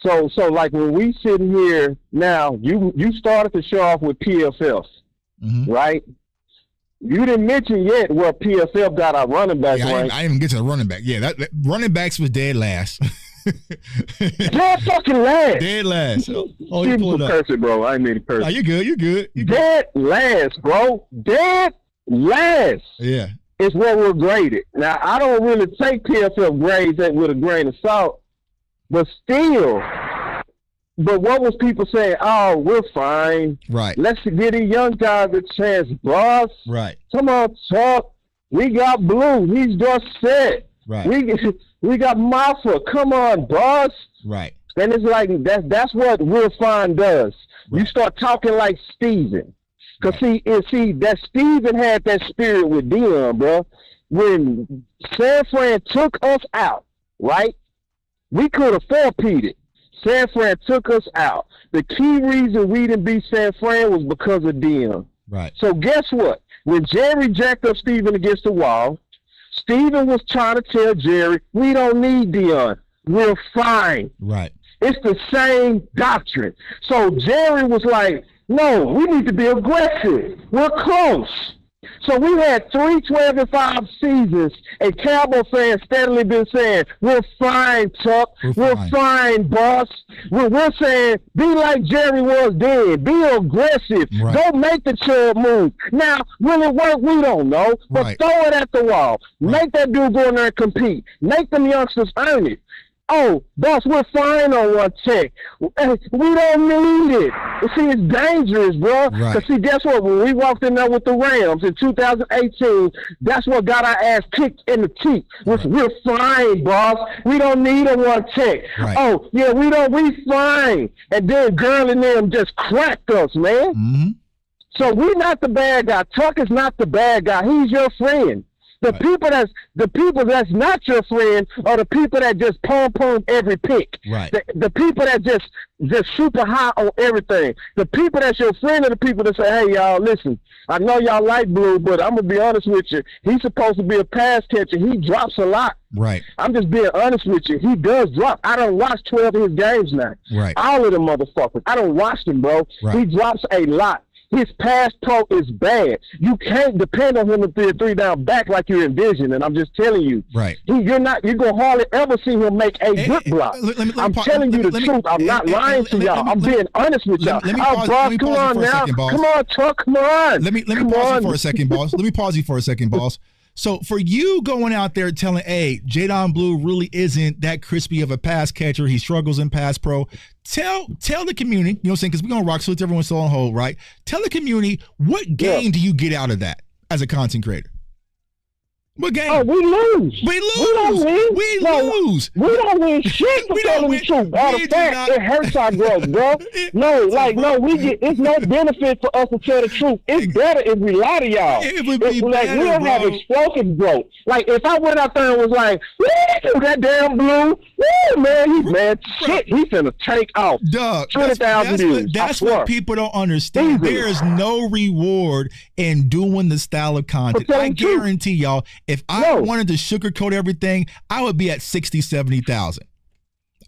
So like when we sitting here now, you started the show off with PFF, right? You didn't mention yet where PFF got our running back rank. I didn't even get to the running back. Yeah, that running backs was dead last. Dead fucking last. Dead last. You pull it up. Curse it, bro. I ain't mean to curse. No, you're good. You're good. Dead last, bro. Dead last. Yeah. It's where we're graded. Now, I don't really take PFF grades with a grain of salt, but still. But what was people saying? Oh, we're fine. Right. Let's get these young guys a chance, boss. Right. Come on, talk. We got Blue. He's just set. Right. We got Maffa. Come on, boss. Right. And it's like that's what real fine does. Right. You start talking like Steven. Because see, that Steven had that spirit with Dion, bro. When San Fran took us out, right? We could have four-peated. San Fran took us out. The key reason we didn't beat San Fran was because of Dion. Right. So guess what? When Jerry jacked up Steven against the wall, Steven was trying to tell Jerry, we don't need Dion. We're fine. Right. It's the same doctrine. So Jerry was like, no, we need to be aggressive. We're close. So we had 3 12-5 seasons, and Cowboy fans steadily been saying, we're fine, Tuck. We're fine, boss. We're saying, be like Jerry was then. Be aggressive. Right. Don't make the Chubb move. Now, will it work? We don't know. But throw it at the wall. Right. Make that dude go in there and compete. Make them youngsters earn it. Oh, boss, we're fine on one check. We don't need it. See, it's dangerous, bro. Because, see, guess what? When we walked in there with the Rams in 2018, that's what got our ass kicked in the teeth. We're fine, boss. We don't need a one check. Right. Oh, yeah, we fine. And then Girl and them just cracked us, man. Mm-hmm. So we're not the bad guy. Tuck is not the bad guy. He's your friend. The people that's not your friend are the people that just pom every pick. Right. The people that just super high on everything. The people that's your friend are the people that say, hey, y'all, listen, I know y'all like Blue, but I'm going to be honest with you. He's supposed to be a pass catcher. He drops a lot. Right. I'm just being honest with you. He does drop. I don't watch 12 of his games now. Right. All of them motherfuckers. I don't watch them, bro. Right. He drops a lot. His pass pro is bad. You can't depend on him to be a 3-down back like you envision. And I'm just telling you, right? You're gonna hardly ever see him make a good block. I'm telling you the truth. I'm not lying to y'all. I'm being honest with y'all. Come on now. Come on, Chuck. Come on. Let me pause you for a second, boss. Let me pause you for a second, boss. So for you going out there telling, hey, Jadon Blue really isn't that crispy of a pass catcher. He struggles in pass pro. Tell the community, you know what I'm saying, because we're going to rock salute everyone's still on hold, right? Tell the community, what game do you get out of that as a content creator? What game? Oh, we lose. We lose. We don't win. We lose. We don't win shit for telling the truth. Matter of fact, it hurts our growth, bro. It's no benefit for us to tell the truth. It's better if we lie to y'all. It would be better, we don't have explosive growth. Like, if I went out there and was like, woo, that damn Blue, woo, man, shit, he's finna take off. Doug, 20,000 views. That's what people don't understand. There is no reward in doing the style of content. I guarantee y'all, if I wanted to sugarcoat everything, I would be at 60, 70,000.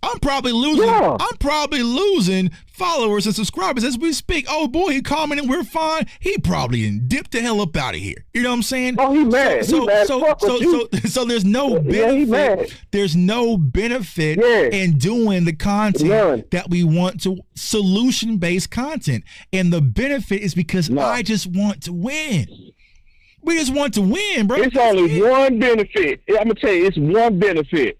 I'm probably losing. Yeah. I'm probably losing followers and subscribers as we speak. Oh boy, he commented, we're fine. He probably dipped the hell up out of here. You know what I'm saying? Oh, he mad. So there's no benefit. Mad. There's no benefit in doing the content that we want to, solution-based content. And the benefit is because I just want to win. We just want to win, bro. It's only one benefit. I'm going to tell you, it's one benefit.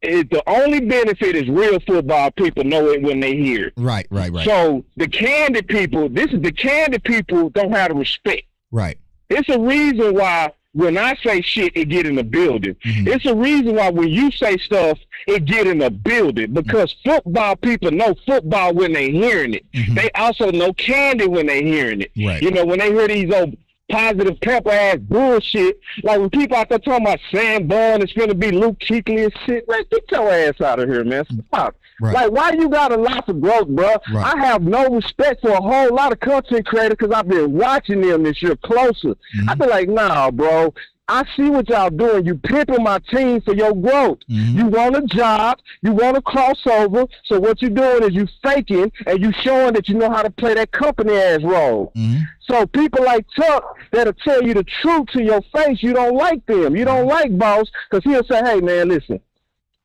The only benefit is real football people know it when they hear it. Right. So the candid people don't have the respect. Right. It's a reason why when I say shit, it get in the building. Mm-hmm. It's a reason why when you say stuff, it get in the building. Because football people know football when they hearing it. Mm-hmm. They also know candy when they hearing it. Right. You know, when they hear these old positive pepper ass bullshit, like when people out there talking about Sam Bond is gonna be Luke Kuechly and shit, like, get your ass out of here, man. Stop. Right. Like, why you got a lot of growth, bro? Right. I have no respect for a whole lot of content creators because I've been watching them this year closer. Mm-hmm. I be like, nah, bro. I see what y'all doing. You pimping my team for your growth. Mm-hmm. You want a job. You want a crossover. So what you doing is you faking and you showing that you know how to play that company ass role. Mm-hmm. So people like Chuck that'll tell you the truth to your face, you don't like them. You don't like Boss because he'll say, hey, man, listen,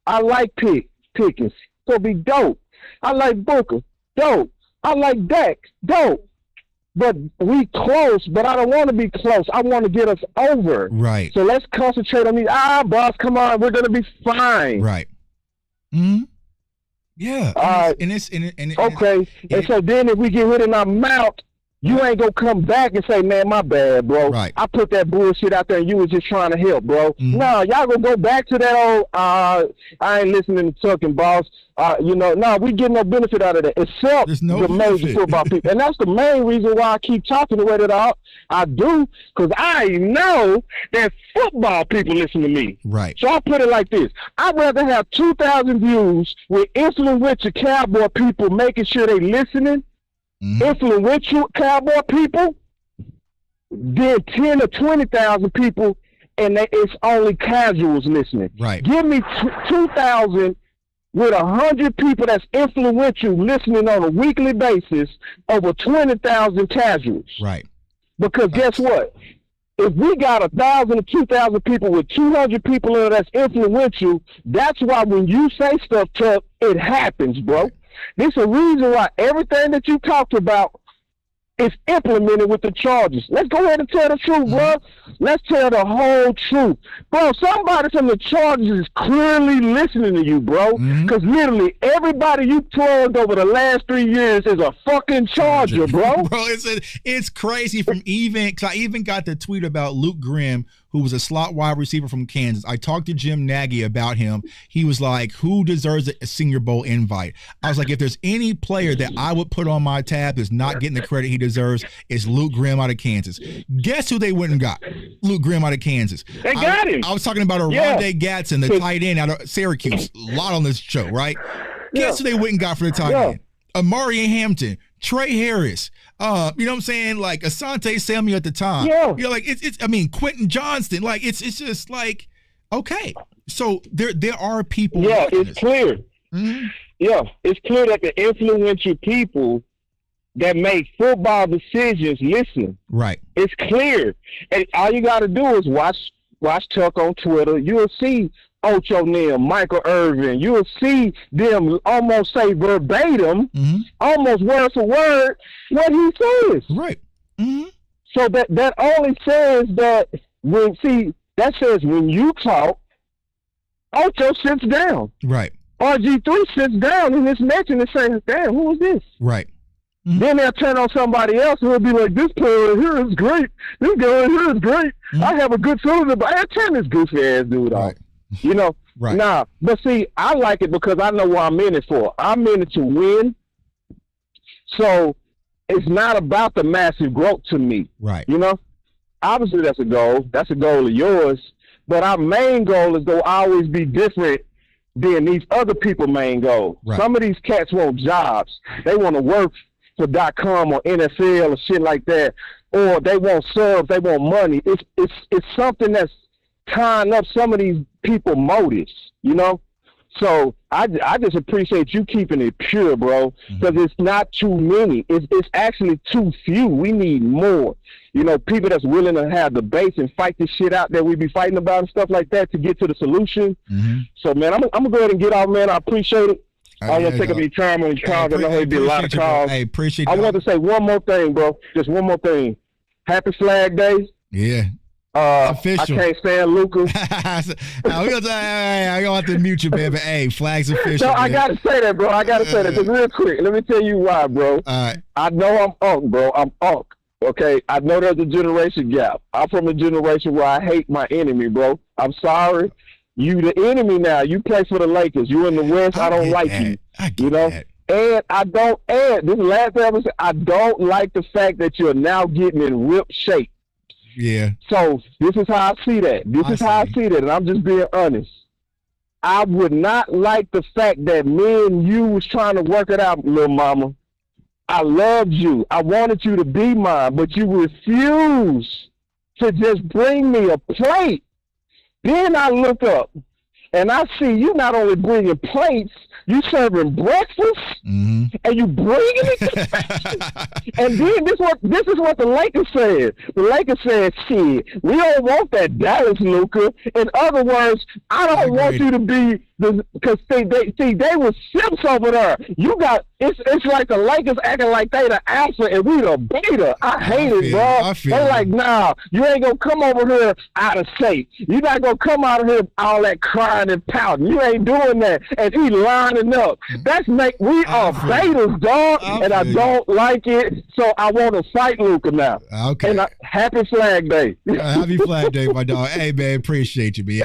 I like Pickens. So be dope. I like Booker. Dope. I like Dak. Dope. But we close, but I don't want to be close. I want to get us over. Right. So let's concentrate on these. Boss, come on. We're going to be fine. Right. Mm-hmm. Yeah. Okay. And so then if we get hit in our mouth, you ain't going to come back and say, man, my bad, bro. Right. I put that bullshit out there and you was just trying to help, bro. Mm-hmm. No, y'all going to go back to that old, I ain't listening to Chuck and Boss. We get no benefit out of that except the major football people. And that's the main reason why I keep talking the way that I do, because I know that football people listen to me. Right. So I put it like this. I'd rather have 2,000 views with influential Cowboy people making sure they listening, influential Cowboy people, than 10 or 20,000 people and it's only casuals listening. Right. Give me 2,000 with 100 people that's influential listening on a weekly basis over 20,000 casuals. Right. Because guess what? If we got 1,000 or 2,000 people with 200 people in it that's influential, that's why when you say stuff, Chuck, it happens, bro. This is a reason why everything that you talked about is implemented with the Chargers. Let's go ahead and tell the truth, bro. Let's tell the whole truth. Bro, somebody from the Chargers is clearly listening to you, bro. Because literally everybody you plugged over the last 3 years is a fucking Charger, bro. Bro, it's crazy because I even got the tweet about Luke Grimm, who was a slot wide receiver from Kansas. I talked to Jim Nagy about him. He was like, who deserves a Senior Bowl invite? I was like, if there's any player that I would put on my tab that's not getting the credit he deserves, it's Luke Grimm out of Kansas. Guess who they went and got? Luke Grimm out of Kansas. They got him. I was talking about Rondé Gatson, the tight end out of Syracuse. A lot on this show, right? Guess who they went and got for the tight end? Amari Hampton, Trey Harris, you know what I'm saying? Like Asante Samuel at the time. Yeah. You're like, Quentin Johnston. Like, it's just like, okay. So there are people. Yeah, it's clear. Mm-hmm. Yeah, it's clear that the influential people that make football decisions listen. Right. It's clear. And all you got to do is watch Tuck on Twitter. You'll see Ocho Neal, Michael Irvin. You'll see them almost say verbatim, almost word for word, what he says. Right. Mm-hmm. So that only says that that says when you talk, Ocho sits down. Right. RG3 sits down in this match and says, damn, who is this? Right. Mm-hmm. Then they'll turn on somebody else who will be like, this player here is great. This guy here is great. Mm-hmm. I have a good feeling about it. Turn this goofy ass dude off. You know? Right. Nah, but see, I like it because I know what I'm in it for. I'm in it to win. So it's not about the massive growth to me. Right. You know? Obviously that's a goal. That's a goal of yours. But our main goal is to always be different than these other people's main goals. Right. Some of these cats want jobs. They want to work for .com or NFL or shit like that. Or they want subs, they want money. It's something that's tying up some of these people motives, you know? So I just appreciate you keeping it pure, bro, because it's not too many. It's actually too few. We need more. You know, people that's willing to have debates and fight this shit out that we be fighting about and stuff like that to get to the solution. So, man, I'm going to go ahead and get off, man. I appreciate it. I don't want to take up any time on your calls. I know there'll be a lot of calls. I appreciate I want to say one more thing, bro. Just one more thing. Happy Flag Day. Yeah. Official. I can't stand Luka. I don't have to mute you, man, but hey, flag's official. No, I gotta say that, bro. I gotta say that. Just real quick. Let me tell you why, bro. All right. I know I'm unk, bro. I'm unk. Okay. I know there's a generation gap. I'm from a generation where I hate my enemy, bro. I'm sorry. You the enemy now. You play for the Lakers. You in the West. I don't like you. You know? That. And I don't this is the last thing I was saying. I don't like the fact that you're now getting in ripped shape. Yeah. So this is how I see that. This is how I see that, and I'm just being honest. I would not like the fact that me and you was trying to work it out, little mama. I loved you. I wanted you to be mine, but you refused to just bring me a plate. Then I look up, and I see you not only bringing plates, you serving breakfast, and you bringing it to breakfast. And then this is what the Lakers said. The Lakers said, shit, we don't want that Dallas Luka. In other words, I don't want you to be because they were simps over there. You got it's like the Lakers acting like they the alpha and we the beta. I hate it, bro. They like, nah, you ain't gonna come over here out of shape. You not gonna come out of here all that crying and pouting. You ain't doing that. And he lining up. We are betas, dog, and I don't like it. So I want to fight Luka now. Okay. And happy Flag Day. Happy Flag Day, my dog. Hey, man, appreciate you, man.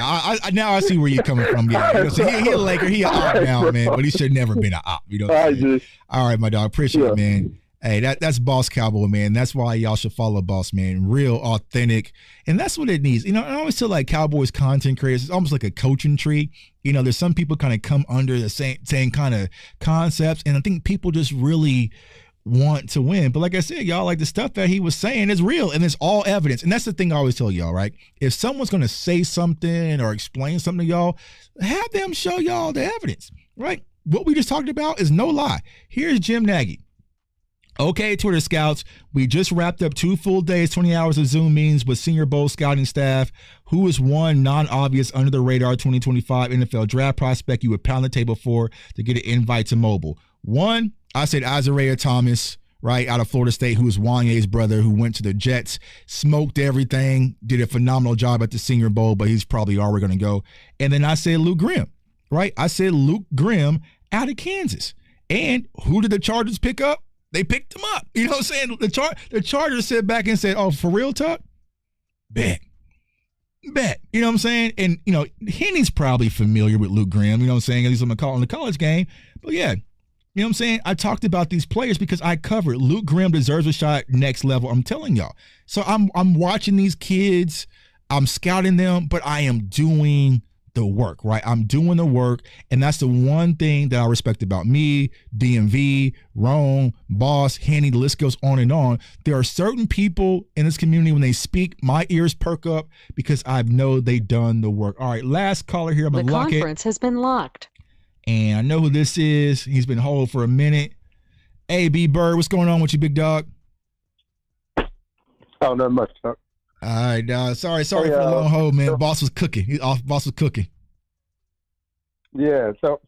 Now I see where you're coming from. Yeah, you know, so he a Laker, he an op now, man, but he should never been an op. You know what I'm saying? All right, my dog. Appreciate it, man. Hey, that's Boss Cowboy, man. That's why y'all should follow Boss, man. Real, authentic, and that's what it needs. You know, I always feel like Cowboys content creators, it's almost like a coaching tree. You know, there's some people kind of come under the same kind of concepts, and I think people just really want to win. But like I said, y'all, like the stuff that he was saying is real, and it's all evidence. And that's the thing I always tell y'all, right? If someone's going to say something or explain something to y'all, have them show y'all the evidence, right? What we just talked about is no lie. Here's Jim Nagy. Okay, Twitter scouts, we just wrapped up 2 full days, 20 hours of Zoom meetings with Senior Bowl scouting staff. Who is one non-obvious, under-the-radar 2025 NFL draft prospect you would pound the table for to get an invite to mobile? One, I said Isaiah Thomas, right, out of Florida State, who is Wanye's brother, who went to the Jets, smoked everything, did a phenomenal job at the Senior Bowl, but he's probably already going to go. And then I said Luke Grimm, right? I said Luke Grimm out of Kansas. And who did the Chargers pick up? They picked him up. You know what I'm saying? The Chargers sat back and said, oh, for real, Tuck? Bet. You know what I'm saying? And, you know, Henny's probably familiar with Luke Grimm, you know what I'm saying? At least on the college game. But, yeah, you know what I'm saying? I talked about these players because I covered. Luke Grimm deserves a shot next level. I'm telling y'all. So I'm watching these kids. I'm scouting them, but I am doing the work, right? I'm doing the work, and that's the one thing that I respect about me, DMV, Rome, Boss, Henny, the list goes on and on. There are certain people in this community, when they speak, my ears perk up because I know they done the work. All right, last caller here. I'm going to lock it. The conference has been locked. And I know who this is. He's been holding for a minute. Hey, B Bird, what's going on with you, big dog? Oh, not much, Chuck. All right, sorry for the long hold, man. Boss was cooking. Boss was cooking. Yeah. So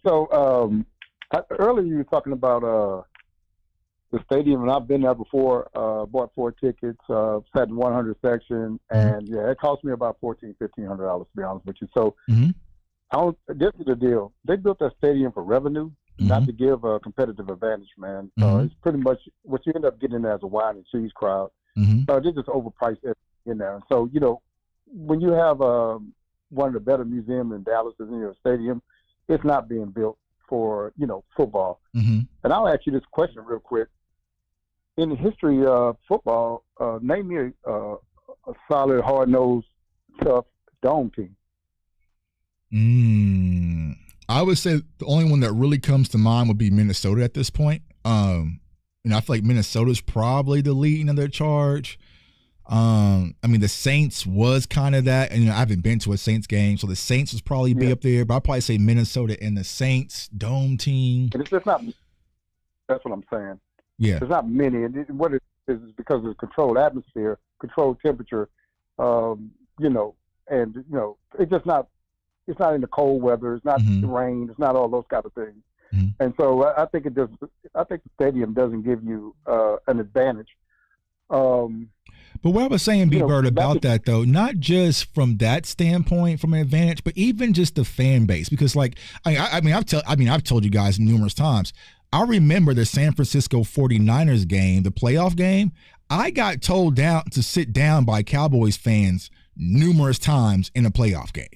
earlier you were talking about the stadium, and I've been there before. Bought 4 tickets, sat in 100 section, and it cost me about $1,500 to be honest with you. So this is the deal. They built that stadium for revenue, not to give a competitive advantage, man. It's pretty much what you end up getting as a wine and cheese crowd. They just overpriced everything in there. So, when you have one of the better museums in Dallas in your stadium, it's not being built for, football. And I'll ask you this question real quick. In the history of football, name me a solid, hard-nosed, tough dome team. I would say the only one that really comes to mind would be Minnesota at this point. I feel like Minnesota's probably the leading of their charge. The Saints was kind of that, and I haven't been to a Saints game, so the Saints would probably be up there. But I'd probably say Minnesota and the Saints dome team. And it's just not. That's what I'm saying. Yeah, there's not many, and what it is because of controlled atmosphere, controlled temperature. And it's just not. It's not in the cold weather. It's not the rain. It's not all those kind of things. And so I think it does. I think the stadium doesn't give you an advantage. But what I was saying, B-Bird, about that though, not just from that standpoint, from an advantage, but even just the fan base, because I've told you guys numerous times. I remember the San Francisco 49ers game, the playoff game. I got told down to sit down by Cowboys fans numerous times in a playoff game,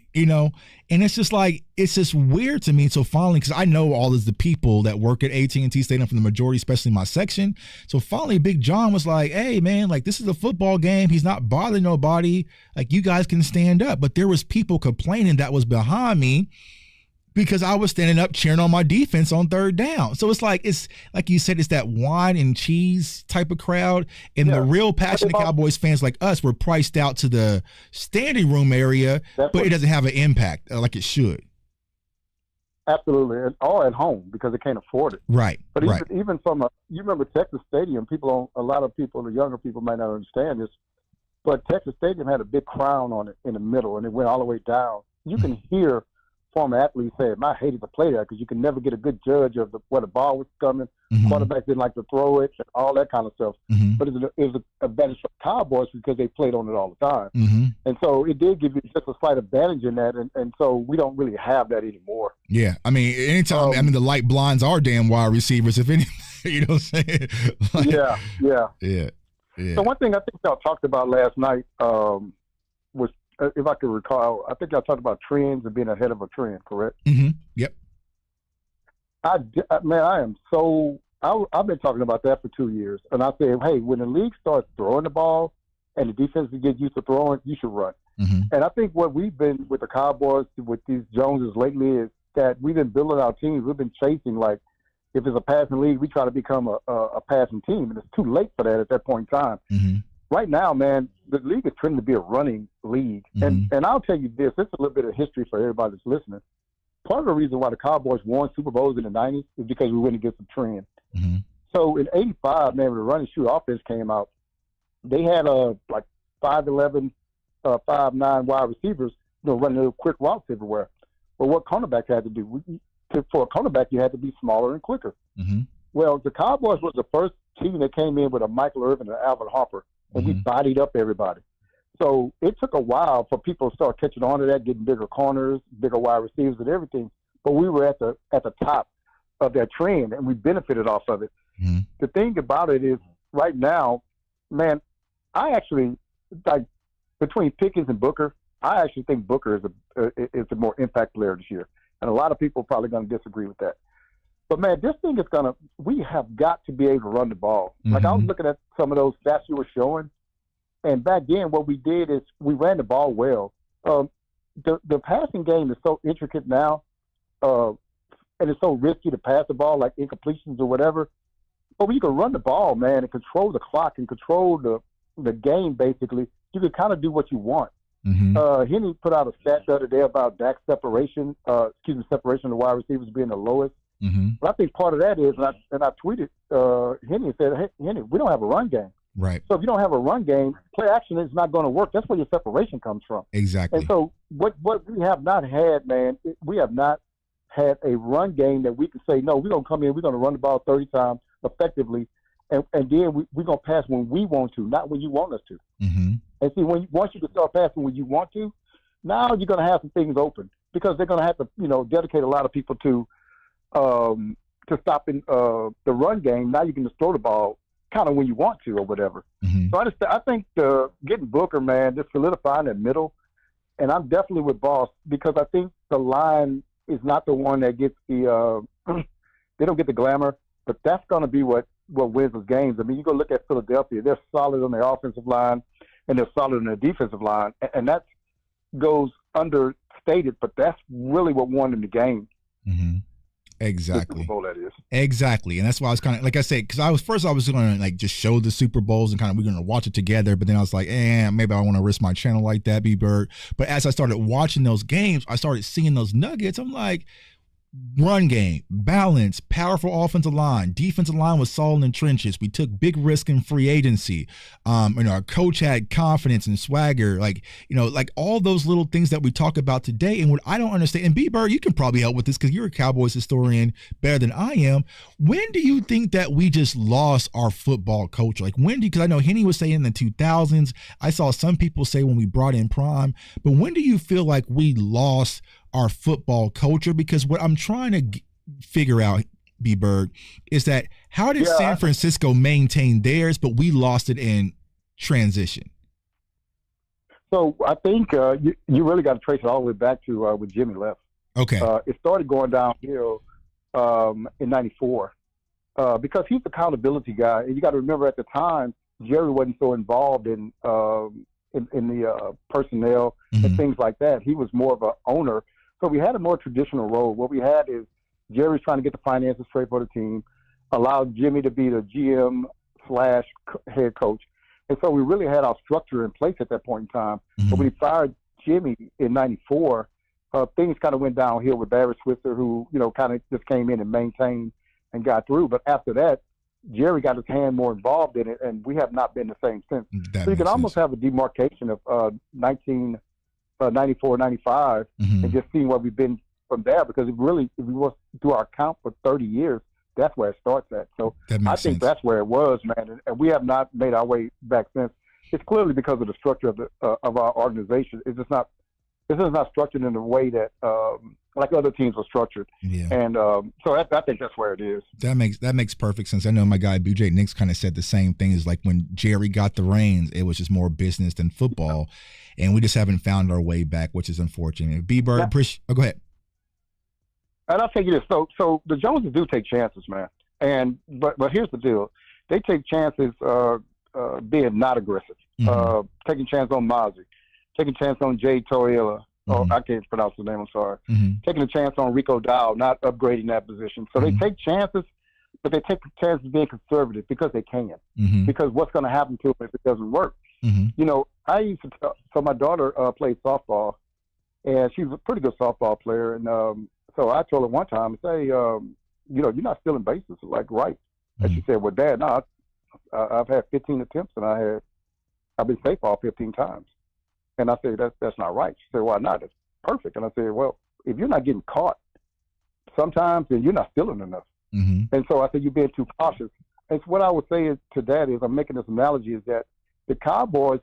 and it's just like, it's just weird to me. So finally, because I know all of the people that work at AT&T Stadium for the majority, especially my section. So finally, Big John was like, hey man, like, this is a football game. He's not bothering nobody. Like, you guys can stand up. But there was people complaining that was behind me because I was standing up cheering on my defense on third down. So it's like you said, it's that wine and cheese type of crowd. And the real passionate Cowboys fans like us were priced out to the standing room area, but it doesn't have an impact like it should. Absolutely. Or at home because they can't afford it. Right. But even you remember Texas Stadium, a lot of people, the younger people might not understand this, but Texas Stadium had a big crown on it in the middle and it went all the way down. You can hear former athletes say, I hated to play there because you can never get a good judge of where the ball was coming. Quarterback didn't like to throw it, and all that kind of stuff. But it was an advantage for the Cowboys because they played on it all the time. And so it did give you just a slight advantage in that, and so we don't really have that anymore. Yeah, anytime, the light blinds are damn wide receivers, if any, you know what I'm saying? Yeah. So one thing I think y'all talked about last night was, if I could recall, I think y'all talked about trends and being ahead of a trend, correct? Yep. I've been talking about that for 2 years. And I said, hey, when the league starts throwing the ball and the defense gets used to throwing, you should run. And I think what we've been with the Cowboys, with these Joneses lately, is that we've been building our teams. We've been chasing, like, if it's a passing league, we try to become a passing team. And it's too late for that at that point in time. Right now, man, the league is trending to be a running league. And I'll tell you this, it's a little bit of history for everybody that's listening. Part of the reason why the Cowboys won Super Bowls in the 90s is because we went against the trend. So in 85, man, when the running shoot offense came out, they had like 5'11", 5'9" wide receivers, running little quick routes everywhere. But what cornerback had to do, for a cornerback, you had to be smaller and quicker. Well, the Cowboys was the first team that came in with a Michael Irvin and Alvin Harper, and we bodied up everybody. So it took a while for people to start catching on to that, getting bigger corners, bigger wide receivers and everything. But we were at the top of that trend, and we benefited off of it. The thing about it is, right now, man, I actually, like, between Pickens and Booker, I actually think Booker is a more impact player this year. And a lot of people are probably going to disagree with that. But, man, this thing is we have got to be able to run the ball. Like, I was looking at some of those stats you were showing, and back then what we did is we ran the ball well. The passing game is so intricate now, and it's so risky to pass the ball, like incompletions or whatever. But when you can run the ball, man, and control the clock and control the game, basically, you can kind of do what you want. Henry put out a stat the other day about Dak's separation of the wide receivers being the lowest But I think part of that is, and I tweeted Henry and said, hey, Henry, we don't have a run game. Right. So if you don't have a run game, play action is not going to work. That's where your separation comes from. Exactly. And so what we have not had, man, we have not had a run game that we can say, no, we're going to come in, we're going to run the ball 30 times effectively, and then we're going to pass when we want to, not when you want us to. And see, once you can start passing when you want to, now you're going to have some things open because they're going to have to, dedicate a lot of people to stopping the run game. Now you can just throw the ball kind of when you want to or whatever. So I think getting Booker, man, just solidifying that middle, and I'm definitely with Boss because I think the line is not the one that gets the they don't get the glamour, but that's going to be what wins us games. I mean, you go look at Philadelphia; they're solid on their offensive line and they're solid on their defensive line, and that goes understated, but that's really what won them the game. Exactly. Super Bowl, that is. Exactly. And that's why I was kind of, like I said, because I was going to like just show the Super Bowls and kind of we're going to watch it together. But then I was like, maybe I want to risk my channel like that, B-Bird. But as I started watching those games, I started seeing those nuggets. I'm like, run game, balance, powerful offensive line, defensive line was solid in trenches. We took big risk in free agency. Our coach had confidence and swagger, like all those little things that we talk about today. And what I don't understand, and B-Bird, you can probably help with this because you're a Cowboys historian better than I am. When do you think that we just lost our football culture? Like because I know Henny was saying in the 2000s, I saw some people say when we brought in Prime, but when do you feel like we lost our football culture? Because what I'm trying to figure out, B-Bird, is that how did San Francisco maintain theirs, but we lost it in transition? So I think you really got to trace it all the way back to when Jimmy left. Okay. It started going downhill in '94 because he's the accountability guy, and you got to remember at the time Jerry wasn't so involved in the personnel and things like that. He was more of an owner. So we had a more traditional role. What we had is Jerry's trying to get the finances straight for the team, allowed Jimmy to be the GM/head coach. And so we really had our structure in place at that point in time. But when he fired Jimmy in '94, things kind of went downhill with Barry Switzer, who, kind of just came in and maintained and got through. But after that, Jerry got his hand more involved in it, and we have not been the same since. So you can almost have a demarcation of 1994, 95, and just seeing what we've been from there, because if we want to do our count for 30 years, that's where it starts at. So I think that's where it was, man, and we have not made our way back since. It's clearly because of the structure of our organization. It's just not. This is not structured in a way that like other teams are structured. Yeah. And so I think that's where it is. That makes perfect sense. I know my guy BJ Nix kind of said the same thing. Is like when Jerry got the reins, it was just more business than football, and we just haven't found our way back, which is unfortunate. B-Bird, go ahead. And I'll tell you this. So the Joneses do take chances, man. But here's the deal: they take chances being not aggressive, taking chance on Mozzie, taking a chance on Jay Torilla. Oh, I can't pronounce his name, I'm sorry. Taking a chance on Rico Dow, not upgrading that position. So they take chances, but they take chances being conservative because they can. Because what's going to happen to them if it doesn't work? I used to so my daughter played softball, and she was a pretty good softball player. And so I told her one time, say, you're not stealing bases, like, right. And she said, well, Dad, no, I've had 15 attempts, and I've been safe all 15 times. And I said, that's not right. She said, why not? That's perfect. And I said, well, if you're not getting caught sometimes, then you're not stealing enough. And so I said, you're being too cautious. And so what I would say to that is, I'm making this analogy, is that the Cowboys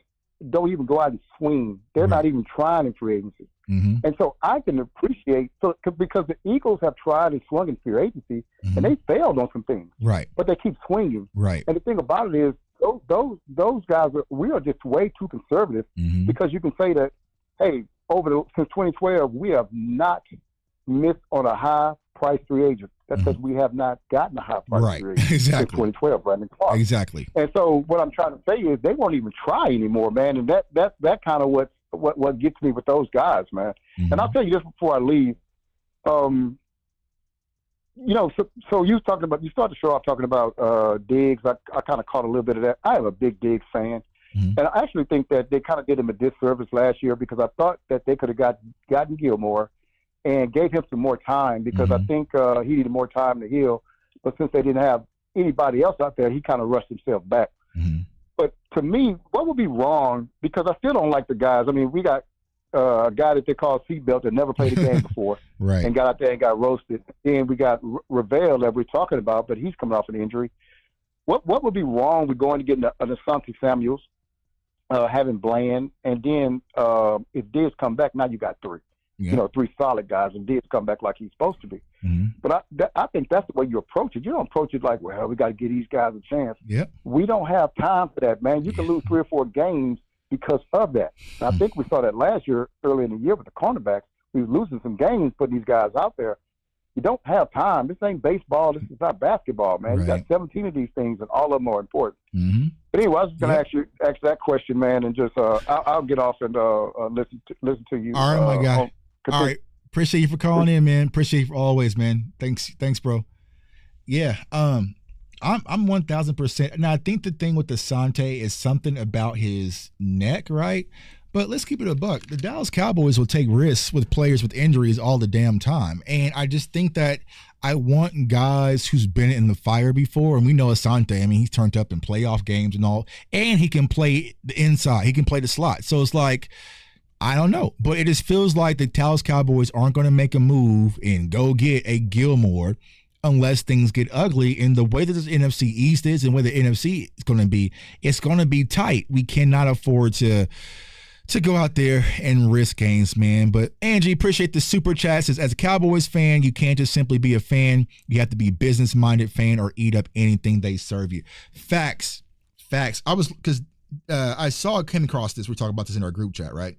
don't even go out and swing. They're not even trying in free agency. And so I can appreciate, because the Eagles have tried and swung in free agency, and they failed on some things. Right. But they keep swinging. Right. And the thing about it is, those guys we are just way too conservative, because you can say that, hey, since 2012 we have not missed on a high price free agent. That's because we have not gotten a high price free agent since 2012, Brandon Clark. Exactly. And so what I'm trying to say is they won't even try anymore, man. And that kind of what gets me with those guys, man. And I'll tell you this before I leave. So you started the show off talking about Diggs. I kind of caught a little bit of that. I am a big Diggs fan. And I actually think that they kind of did him a disservice last year, because I thought that they could have gotten Gilmore and gave him some more time because I think he needed more time to heal. But since they didn't have anybody else out there, he kind of rushed himself back. But to me, what would be wrong, because I still don't like the guys. I mean, we got a guy that they call Seatbelt that never played a game before and got out there and got roasted. And we got Ravel that we're talking about, but he's coming off an injury. What would be wrong with going to get an Asante Samuels, having Bland, and then if Diggs come back, now you got three. You know, three solid guys, and Diggs come back like he's supposed to be. But I think that's the way you approach it. You don't approach it like, well, we got to give these guys a chance. We don't have time for that, man. You can lose 3 or 4 games because of that. And I think we saw that last year, early in the year with the cornerbacks. We were losing some games putting these guys out there. You don't have time. This ain't baseball. This is not basketball, man. You got 17 of these things, and all of them are important. But anyway, I was going to ask that question, man, and just I'll get off and listen to you. All right, my guy. All right. Appreciate you for calling in, man. Appreciate you for always, man. Thanks, bro. Yeah. I'm 1000%. Now I think the thing with Asante is something about his neck, right? But let's keep it a buck. The Dallas Cowboys will take risks with players with injuries all the damn time. And I just think that I want guys who's been in the fire before. And we know Asante, I mean, he's turned up in playoff games and all. And he can play the inside. He can play the slot. So it's like, I don't know. But it just feels like the Dallas Cowboys aren't going to make a move and go get a Gilmore unless things get ugly. And the way that this NFC East is and where the NFC is going to be, it's going to be tight. We cannot afford to go out there and risk games, man. But Angie, appreciate the super chat. Says, as a Cowboys fan, you can't just simply be a fan. You have to be a business-minded fan or eat up anything they serve you. Facts. Because I came across this. We're talking about this in our group chat, right?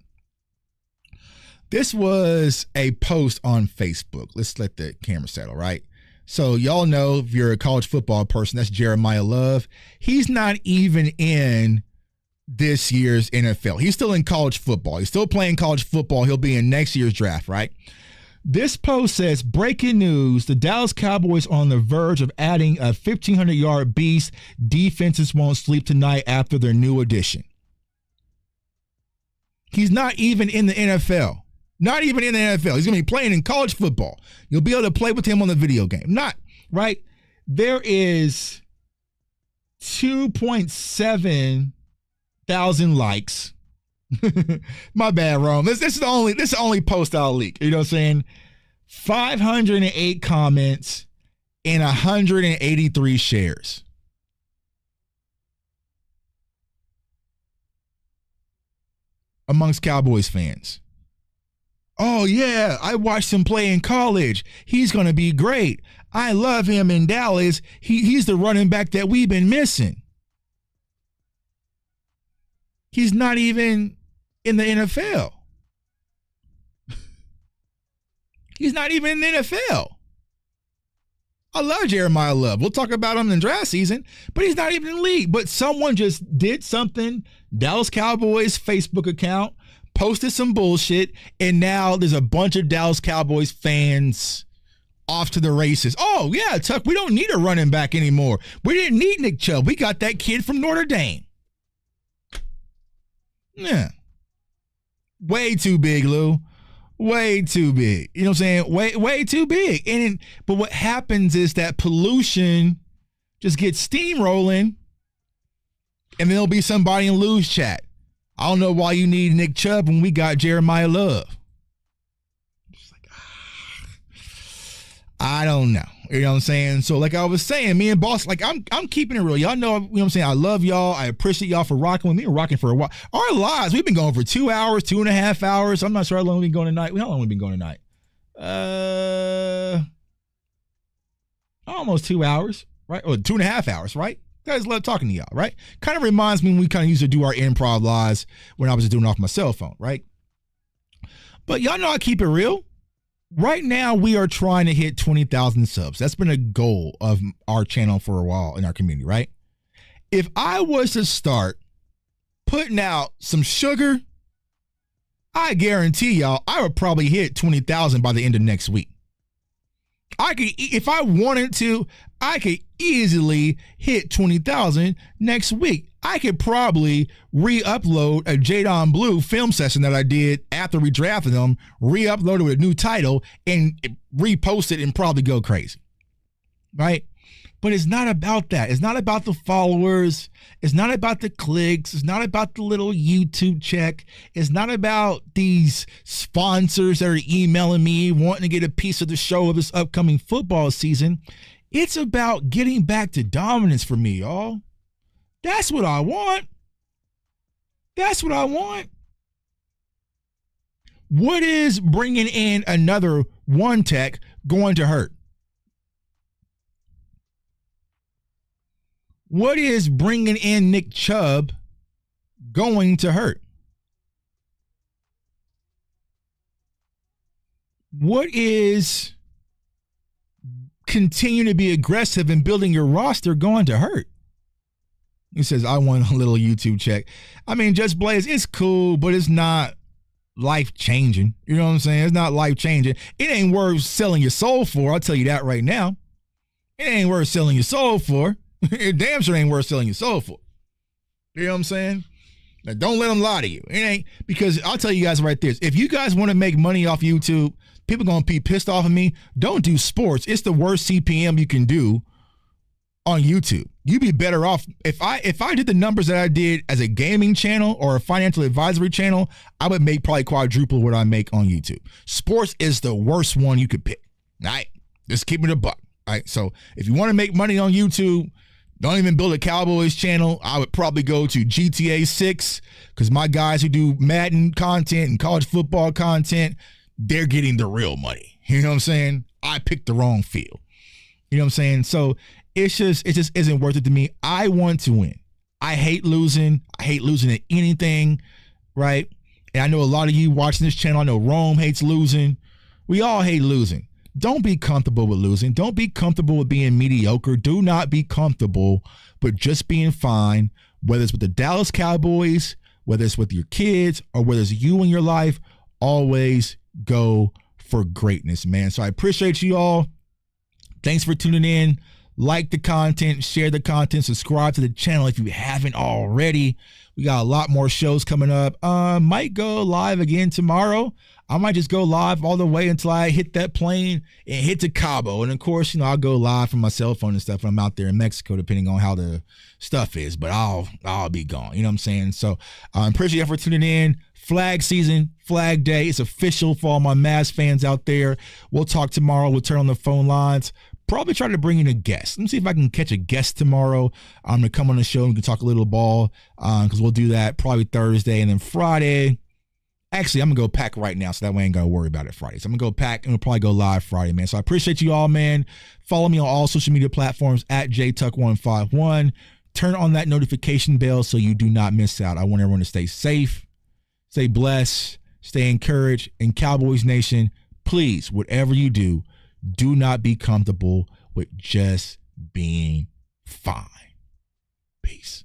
This was a post on Facebook. Let's let the camera settle, right? So y'all know, if you're a college football person, that's Jeremiah Love. He's not even in this year's NFL. He's still in college football. He's still playing college football. He'll be in next year's draft, right? This post says, breaking news, the Dallas Cowboys are on the verge of adding a 1,500-yard beast. Defenses won't sleep tonight after their new addition. He's not even in the NFL. Not even in the NFL. He's going to be playing in college football. You'll be able to play with him on the video game. Not, right? There is 2.7 thousand likes. My bad, Rome. This is the only post I'll leak. You know what I'm saying? 508 comments and 183 shares. Amongst Cowboys fans. Oh, yeah, I watched him play in college. He's going to be great. I love him in Dallas. He's the running back that we've been missing. He's not even in the NFL. He's not even in the NFL. I love Jeremiah Love. We'll talk about him in draft season, but he's not even in the league. But someone just did something. Dallas Cowboys Facebook account posted some bullshit, and now there's a bunch of Dallas Cowboys fans off to the races. Oh, yeah, Tuck, we don't need a running back anymore. We didn't need Nick Chubb. We got that kid from Notre Dame. Yeah. Way too big, Lou. Way too big. You know what I'm saying? Way too big. But what happens is that pollution just gets steamrolling, and there'll be somebody in Lou's chat. I don't know why you need Nick Chubb when we got Jeremiah Love. Just like, I don't know. You know what I'm saying? So like I was saying, me and Boss, like I'm keeping it real. Y'all know, you know what I'm saying? I love y'all. I appreciate y'all for rocking with me. We're rocking for a while. Our lives, we've been going for 2 hours, 2.5 hours. I'm not sure how long we've been going tonight. How long have we been going tonight? Almost 2 hours, right? Or 2.5 hours, right? Guys love talking to y'all, right? Kind of reminds me when we kind of used to do our improv lives when I was just doing it off my cell phone, right? But y'all know I keep it real. Right now, we are trying to hit 20,000 subs. That's been a goal of our channel for a while in our community, right? If I was to start putting out some sugar, I guarantee y'all I would probably hit 20,000 by the end of next week. I could, if I wanted to, I could easily hit 20,000 next week. I could probably re-upload a Jadon Blue film session that I did after we drafted him, re-upload it with a new title, and repost it and probably go crazy, right? But it's not about that. It's not about the followers. It's not about the clicks. It's not about the little YouTube check. It's not about these sponsors that are emailing me wanting to get a piece of the show of this upcoming football season. It's about getting back to dominance for me, y'all. That's what I want. That's what I want. What is bringing in another one tech going to hurt? What is bringing in Nick Chubb going to hurt? What is continuing to be aggressive and building your roster going to hurt? He says, I want a little YouTube check. I mean, Just Blaze, it's cool, but it's not life-changing. You know what I'm saying? It's not life-changing. It ain't worth selling your soul for. I'll tell you that right now. It ain't worth selling your soul for. It damn sure ain't worth selling your soul for. You know what I'm saying? Now, don't let them lie to you. It ain't, because I'll tell you guys right there. If you guys want to make money off YouTube, people going to be pissed off at me. Don't do sports. It's the worst CPM you can do on YouTube. You'd be better off if I did the numbers that I did as a gaming channel or a financial advisory channel. I would make probably quadruple what I make on YouTube. Sports is the worst one you could pick. All right, just keep it a buck. All right, so if you want to make money on YouTube, don't even build a Cowboys channel. I would probably go to GTA 6 because my guys who do Madden content and college football content, they're getting the real money. You know what I'm saying? I picked the wrong field. You know what I'm saying? So it just isn't worth it to me. I want to win. I hate losing. I hate losing at anything, right? And I know a lot of you watching this channel, I know Rome hates losing. We all hate losing. Don't be comfortable with losing. Don't be comfortable with being mediocre. Do not be comfortable with just being fine, whether it's with the Dallas Cowboys, whether it's with your kids, or whether it's you in your life. Always go for greatness, man. So I appreciate you all. Thanks for tuning in. Like the content, share the content, subscribe to the channel if you haven't already. We got a lot more shows coming up. Might go live again tomorrow. I might just go live all the way until I hit that plane and hit to Cabo. And of course, I'll go live from my cell phone and stuff when I'm out there in Mexico, depending on how the stuff is. But I'll be gone. You know what I'm saying? So I appreciate you for tuning in. Flag season, Flag Day. It's official for all my Mavs fans out there. We'll talk tomorrow. We'll turn on the phone lines. Probably try to bring in a guest. Let me see if I can catch a guest tomorrow. I'm going to come on the show and we can talk a little ball because we'll do that probably Thursday. And then Friday, actually, I'm going to go pack right now so that way I ain't got to worry about it Friday. So I'm going to go pack and we'll probably go live Friday, man. So I appreciate you all, man. Follow me on all social media platforms at JTuck151. Turn on that notification bell so you do not miss out. I want everyone to stay safe, stay blessed, stay encouraged. And Cowboys Nation, please, whatever you do, do not be comfortable with just being fine. Peace.